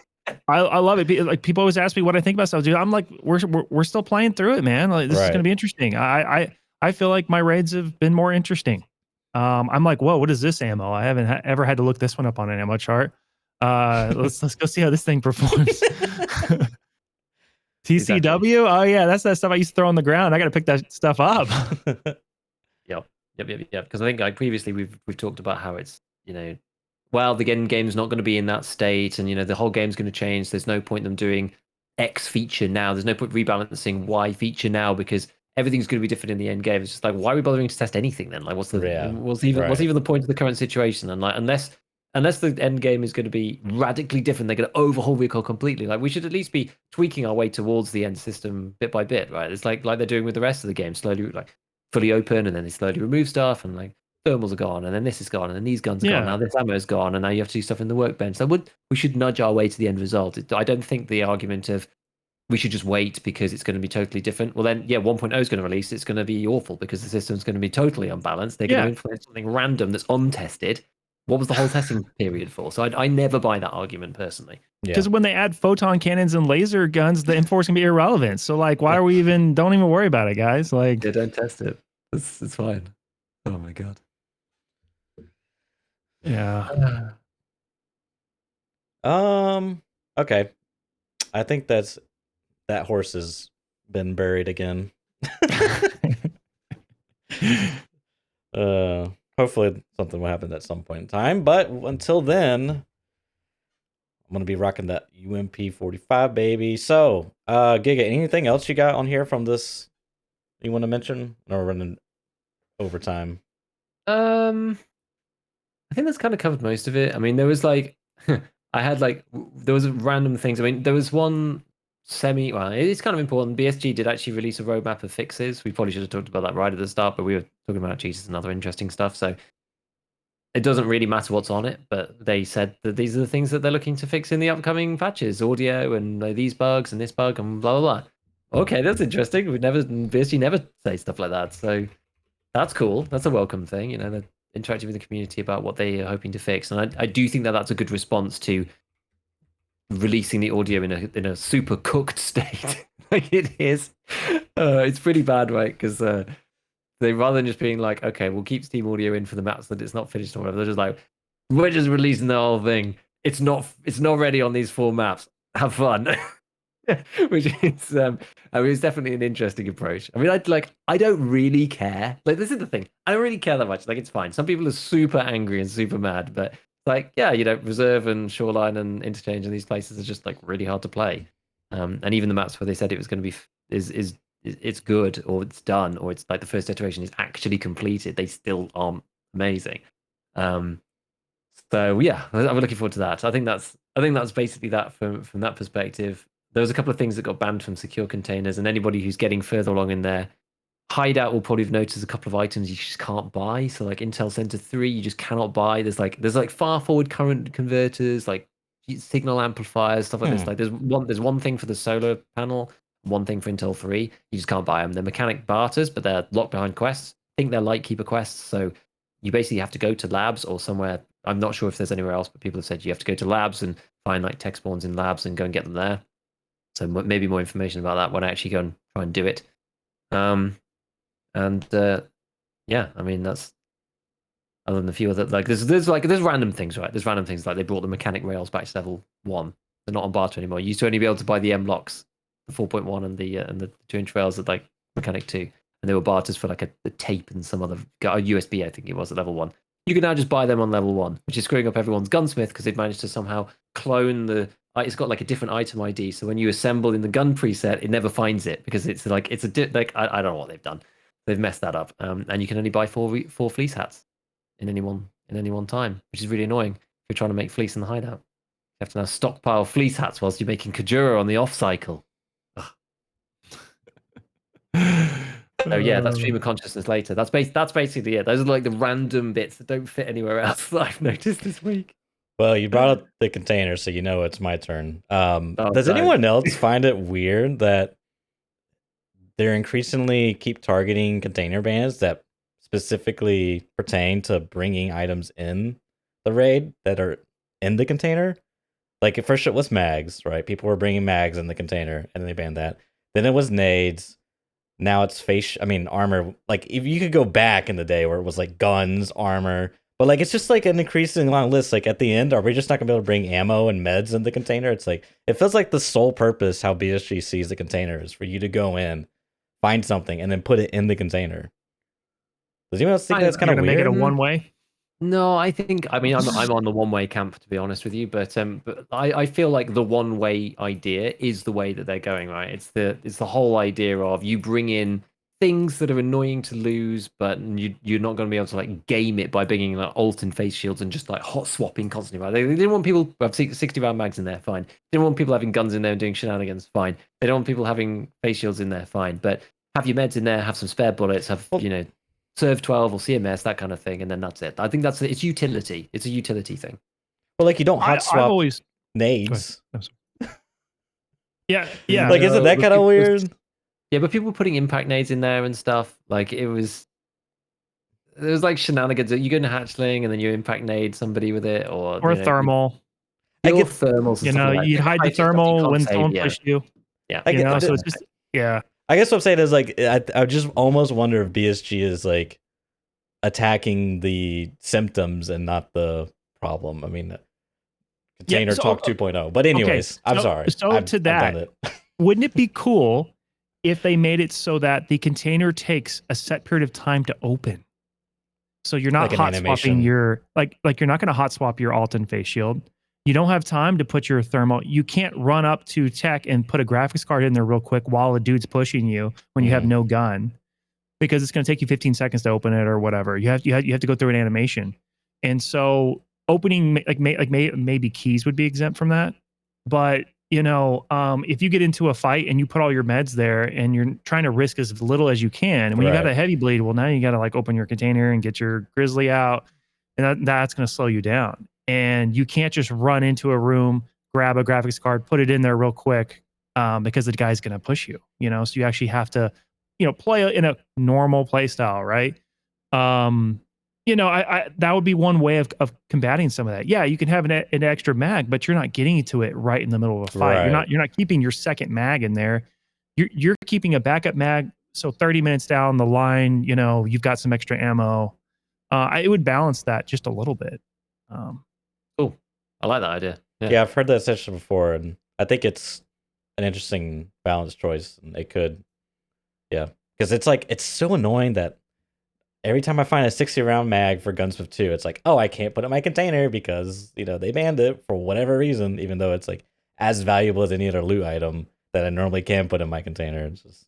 I love it. Like people always ask me what I think about stuff, dude. I'm like, we're still playing through it, man. Like this is gonna be interesting. I feel like my raids have been more interesting. I'm like, whoa, what is this ammo? I haven't ever had to look this one up on an ammo chart. Let's go see how this thing performs. TCW? Oh yeah, that's that stuff I used to throw on the ground. I got to pick that stuff up. Yep. Because I think like previously we've talked about how it's, you know, well, the game's not going to be in that state, and you know the whole game's going to change. There's no point them doing X feature now. There's no point rebalancing Y feature now because everything's going to be different in the end game. It's just like, why are we bothering to test anything then? Like, what's even the point of the current situation? And like, unless the end game is going to be radically different, they're going to overhaul recoil completely. Like, we should at least be tweaking our way towards the end system bit by bit, right? It's like they're doing with the rest of the game, slowly like fully open, and then they slowly remove stuff, and like thermals are gone, and then this is gone, and then these guns are gone. Now this ammo is gone, and now you have to do stuff in the workbench. So we should nudge our way to the end result. I don't think the argument of we should just wait because it's going to be totally different. Well, then, 1.0 is going to release. It's going to be awful because the system's going to be totally unbalanced. They're going to implement something random that's untested. What was the whole testing period for? So I never buy that argument personally. Because when they add photon cannons and laser guns, the M4 is going to be irrelevant. So like, why are we even? Don't even worry about it, guys. Like, don't test it. It's fine. Oh my god. Yeah. Okay. I think that horse has been buried again. Hopefully something will happen at some point in time. But until then, I'm gonna be rocking that UMP 45, baby. So, Giga, anything else you got on here from this you want to mention? Or running overtime? I think that's kind of covered most of it. I mean, there was like, there was random things. I mean, there was one well, it's kind of important. BSG did actually release a roadmap of fixes. We probably should have talked about that right at the start, but we were talking about cheats and other interesting stuff. So it doesn't really matter what's on it, but they said that these are the things that they're looking to fix in the upcoming patches, audio and these bugs and this bug and blah, blah, blah. Okay, that's interesting. BSG never say stuff like that. So that's cool. That's a welcome thing. You know, they're interacting with the community about what they are hoping to fix. And I do think that that's a good response to releasing the audio in a super cooked state like it is. It's pretty bad, right? Because they, rather than just being like, okay, we'll keep Steam audio in for the maps that it's not finished or whatever, they're just like, we're just releasing the whole thing. It's not ready on these 4 maps. Have fun. which is I mean, it's definitely an interesting approach. I mean, I don't really care. Like, this is the thing. I don't really care that much. Like, it's fine. Some people are super angry and super mad, but like, yeah, reserve and shoreline and interchange and these places are just like really hard to play. And even the maps where they said it was going to be it's good or it's done or it's like the first iteration is actually completed, they still aren't amazing. So yeah, I'm looking forward to that. I think that's basically that from that perspective. There was a couple of things that got banned from secure containers, and anybody who's getting further along in their hideout will probably have noticed a couple of items you just can't buy. So like Intel Center 3, you just cannot buy. There's like far forward current converters, like signal amplifiers, stuff like this. Like there's one thing for the solar panel, one thing for Intel 3. You just can't buy them. They're mechanic barters, but they're locked behind quests. I think they're Lightkeeper quests, so you basically have to go to labs or somewhere. I'm not sure if there's anywhere else, but people have said you have to go to labs and find like tech spawns in labs and go and get them there. So maybe more information about that when I actually go and try and do it. Yeah, I mean, that's other than a few other, like there's random things, right? There's random things like they brought the mechanic rails back to level 1. They're not on barter anymore. You used to only be able to buy the M blocks, the 4.1 and the 2-inch rails at like mechanic 2, and they were barters for like a tape and some other USB, I think it was at level 1. You can now just buy them on level 1, which is screwing up everyone's gunsmith because they've managed to somehow clone the. It's got like a different item ID, so when you assemble in the gun preset, it never finds it because it's like I don't know what they've done. They've messed that up, and you can only buy four fleece hats in any one time, which is really annoying if you're trying to make fleece in the hideout. You have to now stockpile fleece hats whilst you're making Kajura on the off cycle. So yeah, that's stream of consciousness later. That's basically it. Those are like the random bits that don't fit anywhere else that I've noticed this week. Well, you brought up the container, so you know it's my turn. Does no. anyone else find it weird that they're increasingly keep targeting container bans that specifically pertain to bringing items in the raid that are in the container? Like, at first it was mags, right? People were bringing mags in the container, and they banned that. Then it was nades. Now it's armor. Like, if you could go back in the day where it was like guns, armor, but like it's just like an increasing long list. Like at the end, are we just not gonna be able to bring ammo and meds in the container? It's like it feels like the sole purpose how BSG sees the container is for you to go in, find something, and then put it in the container. Does anyone else think that's kind of weird? Make it a one way. No, I mean I'm on the one way camp to be honest with you, but I feel like the one way idea is the way that they're going, right? It's the whole idea of you bring in things that are annoying to lose, but you're not going to be able to like game it by bringing like ult and face shields and just like hot swapping constantly. Right? They didn't want people have 60 round mags in there, fine. They didn't want people having guns in there and doing shenanigans, fine. They don't want people having face shields in there, fine. But have your meds in there, have some spare bullets, have serve 12 or CMS, that kind of thing, and then that's it. I think it's utility. It's a utility thing. Well, like you don't hot swap always nades. Yeah. Like, isn't that kind of weird? Yeah, but people were putting impact nades in there and stuff. Like there was like shenanigans. You go in a hatchling and then you impact nade somebody with it, or thermal. I get thermals. You hide the thermal when someone pushed you. Yeah, so it's just I guess what I'm saying is like I just almost wonder if BSG is like attacking the symptoms and not the problem. I mean, container talk 2.0. But anyways, I'm sorry. So to that, wouldn't it be cool if they made it so that the container takes a set period of time to open? So you're not hot swapping your like you're not going to hot swap your alt and face shield. You don't have time to put your thermal. You can't run up to tech and put a graphics card in there real quick while a dude's pushing you when you have no gun, because it's going to take you 15 seconds to open it or whatever. You have to go through an animation, and so opening maybe keys would be exempt from that. But if you get into a fight and you put all your meds there and you're trying to risk as little as you can, and when you got a heavy bleed, well, now you got to like open your container and get your grizzly out, and that's going to slow you down. And you can't just run into a room, grab a graphics card, put it in there real quick, because the guy's going to push you. So you actually have to, play in a normal play style, right? That would be one way of combating some of that. Yeah, you can have an extra mag, but you're not getting to it right in the middle of a fight. You're not keeping your second mag in there. You're keeping a backup mag. So 30 minutes down the line, you've got some extra ammo. It would balance that just a little bit. Cool. I like that idea. Yeah, I've heard that session before, and I think it's an interesting balance choice. And it could, yeah, because it's so annoying that every time I find a 60 round mag for Gunsmith 2, it's like, oh, I can't put it in my container because they banned it for whatever reason, even though it's like as valuable as any other loot item that I normally can put in my container. It's just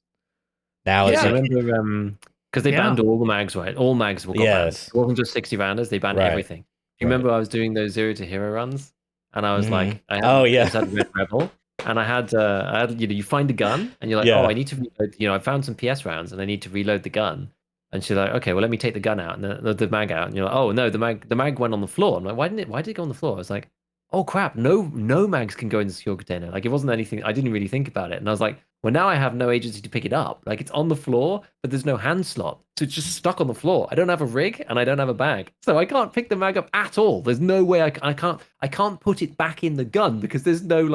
now Yeah, it's I like, remember because they Yeah. banned all the mags, right? All mags got banned. Yes. It wasn't just 60 rounders; they banned Right. everything. You Right. remember I was doing those 0 to hero runs, and I was Mhm. like, I Oh, yeah. just had Red Rebel, and I had you find a gun, and you're like, Yeah. oh, I need to reload. I found some PS rounds, and I need to reload the gun. And she's like, okay, well, let me take the gun out and the mag out, and you're like, oh no, the mag went on the floor. I'm like, why did it go on the floor? I was like, oh crap, no mags can go in the secure container. Like it wasn't anything. I didn't really think about it, and I was like, well, now I have no agency to pick it up. Like it's on the floor, but there's no hand slot, so it's just stuck on the floor. I don't have a rig and I don't have a bag, so I can't pick the mag up at all. There's no way I can't put it back in the gun because there's no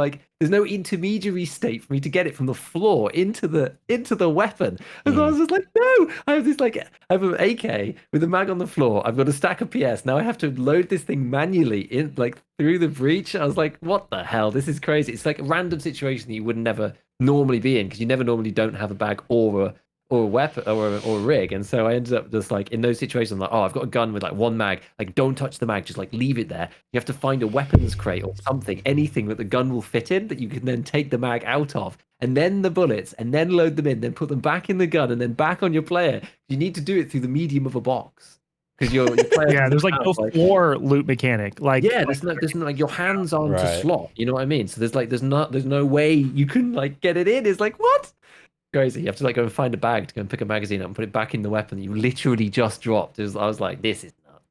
intermediary state for me to get it from the floor into the weapon. And so I was just like, no, I have an AK with a mag on the floor. I've got a stack of PS. Now I have to load this thing manually in through the breach. I was like, what the hell? This is crazy. It's like a random situation that you would never normally be in because you never normally don't have a bag or a weapon or a rig. And so I ended up just like in those situations, I'm like, oh, I've got a gun with like one mag. Like, don't touch the mag, just like leave it there. You have to find a weapons crate or something, anything that the gun will fit in that you can then take the mag out of, and then the bullets, and then load them in, then put them back in the gun, and then back on your player. You need to do it through the medium of a box. Because your player Yeah, there's like no floor loot mechanic. Like there's no like your hands aren't Right. a slot. You know what I mean? So there's no way you can like get it in. It's like what? Crazy. You have to like go and find a bag to go and pick a magazine up and put it back in the weapon that you literally just dropped. I was like, this is nuts.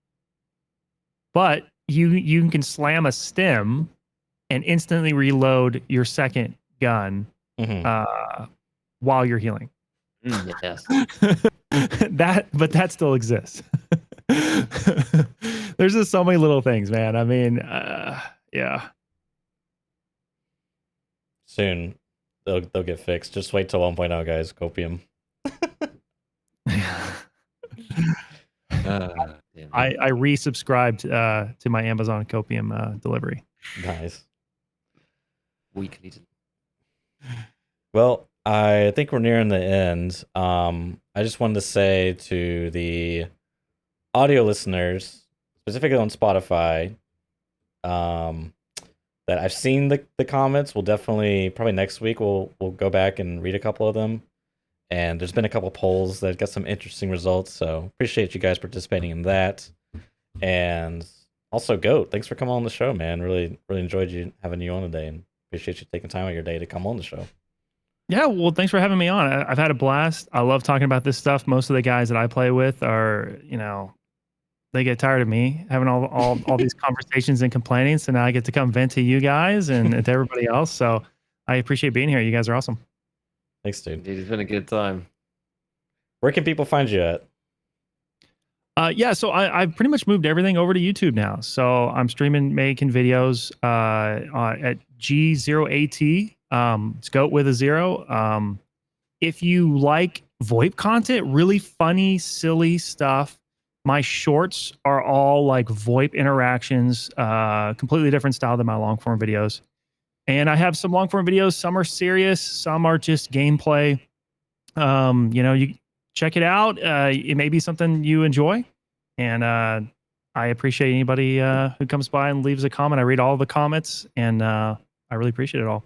But you can slam a stim and instantly reload your second gun while you're healing. Yes. That still exists. There's just so many little things, man. I mean, yeah. Soon they'll get fixed. Just wait till 1.0, guys. Copium. I resubscribed to my Amazon Copium delivery. Nice. Weekly. Well, I think we're nearing the end. I just wanted to say to the audio listeners, specifically on Spotify, that I've seen the comments. We'll definitely probably next week we'll go back and read a couple of them. And there's been a couple polls that got some interesting results, so appreciate you guys participating in that. And also, Goat, thanks for coming on the show, man. Really enjoyed having you on today, and appreciate you taking time out of your day to come on the show. Yeah, well, thanks for having me on. I've had a blast. I love talking about this stuff. Most of the guys that I play with are, they get tired of me having all these conversations and complaining. So now I get to come vent to you guys and to everybody else. So I appreciate being here. You guys are awesome. Thanks, dude. It's been a good time. Where can people find you at? Yeah, so I've pretty much moved everything over to YouTube now. So I'm making videos at G0AT. It's Goat with a 0. If you like VoIP content, really funny, silly stuff, my shorts are all like VoIP interactions, completely different style than my long form videos. And I have some long form videos. Some are serious, some are just gameplay. You check it out. It may be something you enjoy. And I appreciate anybody who comes by and leaves a comment. I read all the comments, and I really appreciate it all.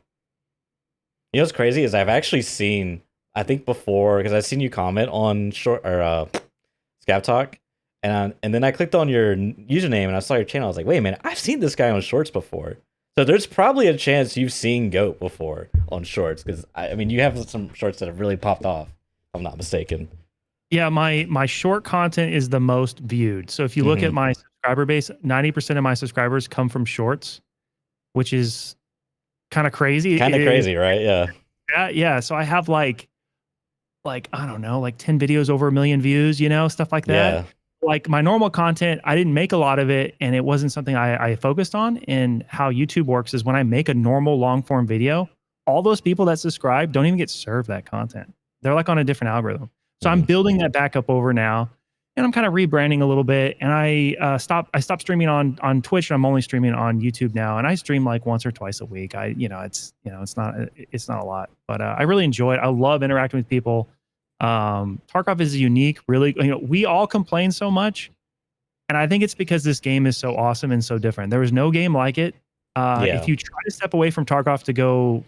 You know what's crazy is I've actually seen, I think before, because I've seen you comment on ScavTalk, and then I clicked on your username and I saw your channel. I was like, wait a minute, I've seen this guy on Shorts before. So there's probably a chance you've seen Goat before on Shorts, because I mean, you have some shorts that have really popped off, if I'm not mistaken. Yeah, my short content is the most viewed. So if you look at my subscriber base, 90% of my subscribers come from shorts, which is kind of crazy. Kind of crazy, right? Yeah. Yeah. So I have like I don't know, like 10 videos over 1 million views, stuff like that. Yeah. Like my normal content, I didn't make a lot of it, and it wasn't something I focused on. And how YouTube works is when I make a normal long form video, all those people that subscribe don't even get served that content. They're like on a different algorithm. So I'm building that back up over now. and I'm kind of rebranding a little bit. And I stopped streaming on Twitch, and I'm only streaming on YouTube now. And I stream like once or twice a week. It's not a lot, but I really enjoy it. I love interacting with people. Tarkov is unique, really. We all complain so much, and I think it's because this game is so awesome and so different. There was no game like it. If you try to step away from Tarkov to go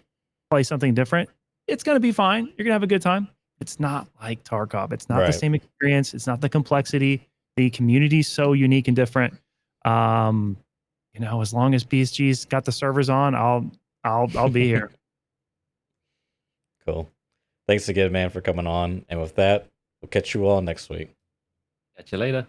play something different, it's going to be fine. You're going to have a good time. It's not like Tarkov. It's not the same experience. It's not the complexity. The community is so unique and different. As long as PSG's got the servers on, I'll be here. Cool. Thanks again, man, for coming on. And with that, we'll catch you all next week. Catch you later.